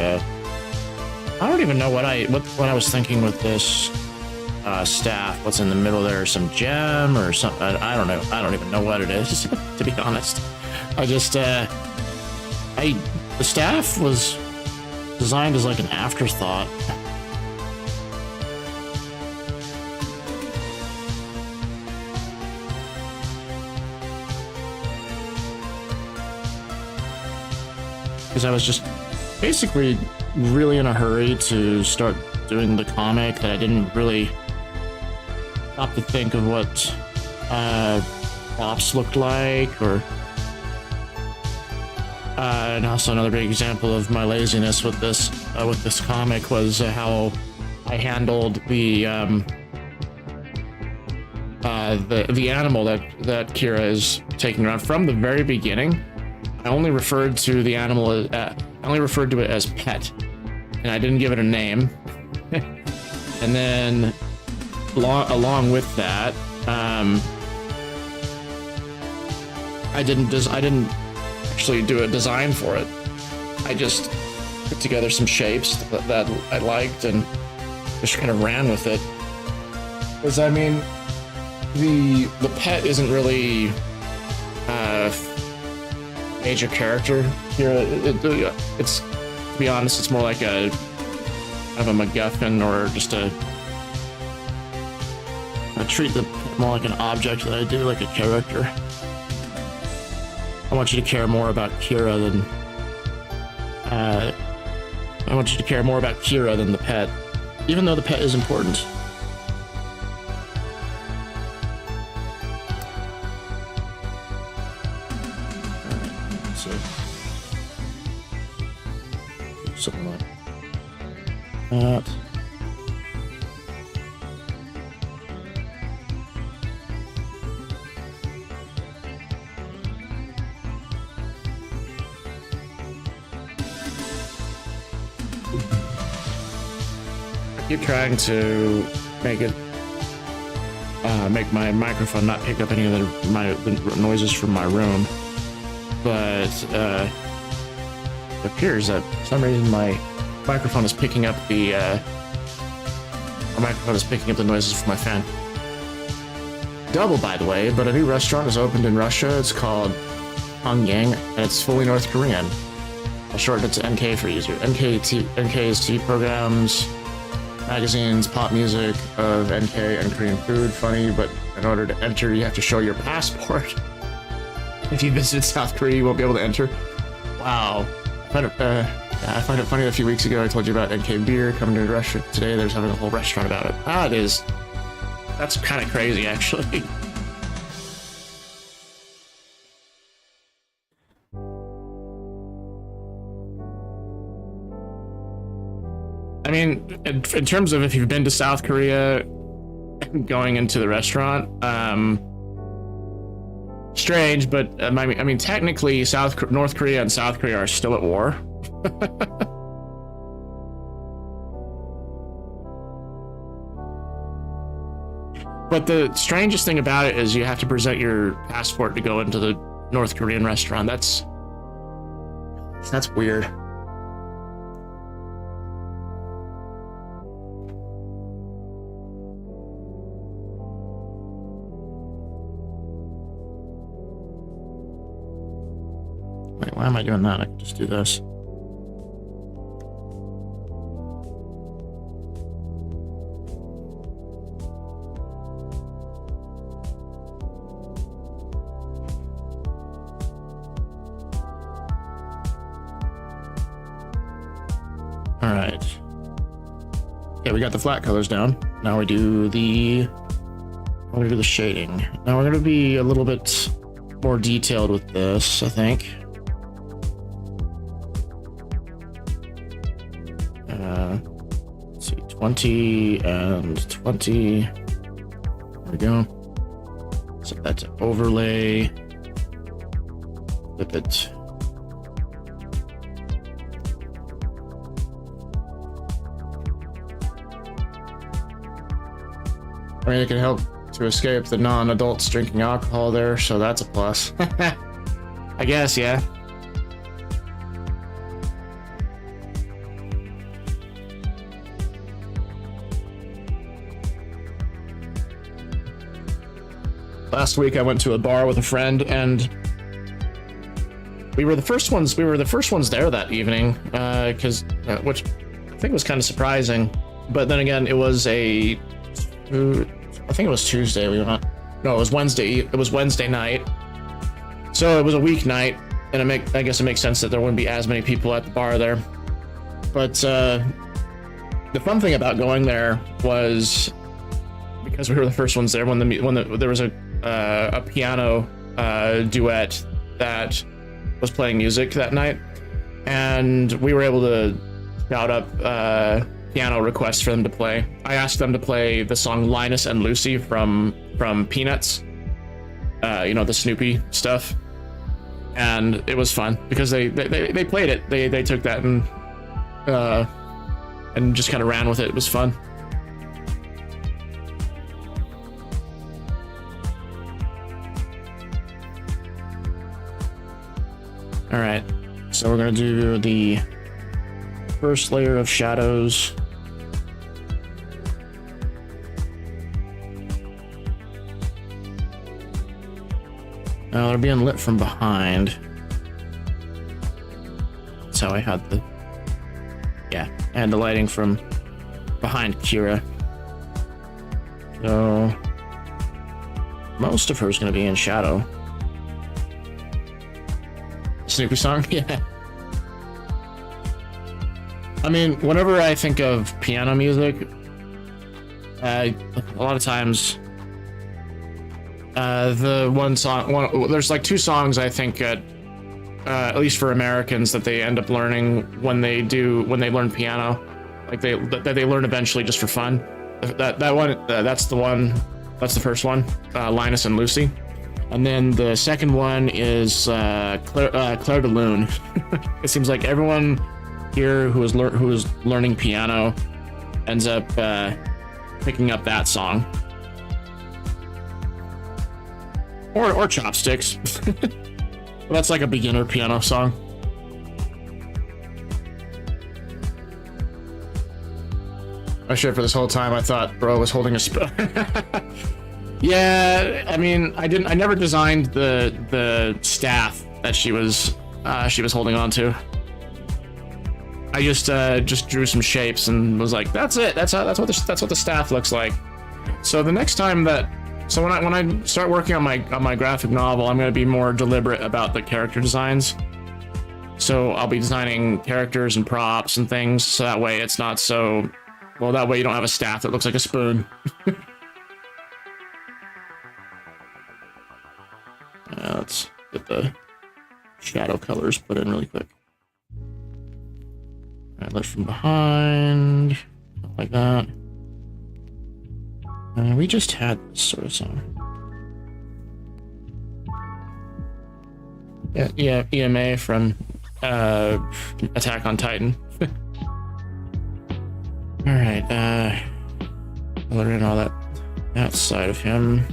I don't even know what I was thinking with this staff. What's in the middle there? Some gem or something? I don't know. I don't even know what it is, to be honest. I just, the staff was designed as like an afterthought. Because I was just basically really in a hurry to start doing the comic that I didn't really stop to think of what props looked like, or and also another big example of my laziness with this comic was how I handled the animal that Kira is taking around from the very beginning. I only referred to the animal as, I only referred to it as pet, and I didn't give it a name. And then, along with that, I didn't actually do a design for it. I just put together some shapes that I liked and just kind of ran with it. Because I mean, the pet isn't really major character here. It's, to be honest, it's more like a kind of a MacGuffin, or just I treat the more like an object than I do like a character. I want you to care more about Kira than I want you to care more about Kira than the pet, even though the pet is important. Something like that. I keep trying to make it make my microphone not pick up any of the noises from my room, but it appears that for some reason my microphone is picking up the noises from my fan. Double, by the way, but a new restaurant has opened in Russia. It's called Pyongyang, and it's fully North Korean. I'll shorten it to NK for easier. NK is TV programs, magazines, pop music of NK and Korean food. Funny, but in order to enter, you have to show your passport. If you visited South Korea, you won't be able to enter. Wow. I find it funny that a few weeks ago I told you about NK beer coming to Russia. Today there's having a whole restaurant about it. That's kind of crazy, actually. I mean, in terms of if you've been to South Korea, going into the restaurant, strange, but I mean, technically, North Korea and South Korea are still at war. But the strangest thing about it is you have to present your passport to go into the North Korean restaurant. That's weird. Wait, why am I doing that? I can just do this. Alright. Okay, we got the flat colors down. Now we do the... we're gonna do the shading. Now we're gonna be a little bit more detailed with this, I think. Let's see, 20 and 20. There we go. Set that to overlay. Flip it. I mean, it can help to escape the non-adults drinking alcohol there, so that's a plus. I guess, yeah. Last week I went to a bar with a friend, and we were the first ones there that evening, which I think was kind of surprising. But then again, it was I think it was Tuesday we went. No, it was Wednesday. It was Wednesday night. So it was a weeknight, and I guess it makes sense that there wouldn't be as many people at the bar there. But the fun thing about going there was because we were the first ones there when there was a piano duet that was playing music that night, and we were able to shout up piano requests for them to play. I asked them to play the song Linus and Lucy from Peanuts, the Snoopy stuff, and it was fun because they played it. They took that and just kind of ran with it. It was fun. All right, so we're gonna do the first layer of shadows. Now they're being lit from behind. That's how I had I had the lighting from behind Kira. So most of her is going to be in shadow. Snoopy song? Yeah. I mean, whenever I think of piano music, a lot of times there's like two songs I think at least for Americans that they end up learning when they learn piano, like that they learn eventually just for fun. That's the first one, Linus and Lucy, and then the second one is Claire de Lune. It seems like everyone here who is learning piano ends up picking up that song. Or Chopsticks. Well, that's like a beginner piano song. I should, for this whole time I thought bro was holding a spoon. Yeah, I mean, I never designed the staff that she was holding on to. I just drew some shapes and was like, that's it. That's what the staff looks like. So the next time when I start working on my graphic novel, I'm going to be more deliberate about the character designs. So I'll be designing characters and props and things, so that way it's not so... Well, that way you don't have a staff that looks like a spoon. Let's get the shadow colors put in really quick. Alright, lit from behind, like that. We just had this sort of song. Yeah, EMA from Attack on Titan. All right, color in all that outside of him.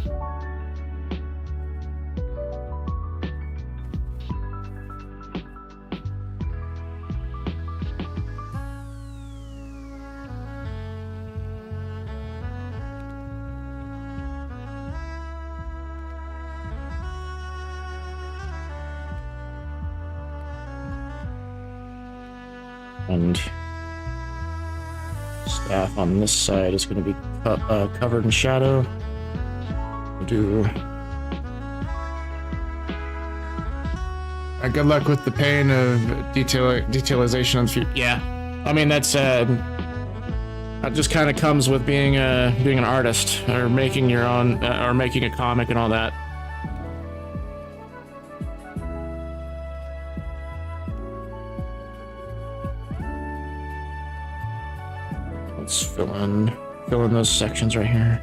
And staff on this side is going to be covered in shadow. We'll do. Good luck with the pain of detailization on future. Yeah, I mean that just kind of comes with being an artist or making your own or making a comic and all that. Let's fill in those sections right here.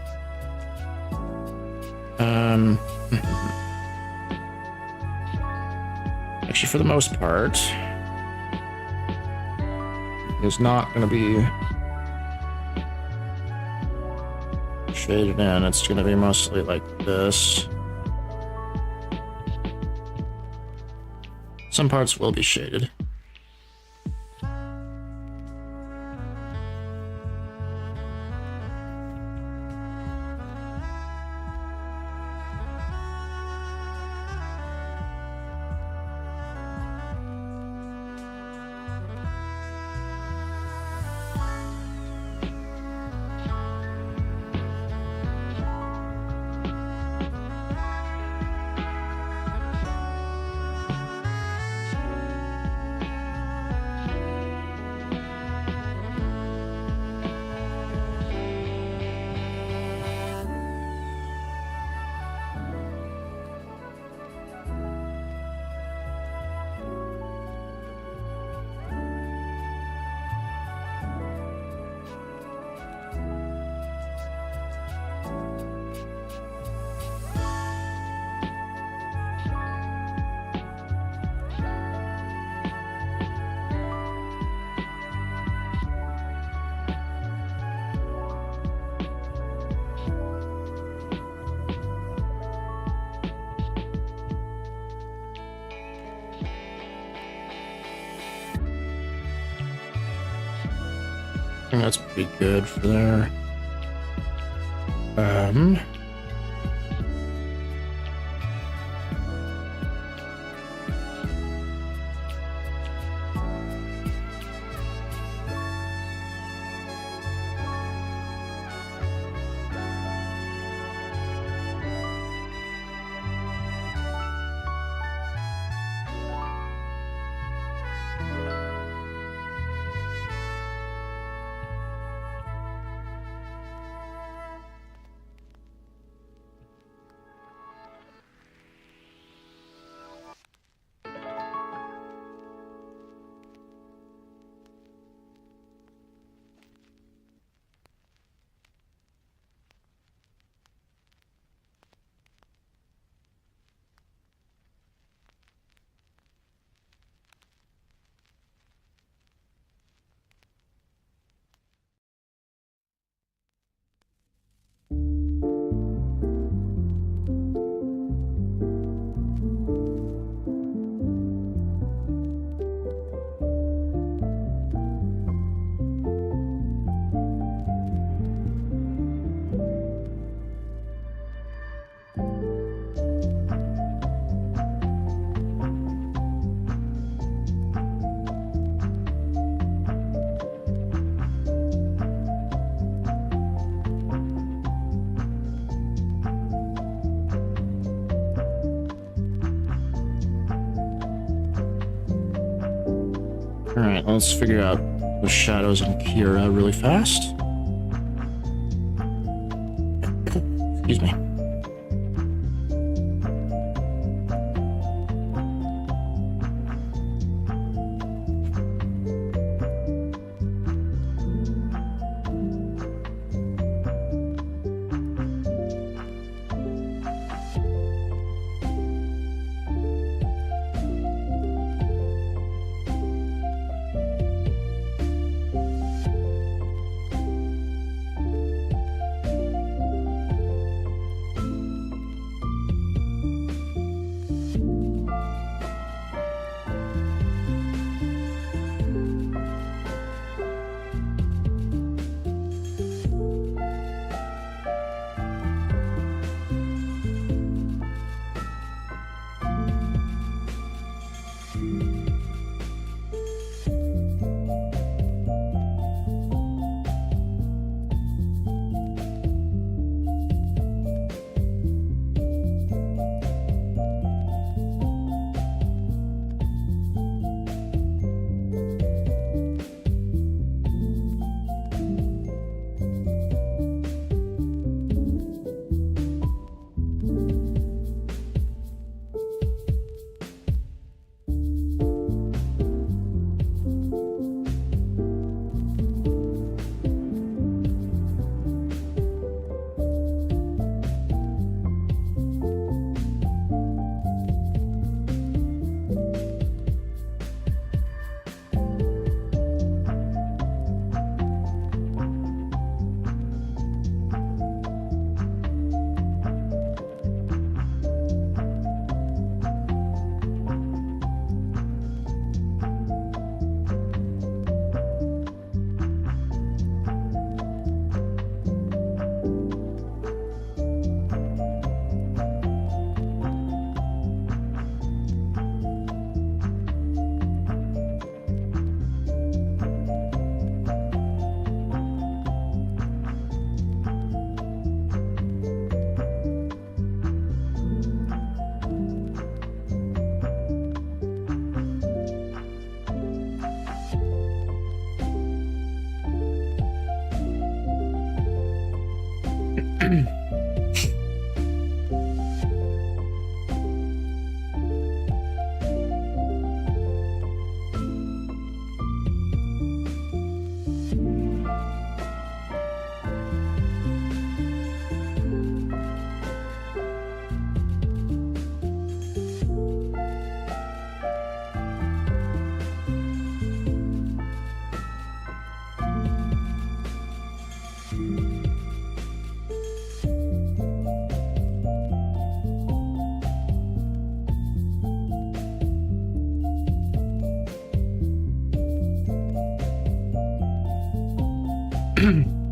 Actually, for the most part, it's not going to be shaded in. It's going to be mostly like this. Some parts will be shaded. I think that's pretty good for there. Alright, let's figure out the shadows in Kira really fast. Excuse me.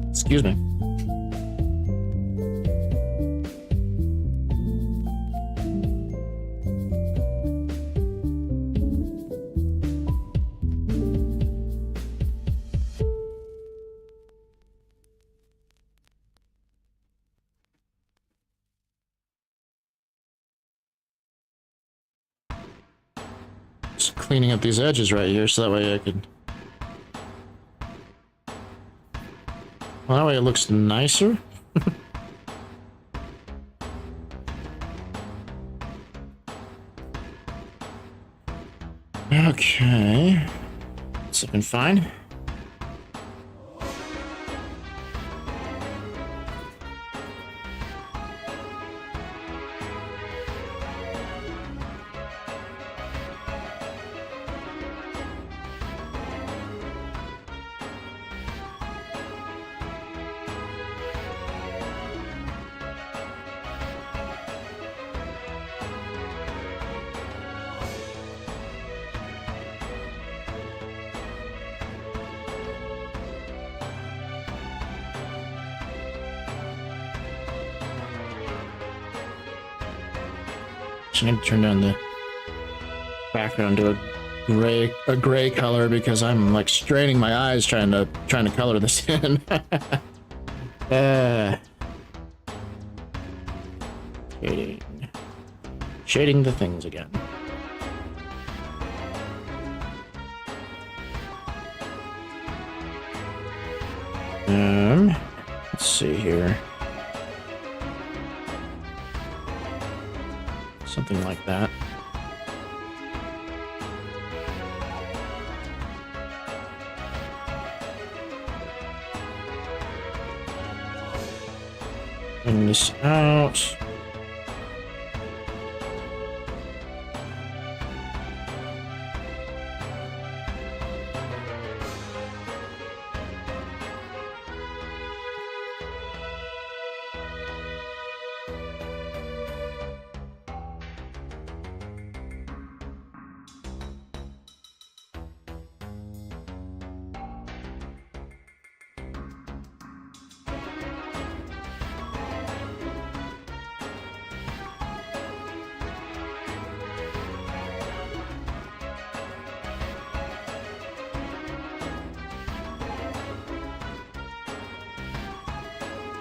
Excuse me. Just cleaning up these edges right here so that way I could... Well, that way it looks nicer. Okay. It's looking fine. I need to turn down the background to a gray color because I'm like straining my eyes trying to color this in. Shading the things again. Let's see here. Something like that. Bring this out.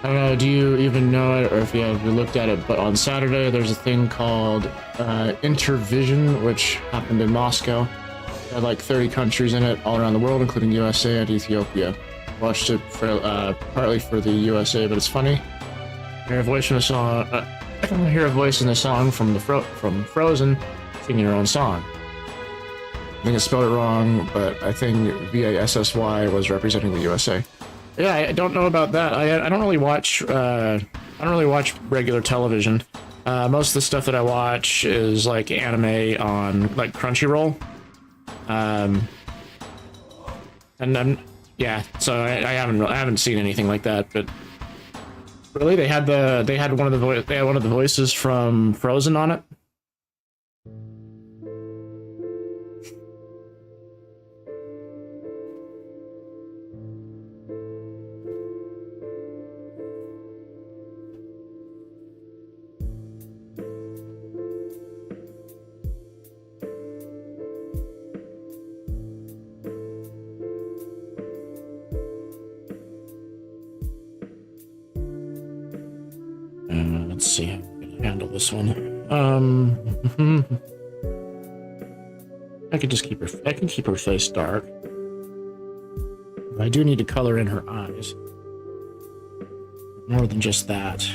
I don't know, do you even know it, or if you have looked at it, but on Saturday there's a thing called Intervision, which happened in Moscow. It had like 30 countries in it, all around the world, including USA and Ethiopia. Watched it for, partly for the USA, but it's funny. Hear a voice in a song, hear a voice in the song from Frozen, singing your own song. I think I spelled it wrong, but I think VASSY was representing the USA. Yeah, I don't know about that. I don't really watch regular television. Most of the stuff that I watch is like anime on like Crunchyroll. And then yeah, so I haven't seen anything like that. But really, they had one of the voices from Frozen on it. Let's see how I'm gonna handle this one. I can keep her face dark. But I do need to color in her eyes. More than just that.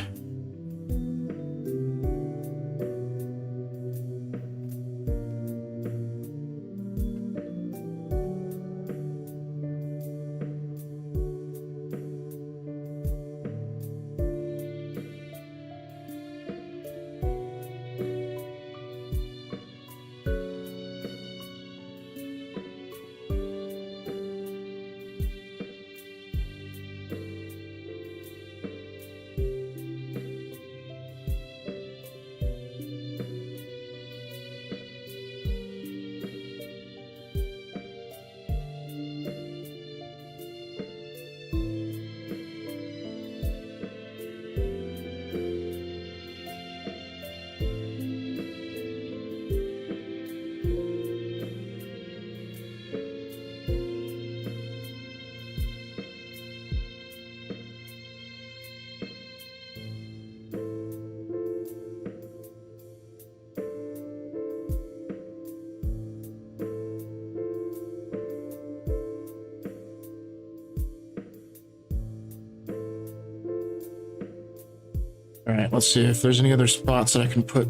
Alright, let's see if there's any other spots that I can put.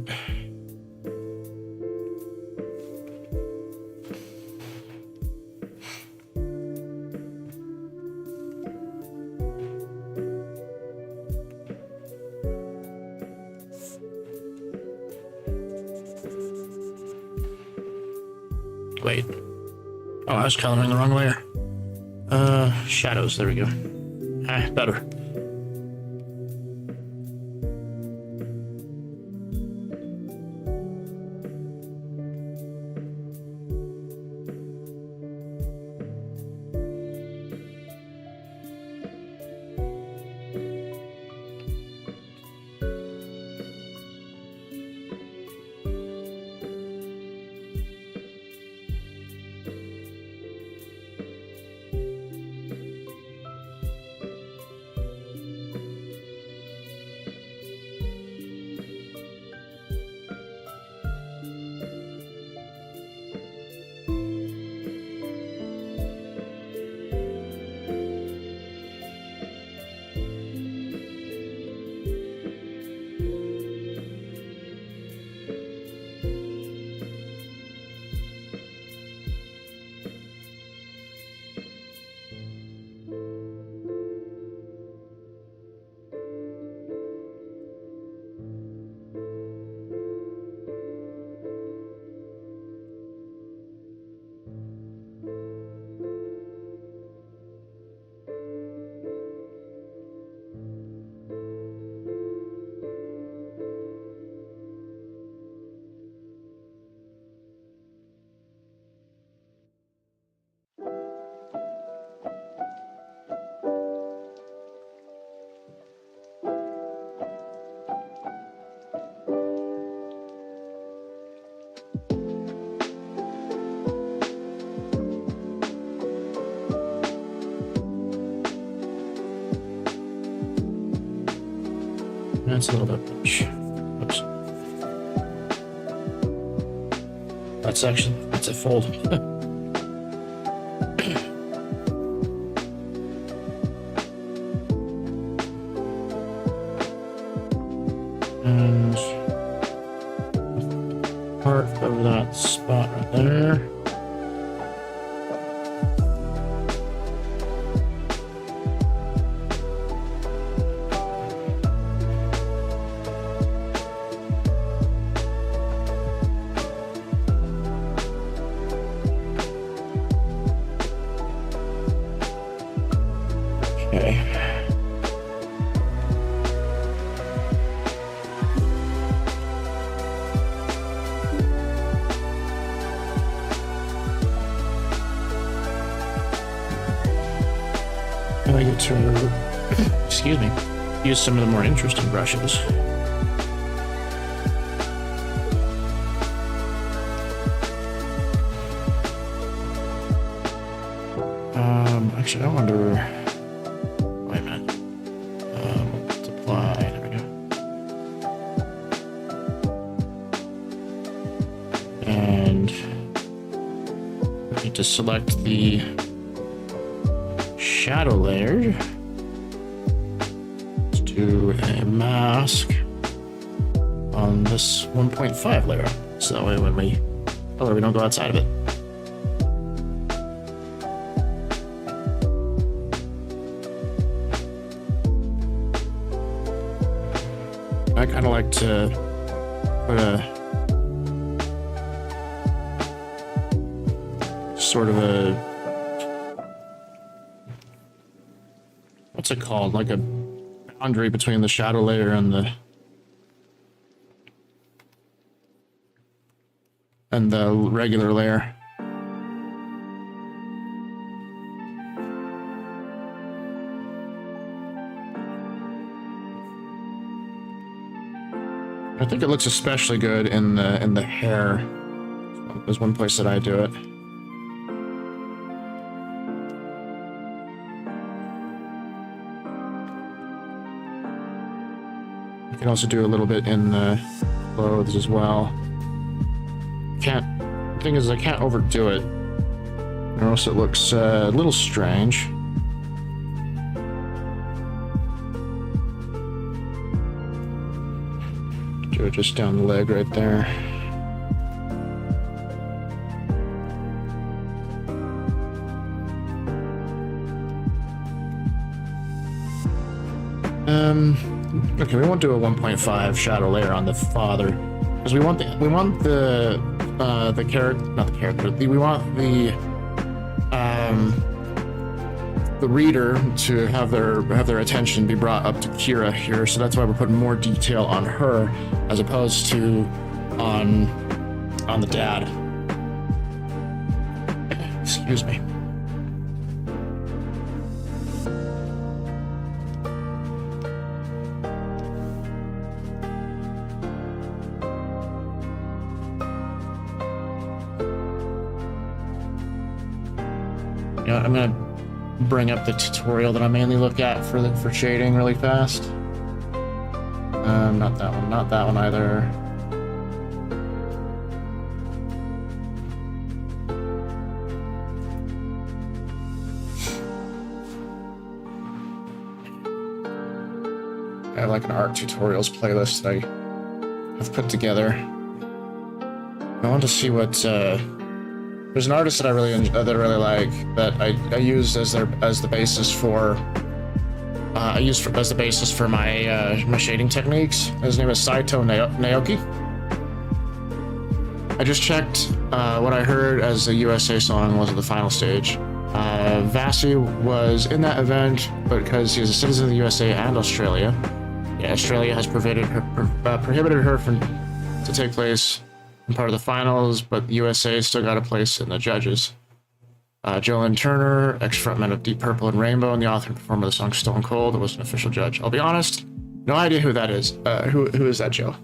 Wait. Oh, I was coloring the wrong layer. Shadows, there we go. Ah, better. That's a little bit much. Oops. That's a fold. And part of that spot right there. Okay. I get to, excuse me, use some of the more interesting brushes. Actually, I wonder. Wait a minute. Multiply. There we go. And I need to select the shadow layer. Let's do a mask on this 1.5 layer, so that way when we color, we don't go outside of it. I kind of like to put a sort of a, what's it called? Like a boundary between the shadow layer and the regular layer. I think it looks especially good in the hair. There's one place that I do it. You can also do a little bit in the clothes as well. The thing is, I can't overdo it, or else it looks a little strange. do it just down the leg right there. Okay, we won't do a 1.5 shadow layer on the father because we want the character, not the character. We want the reader to have their attention be brought up to Kira here, so that's why we're putting more detail on her as opposed to on the dad. Excuse me. I'm gonna bring up the tutorial that I mainly look at for shading really fast. Not that one, not that one either. I have like an art tutorials playlist that I have put together. I want to see what there's an artist that I really like that I used as the basis for my shading techniques. His name is Saito Naoki. I just checked what I heard as the USA song was at the final stage. Vasi was in that event, but because he's a citizen of the USA and Australia, Australia has prohibited her to take place in part of the finals, but the USA still got a place in the judges. Jolyn Turner, ex-frontman of Deep Purple and Rainbow, and the author and performer of the song Stone Cold, was an official judge. I'll be honest, no idea who that is. Who is that, Joe?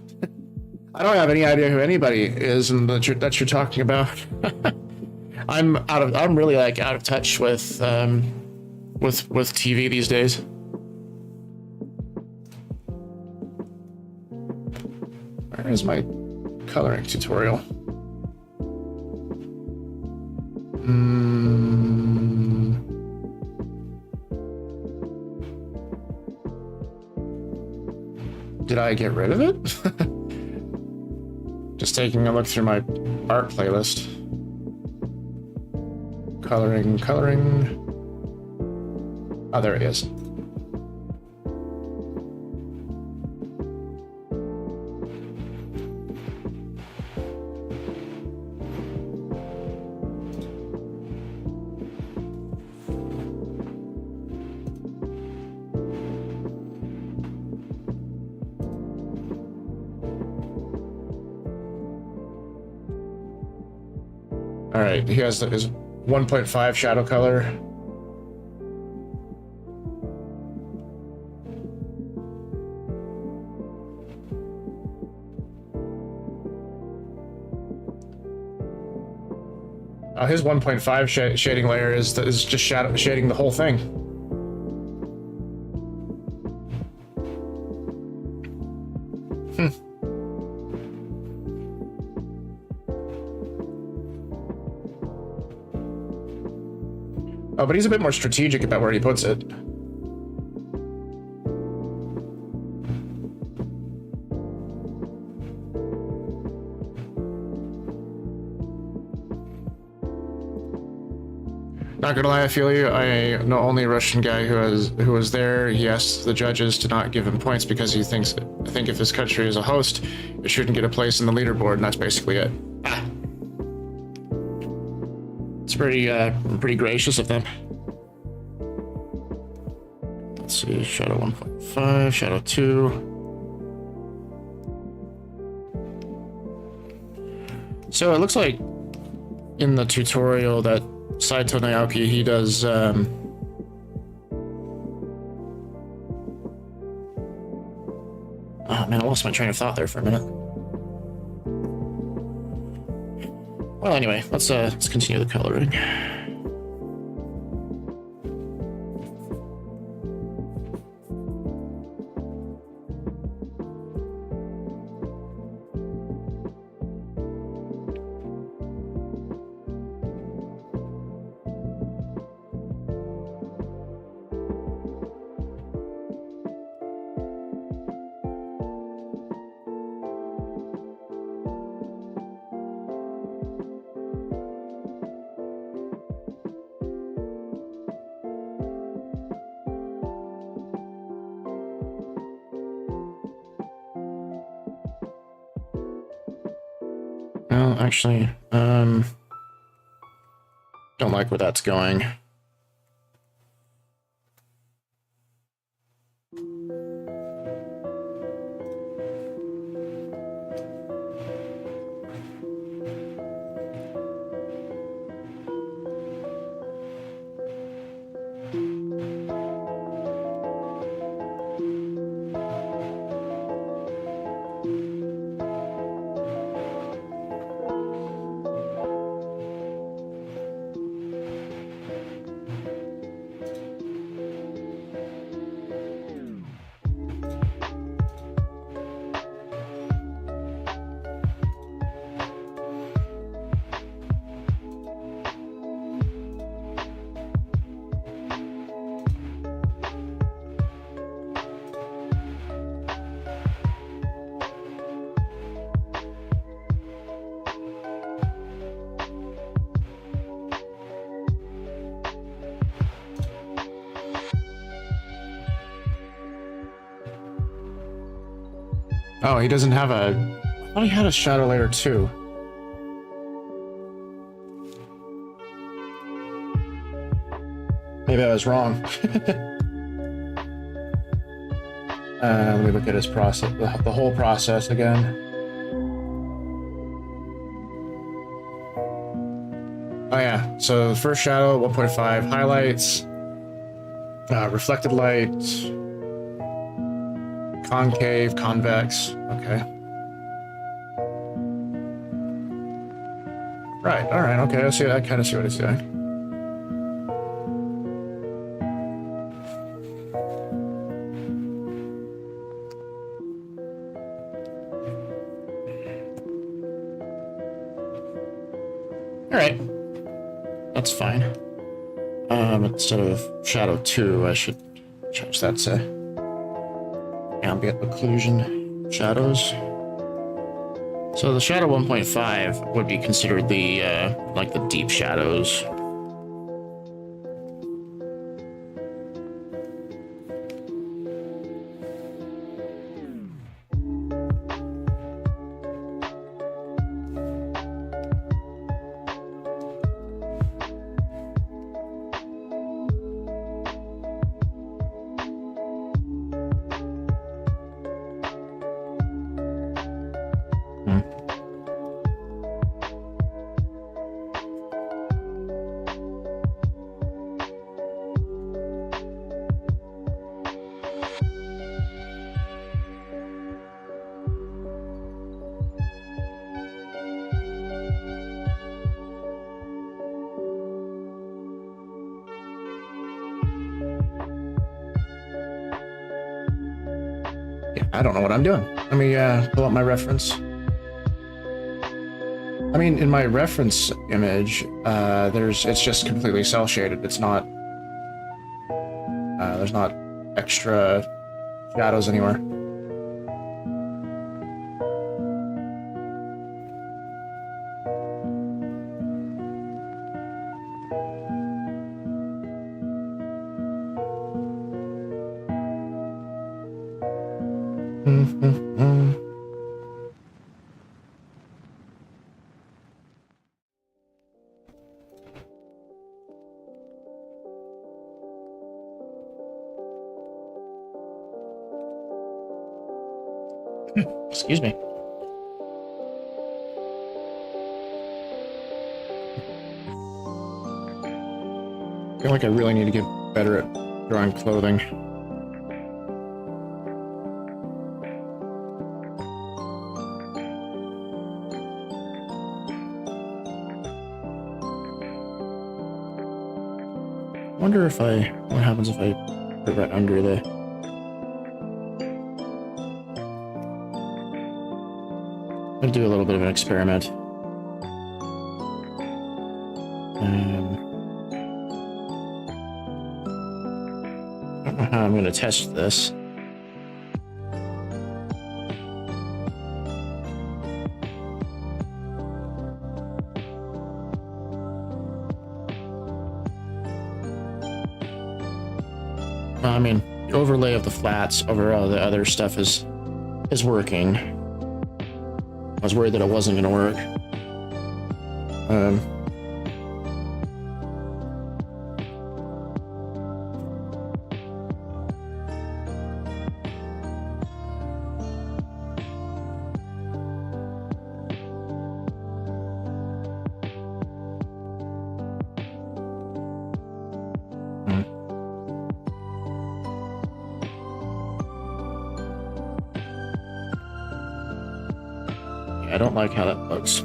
I don't have any idea who anybody is that you're talking about. I'm really like out of touch with TV these days. Where is my coloring tutorial? Did I get rid of it? Just taking a look through my art playlist. Coloring. Oh, there it is. All right, he has his 1.5 shadow color. His 1.5 shading layer is just shading the whole thing. Oh, but he's a bit more strategic about where he puts it. Not gonna lie, I feel you. I know only a Russian guy who was there. He asked the judges to not give him points because I think if this country is a host, it shouldn't get a place in the leaderboard, and that's basically it. It's pretty gracious of them. Let's see, Shadow 1.5, Shadow 2. So it looks like in the tutorial that Saito Naoki, he does oh man, I lost my train of thought there for a minute. Well, anyway, let's continue the coloring. Well, actually, don't like where that's going. Oh, he doesn't have a... I thought he had a shadow layer too. Maybe I was wrong. Let me look at his process, the whole process again. Oh yeah, so the first shadow, 1.5, highlights, reflected light, concave, convex, okay. Right, alright, okay, I kind of see what he's doing. Alright, that's fine. Instead of shadow 2, I should change that to ambient occlusion shadows. So the shadow 1.5 would be considered the like the deep shadows. I don't know what I'm doing. Let me pull up my reference. I mean, in my reference image, it's just completely cell shaded. It's not, there's not extra shadows anywhere. Excuse me. I feel like I really need to get better at drawing clothing. I wonder if what happens if I put it right under the... I'm gonna do a little bit of an experiment. I don't know how I'm gonna test this. I mean, the overlay of the flats over all the other stuff is working. I was worried that it wasn't going to work. Um, I don't like how that looks.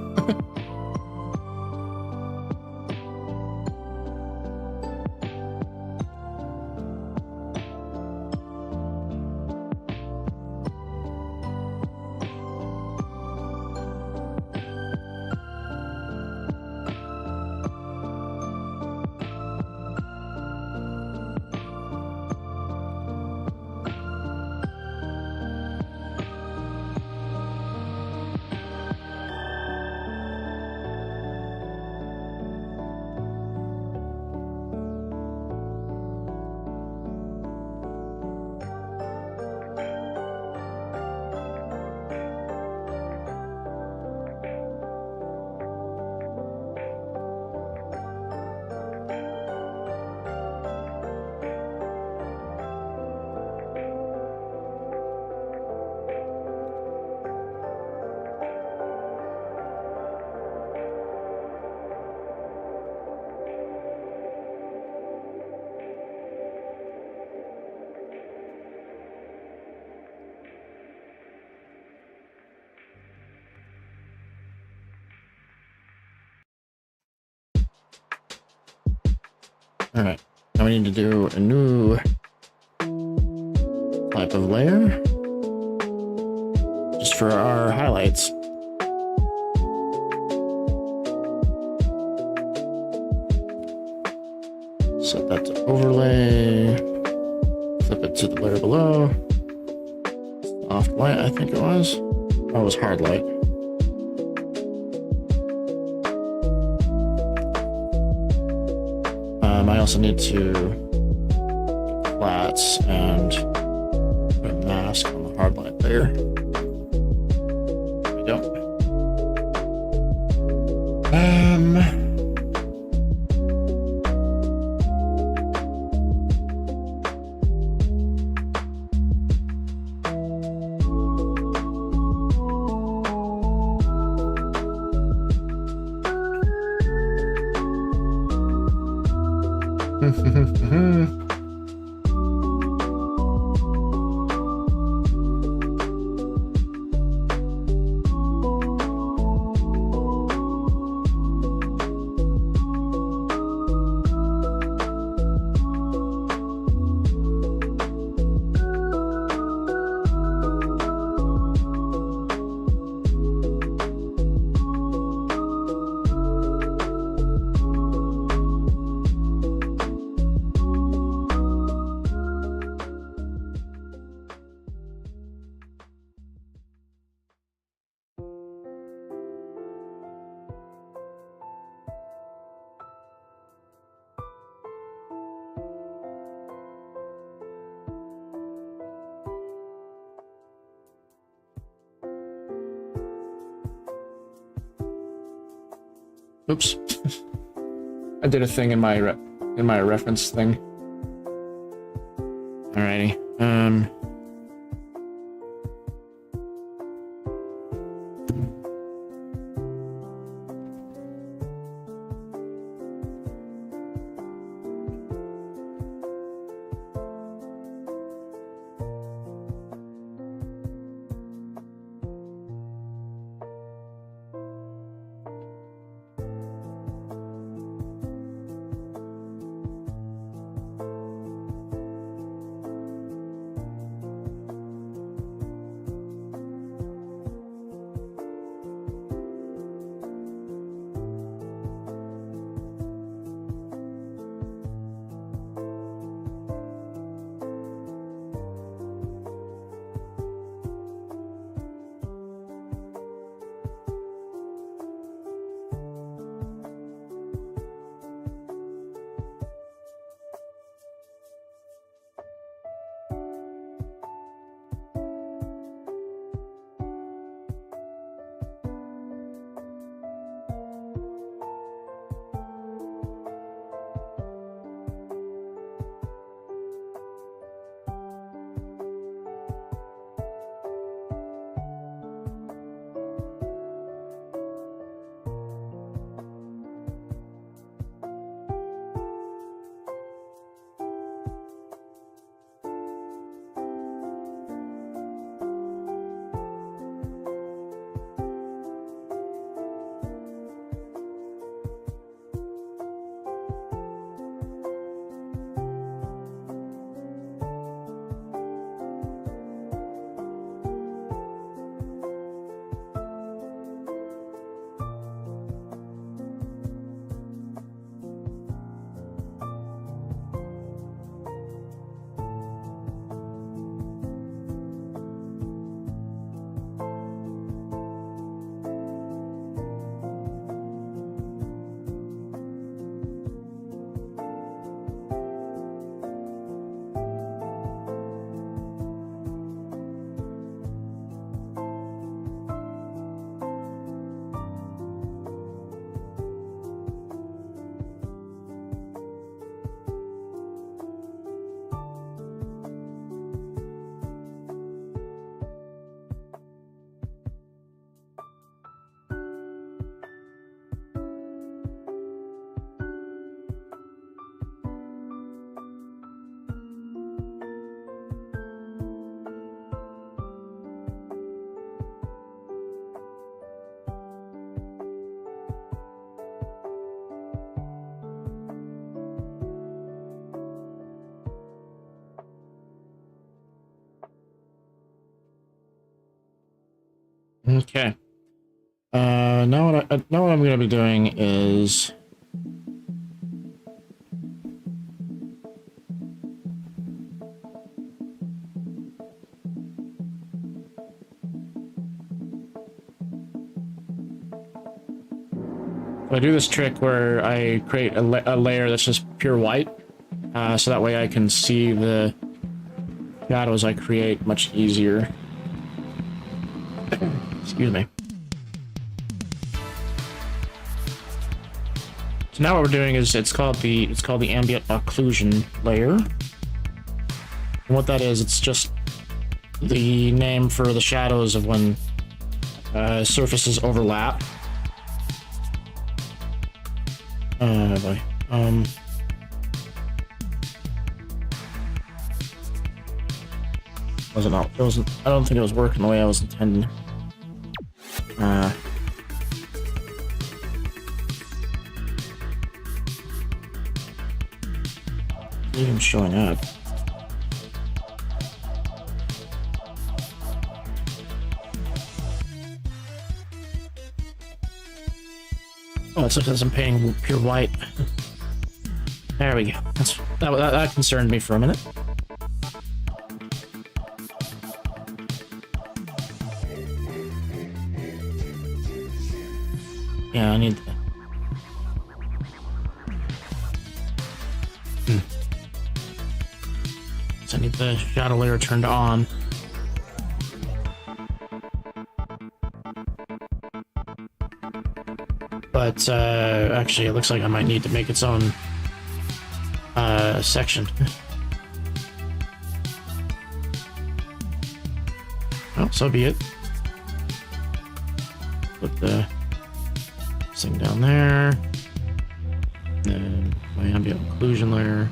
Alright, now we need to do a new type of layer just for our highlights. Set that to overlay, flip it to the layer below. Soft light, I think it was. Oh, it was hard light. I also need to get flats and put a mask on the hard light layer. There we go. Oops. I did a thing in my reference thing. Alrighty. Okay. Now what I'm gonna be doing is I do this trick where I create a layer that's just pure white, so that way I can see the shadows I create much easier. Excuse me. So now what we're doing is it's called the ambient occlusion layer. And what that is, it's just the name for the shadows of when surfaces overlap. Boy. Was it not? It wasn't. I don't think it was working the way I was intending. Even showing up. Oh, it's because I'm painting pure white. There we go. That concerned me for a minute. Yeah, I need that. So I need the shadow layer turned on. But actually, it looks like I might need to make its own section. Well, so be it. Put the thing down there. Then my ambient occlusion layer.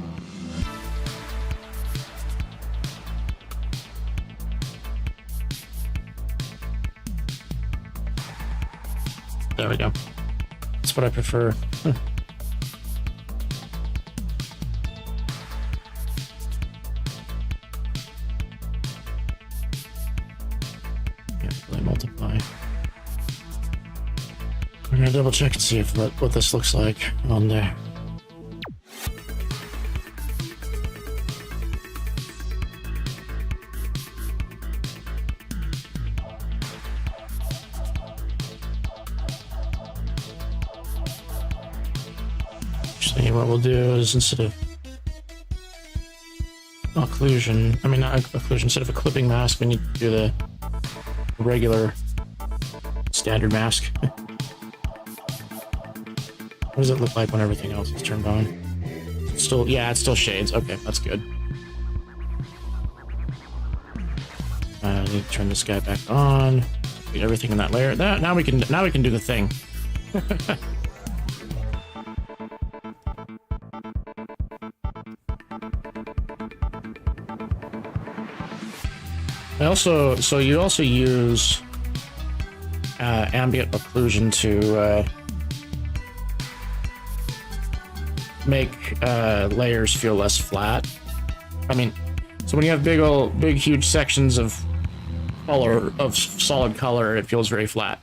There we go. That's what I prefer. Can't really multiply. We're gonna double check and see if what this looks like on there. What we'll do is instead of occlusion, not occlusion, instead of a clipping mask, we need to do the regular standard mask. What does it look like when everything else is turned on? It's still, yeah, it's still shades. Okay, that's good. I need to turn this guy back on. Get everything in that layer. Now we can do the thing. So you also use ambient occlusion to make layers feel less flat. So when you have big, huge sections of solid color, it feels very flat.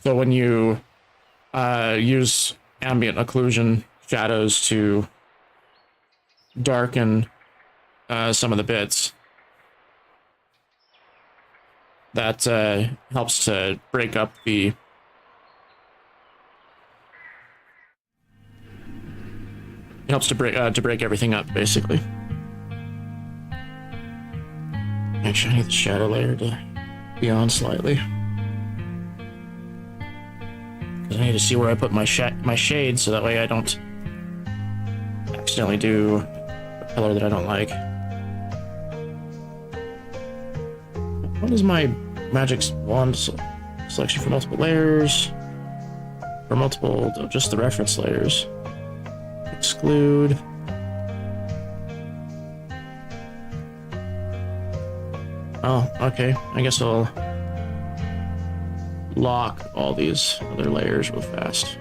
So when you use ambient occlusion shadows to darken some of the bits, that helps to break up the to break everything up, basically. Actually, I need the shadow layer to be on slightly, because I need to see where I put my shade, so that way I don't accidentally do a color that I don't like. What is my magic wand selection for multiple layers? For multiple, just the reference layers. Exclude. Oh, okay. I guess I'll lock all these other layers real fast.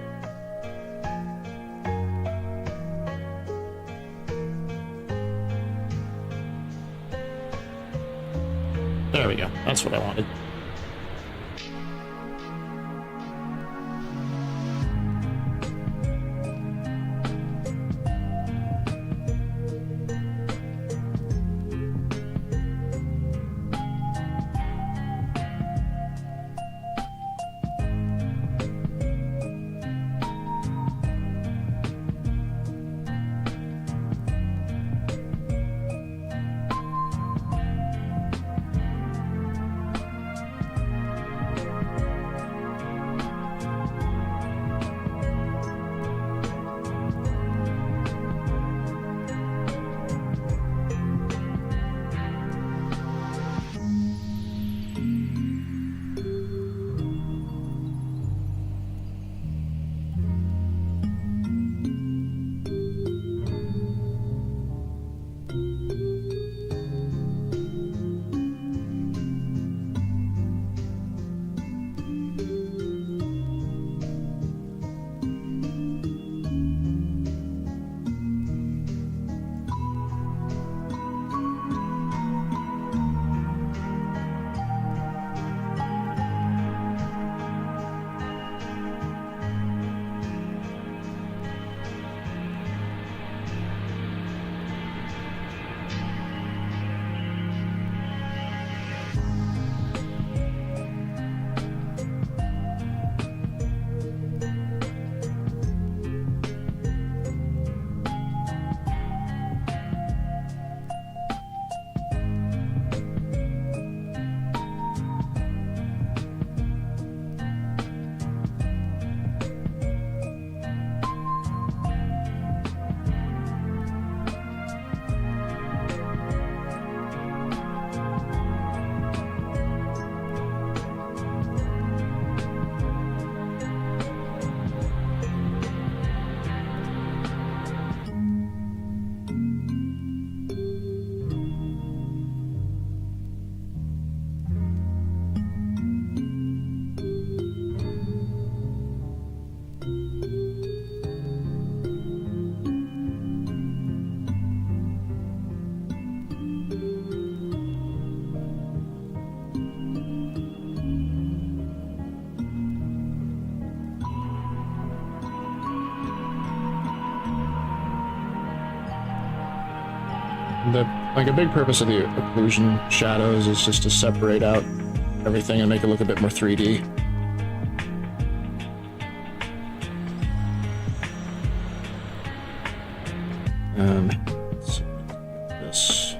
There we go. That's what I wanted. like a big purpose of the occlusion shadows is just to separate out everything and make it look a bit more 3D. Let's see, this.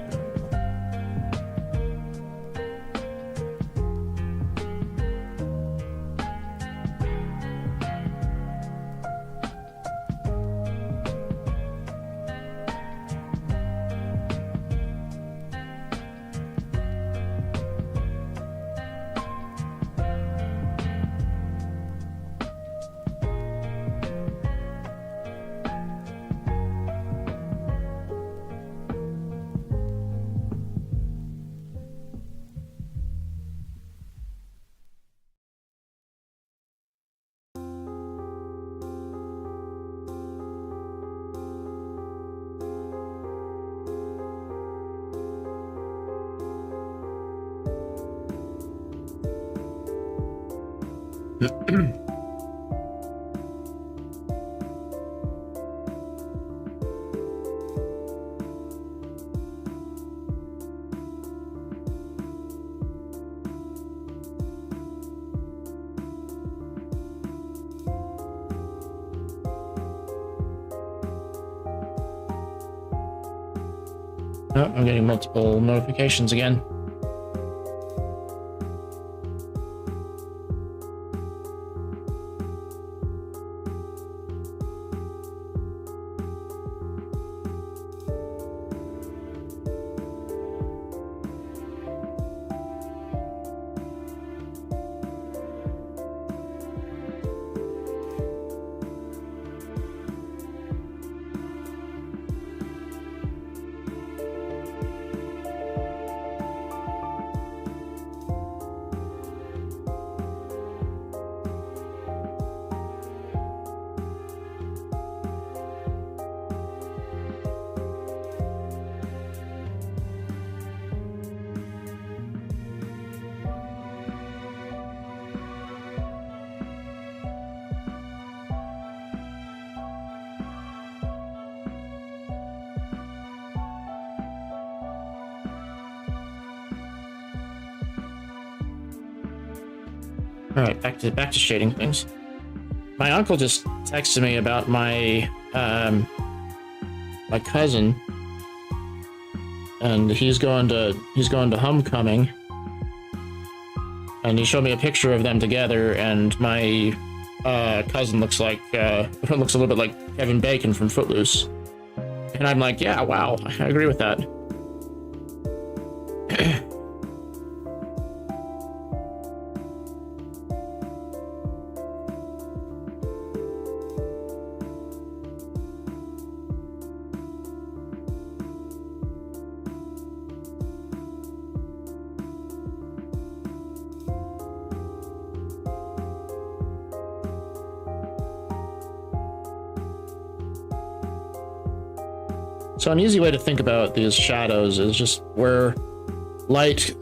Oh, I'm getting multiple notifications again. All right, back to shading things. My uncle just texted me about my my cousin, and he's going to homecoming, and he showed me a picture of them together, and my cousin looks like looks a little bit like Kevin Bacon from Footloose, and I'm like, yeah, wow, I agree with that. So an easy way to think about these shadows is just where light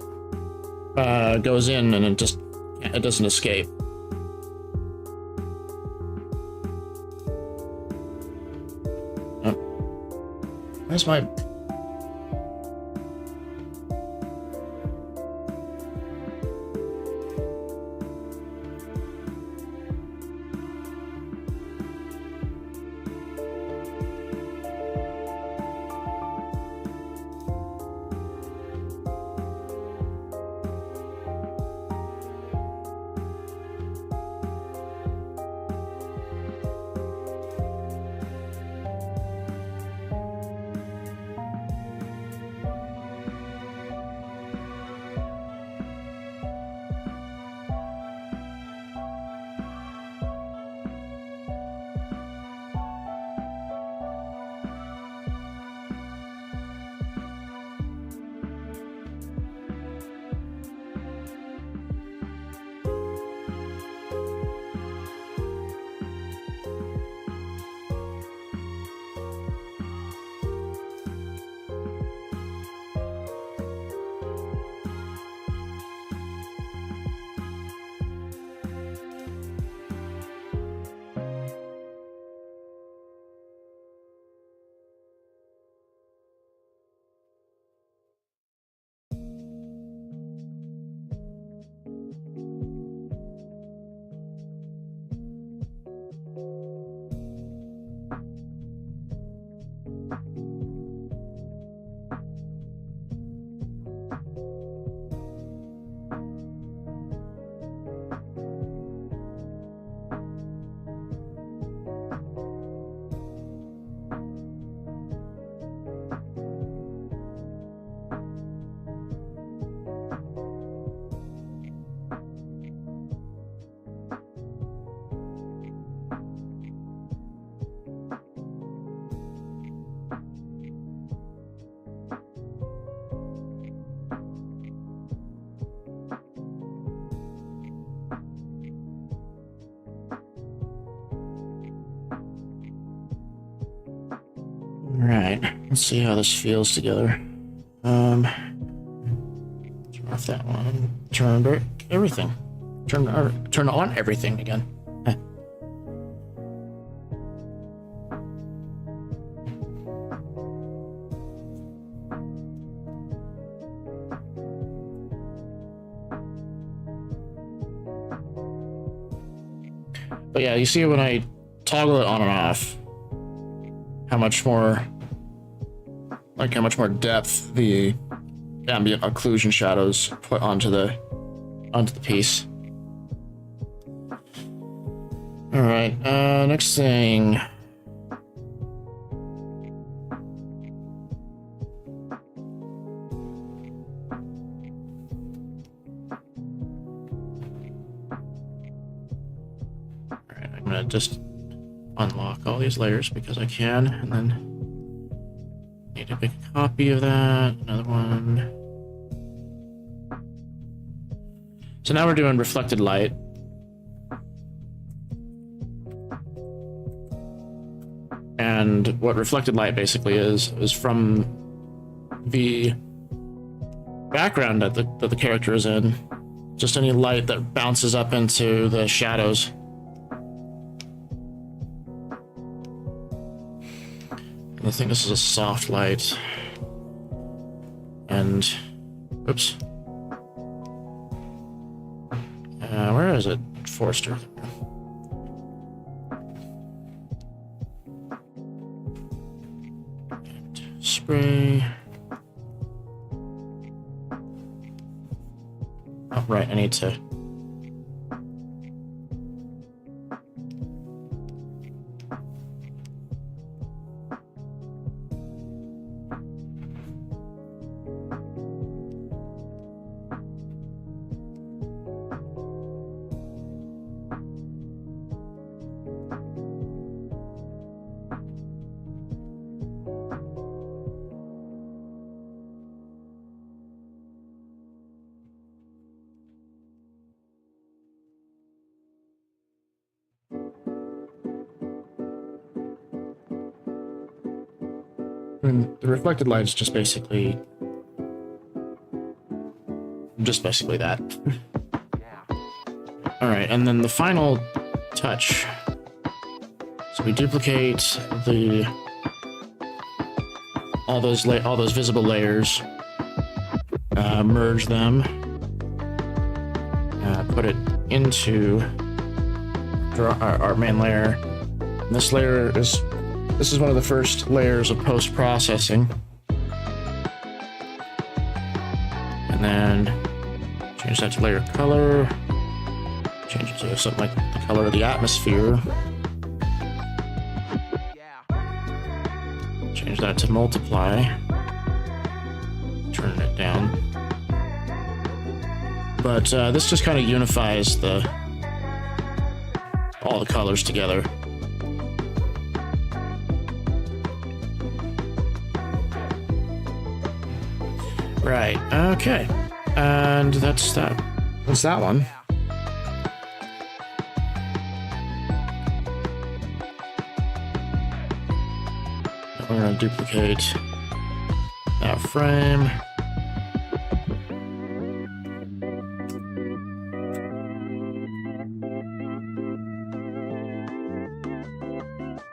goes in and it doesn't escape. Oh. Where's my... Alright, let's see how this feels together. Turn off that one. Turn back everything. Turn on everything again. But yeah, you see when I toggle it on and off, how much more depth the ambient occlusion shadows put onto the piece. All right, next thing. I'm gonna just unlock all these layers because I can, and then need to make a copy of that. Another one. So now we're doing reflected light. And what reflected light basically is from the background that the character is in. Just any light that bounces up into the shadows. I think this is a soft light. And oops. Where is it? Forster. And spray. Oh, right, I need to. And the reflected light is just basically that. All right, and then the final touch. So we duplicate all those visible layers, merge them, put it into our main layer. And this is one of the first layers of post-processing. And then change that to layer color. Change it to something like the color of the atmosphere. Change that to multiply. Turn it down. But this just kind of unifies all the colors together. Right, okay. And that's that. What's that one? We're gonna duplicate that frame.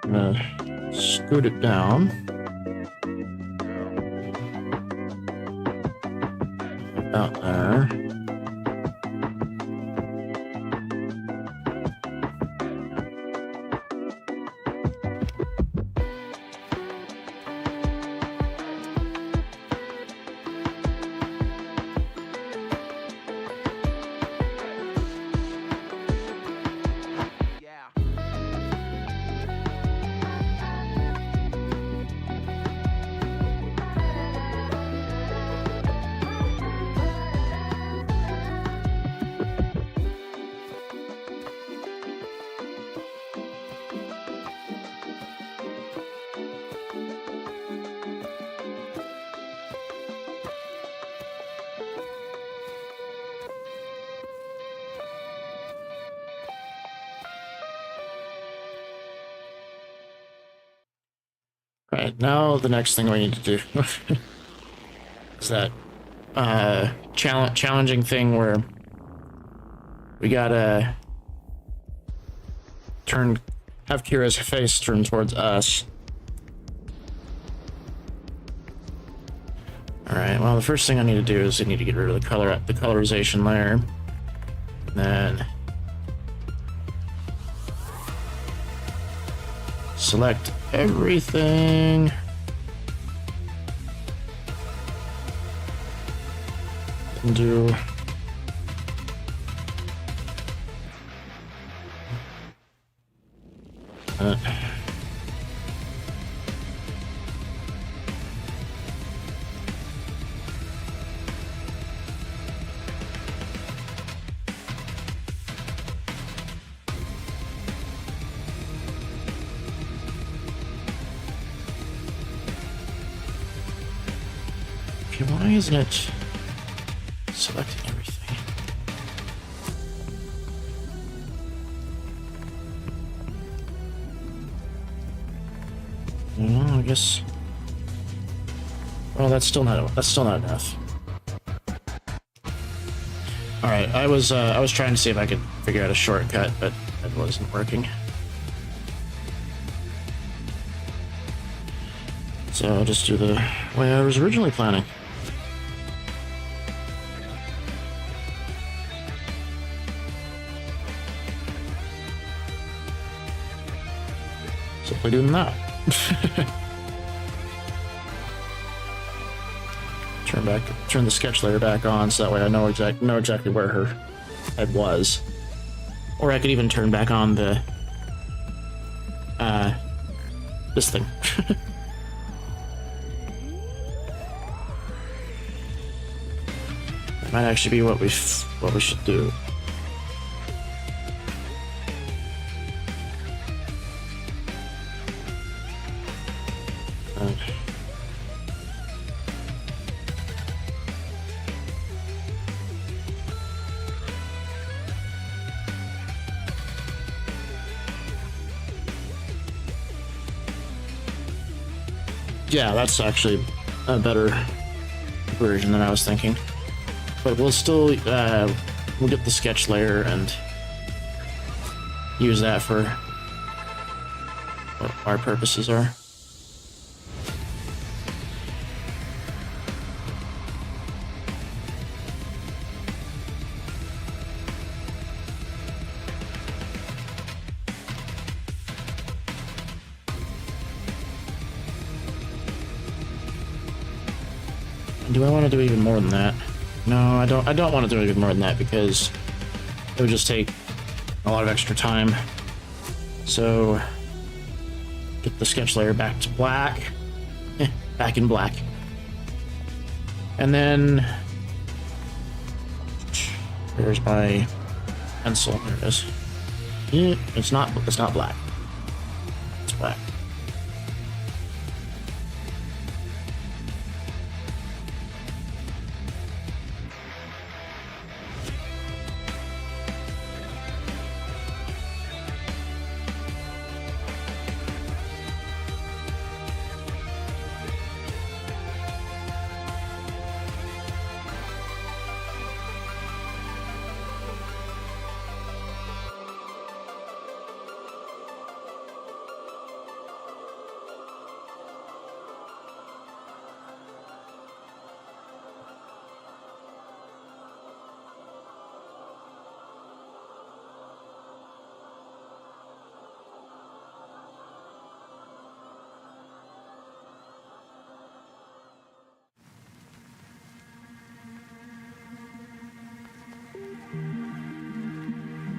I'm gonna scoot it down. Out there. Right, now the next thing we need to do is that challenging thing where we gotta have Kira's face turned towards us. Alright, well, the first thing I need to do is I need to get rid of the colorization layer. And then select everything. And do okay, why isn't it selecting everything? Well, I guess. Well, that's still not enough. All right, I was trying to see if I could figure out a shortcut, but it wasn't working. So I'll just do the way I was originally planning. Simply doing that. Turn the sketch layer back on, so that way I know exactly where her head was. Or I could even turn back on the this thing. That might actually be what we should do. Yeah, that's actually a better version than I was thinking. But we'll still, we'll get the sketch layer and use that for what our purposes are. Do I want to do even more than that? No, I don't want to do even more than that because it would just take a lot of extra time. So get the sketch layer back to black. Back in black. And then where's my pencil? There it is. It's not black. It's black.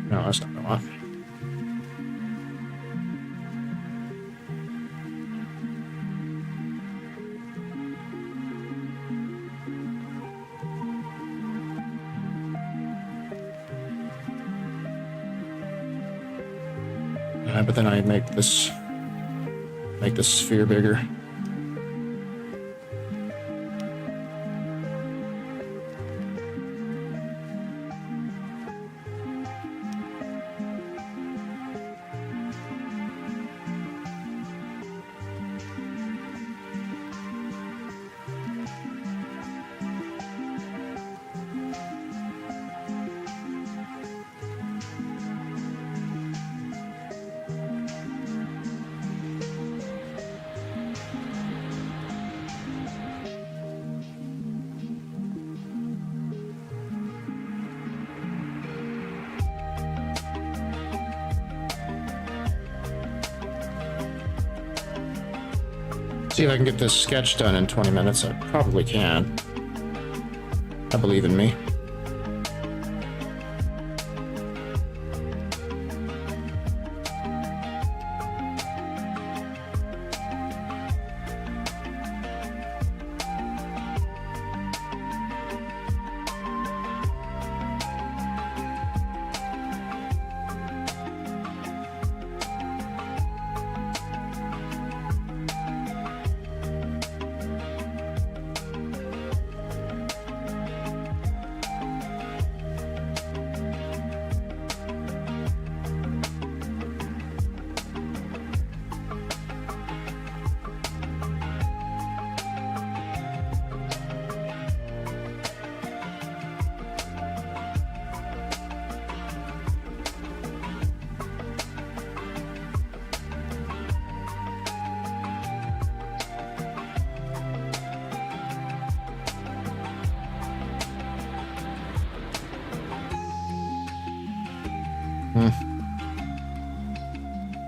No, that's not going on. But then I make this sphere bigger. See if I can get this sketch done in 20 minutes. I probably can. I believe in me.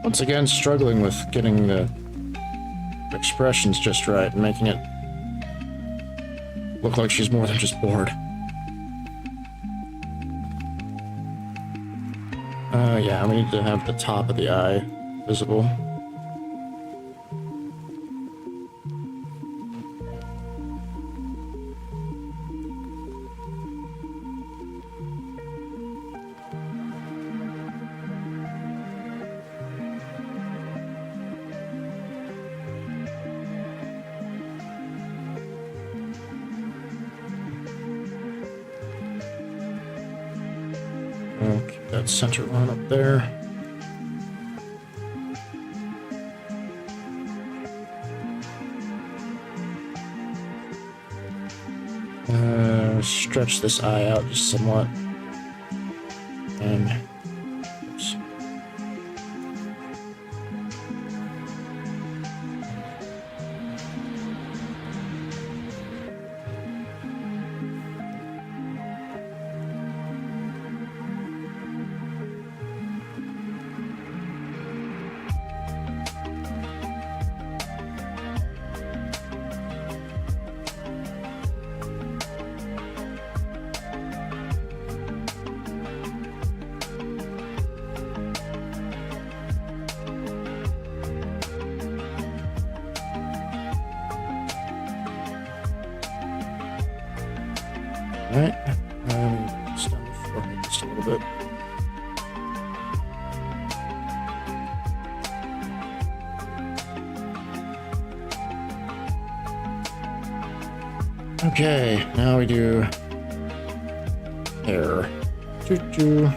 Once again, struggling with getting the expressions just right and making it look like she's more than just bored. Yeah, we need to have the top of the eye visible. Keep that center one up there. Stretch this eye out just somewhat. And oops. Alright, just down the forehead just a little bit. Okay, now we do hair. Choo-choo.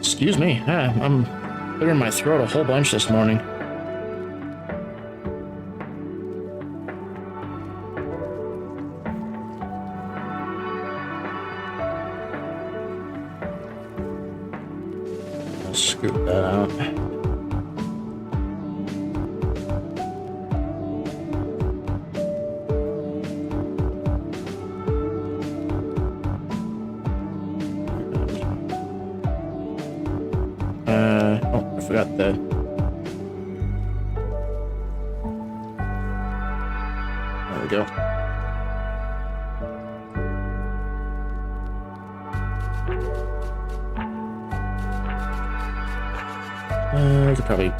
Excuse me, I'm clearing my throat a whole bunch this morning. scoop that out. Oh, I forgot the. There we go. I could probably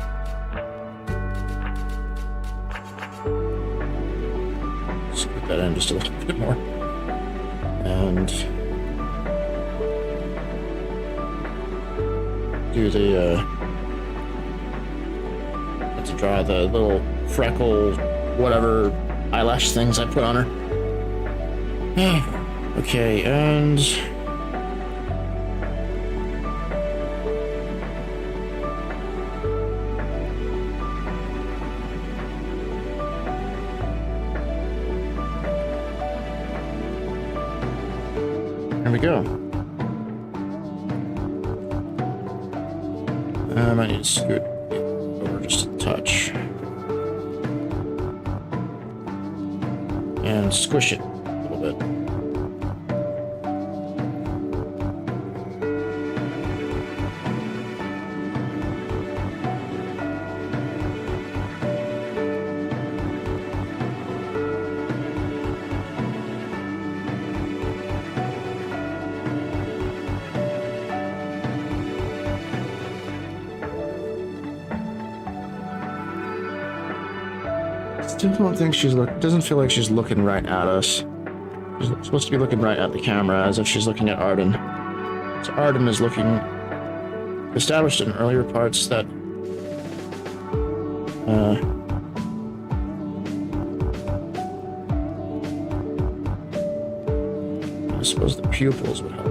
scoot that in just a little bit more. And do the have to draw the little freckle whatever eyelash things I put on her. Okay, and there we go. I might need to scoot over just a touch. And squish it a little bit. Still don't think she's doesn't feel like she's looking right at us. She's supposed to be looking right at the camera, as if she's looking at Arden. So Arden is looking established in earlier parts that I suppose the pupils would help.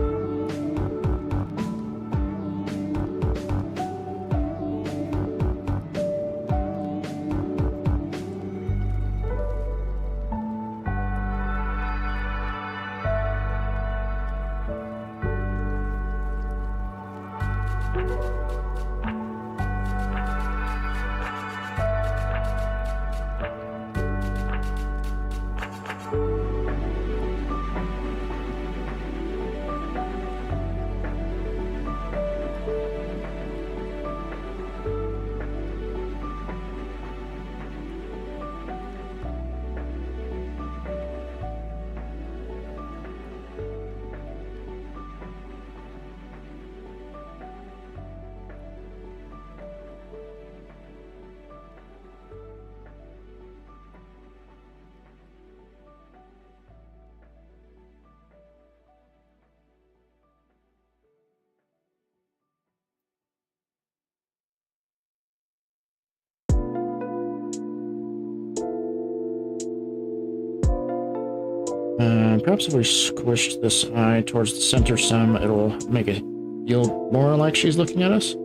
Perhaps if we squished this eye towards the center some, it'll make it feel more like she's looking at us.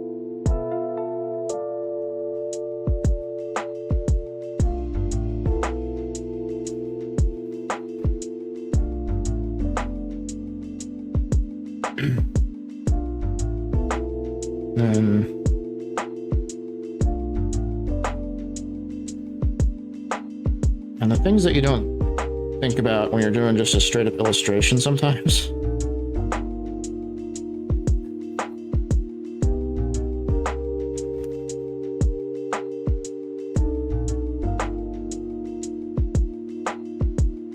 And the things that you don't think about when you're doing just a straight up illustration sometimes.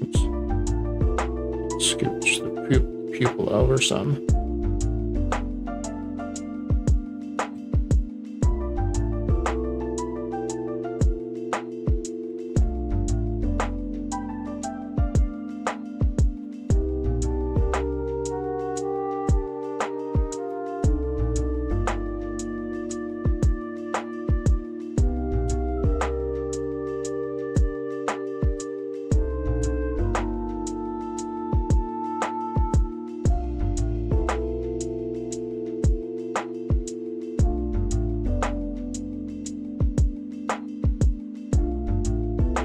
Oops. Scooch the pupil over some.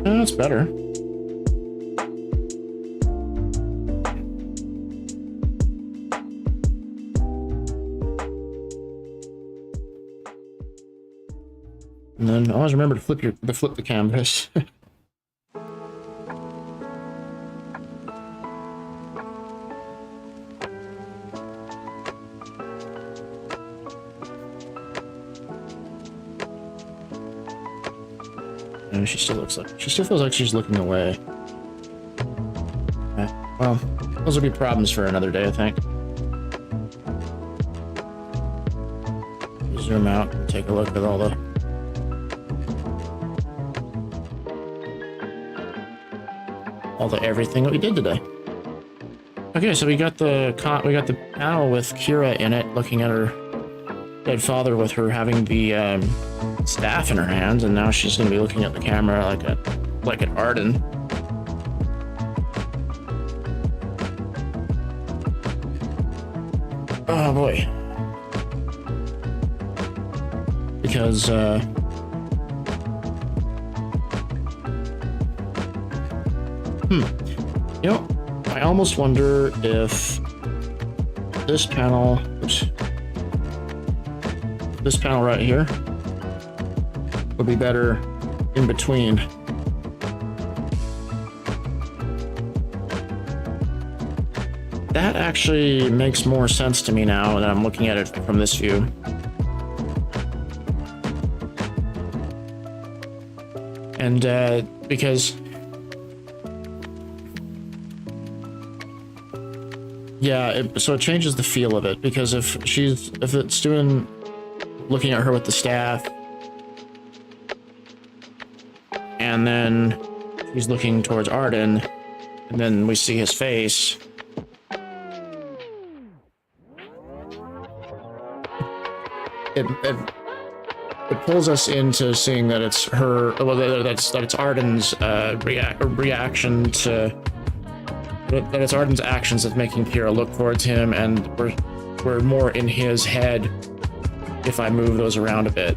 That's better. And then always remember to flip the canvas. And she still feels like she's looking away. Okay. Well, those will be problems for another day, I think. Zoom out and take a look at all the everything that we did today. Okay, so we got the panel with Kira in it, looking at her dead father with her having the staff in her hands, and now she's going to be looking at the camera like an Arden. Oh boy. Because you know, I almost wonder if this panel, this panel right here would be better in between. That actually makes more sense to me now that I'm looking at it from this view. And because yeah, so it changes the feel of it, because if it's doing looking at her with the staff, and then he's looking towards Arden, and then we see his face. It pulls us into seeing that it's her. Well, that it's Arden's reaction to. That it's Arden's actions that's making Kira look towards him, and we're more in his head if I move those around a bit.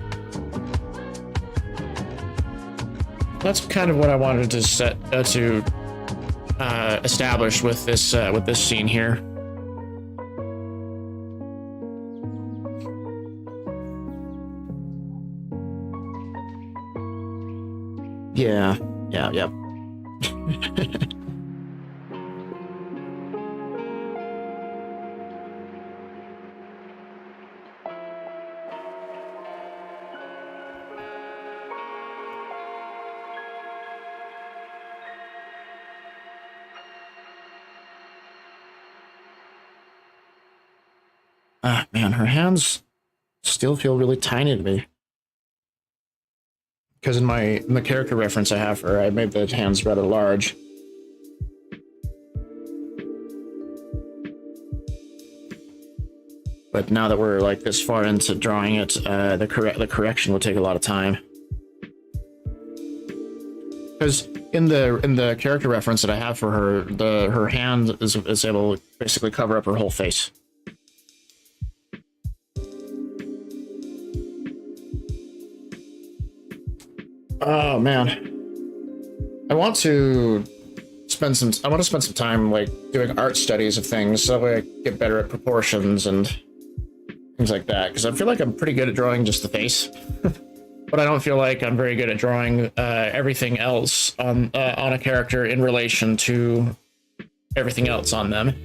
That's kind of what I wanted to establish with this scene here. Yeah. Ah, man, her hands still feel really tiny to me. Because in the character reference I have for her, I made the hands rather large. But now that we're like this far into drawing it, the correction will take a lot of time. Because in the character reference that I have for her, her hand is able to basically cover up her whole face. Oh man, I want to spend some time like doing art studies of things, so that way I get better at proportions and things like that. Because I feel like I'm pretty good at drawing just the face, but I don't feel like I'm very good at drawing everything else on a character in relation to everything else on them.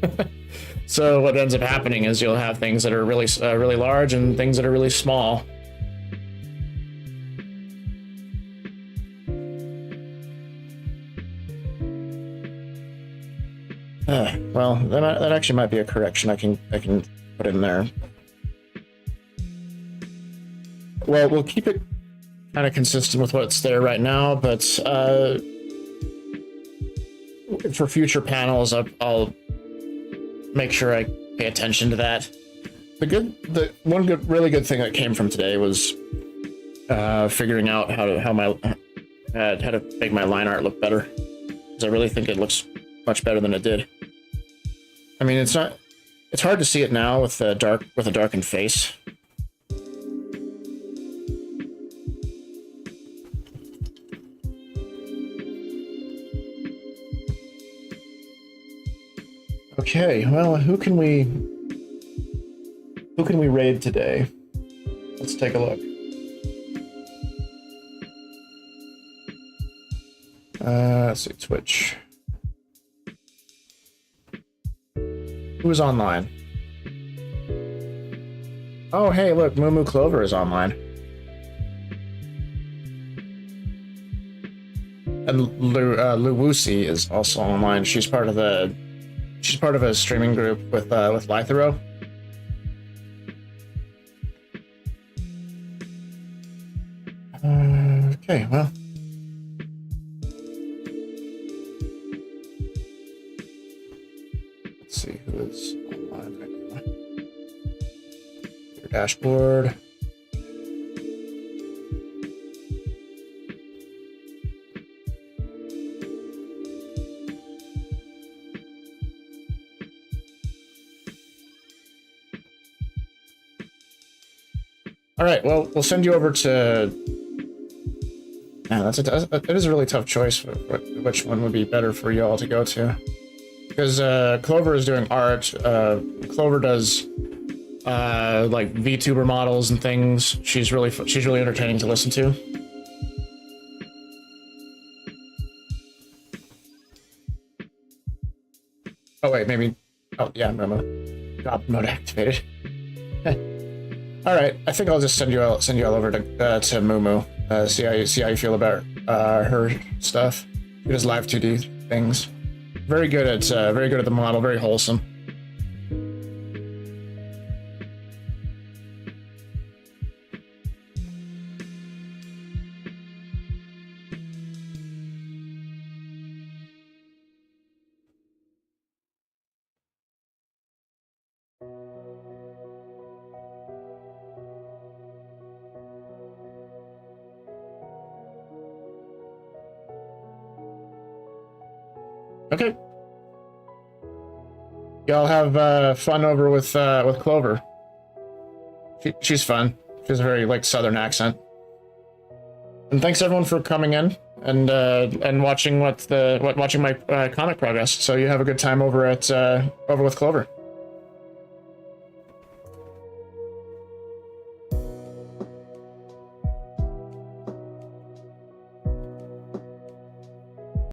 So what ends up happening is you'll have things that are really really large and things that are really small. Well, that actually might be a correction I can put in there. Well, we'll keep it kind of consistent with what's there right now, but for future panels, I'll make sure I pay attention to that. The one really good thing that came from today was figuring out how to make my line art look better, because I really think it looks much better than it did. I mean, it's hard to see it now with a darkened face. Okay, well, who can we raid today? Let's take a look. Let's see, Twitch. Who's online? Oh, hey, look, Moo Clover is online. And Luwusi is also online. She's part of a streaming group with Lythero. Okay, well. Let's see who is online right now. Your dashboard. All right, well, we'll send you over to. Yeah, that is a really tough choice. Which one would be better for y'all to go to? Because Clover is doing art. Clover does like VTuber models and things. She's really entertaining to listen to. Oh wait, maybe. Oh yeah, Momo. God mode activated. All right, I think I'll just send you all over to Mumu. See how you feel about her stuff. She does live 2D things. Very good at the model. Very wholesome. Okay. Y'all have fun over with Clover. She's fun. She has a very like southern accent. And thanks everyone for coming in and watching watching my comic progress. So you have a good time over with Clover.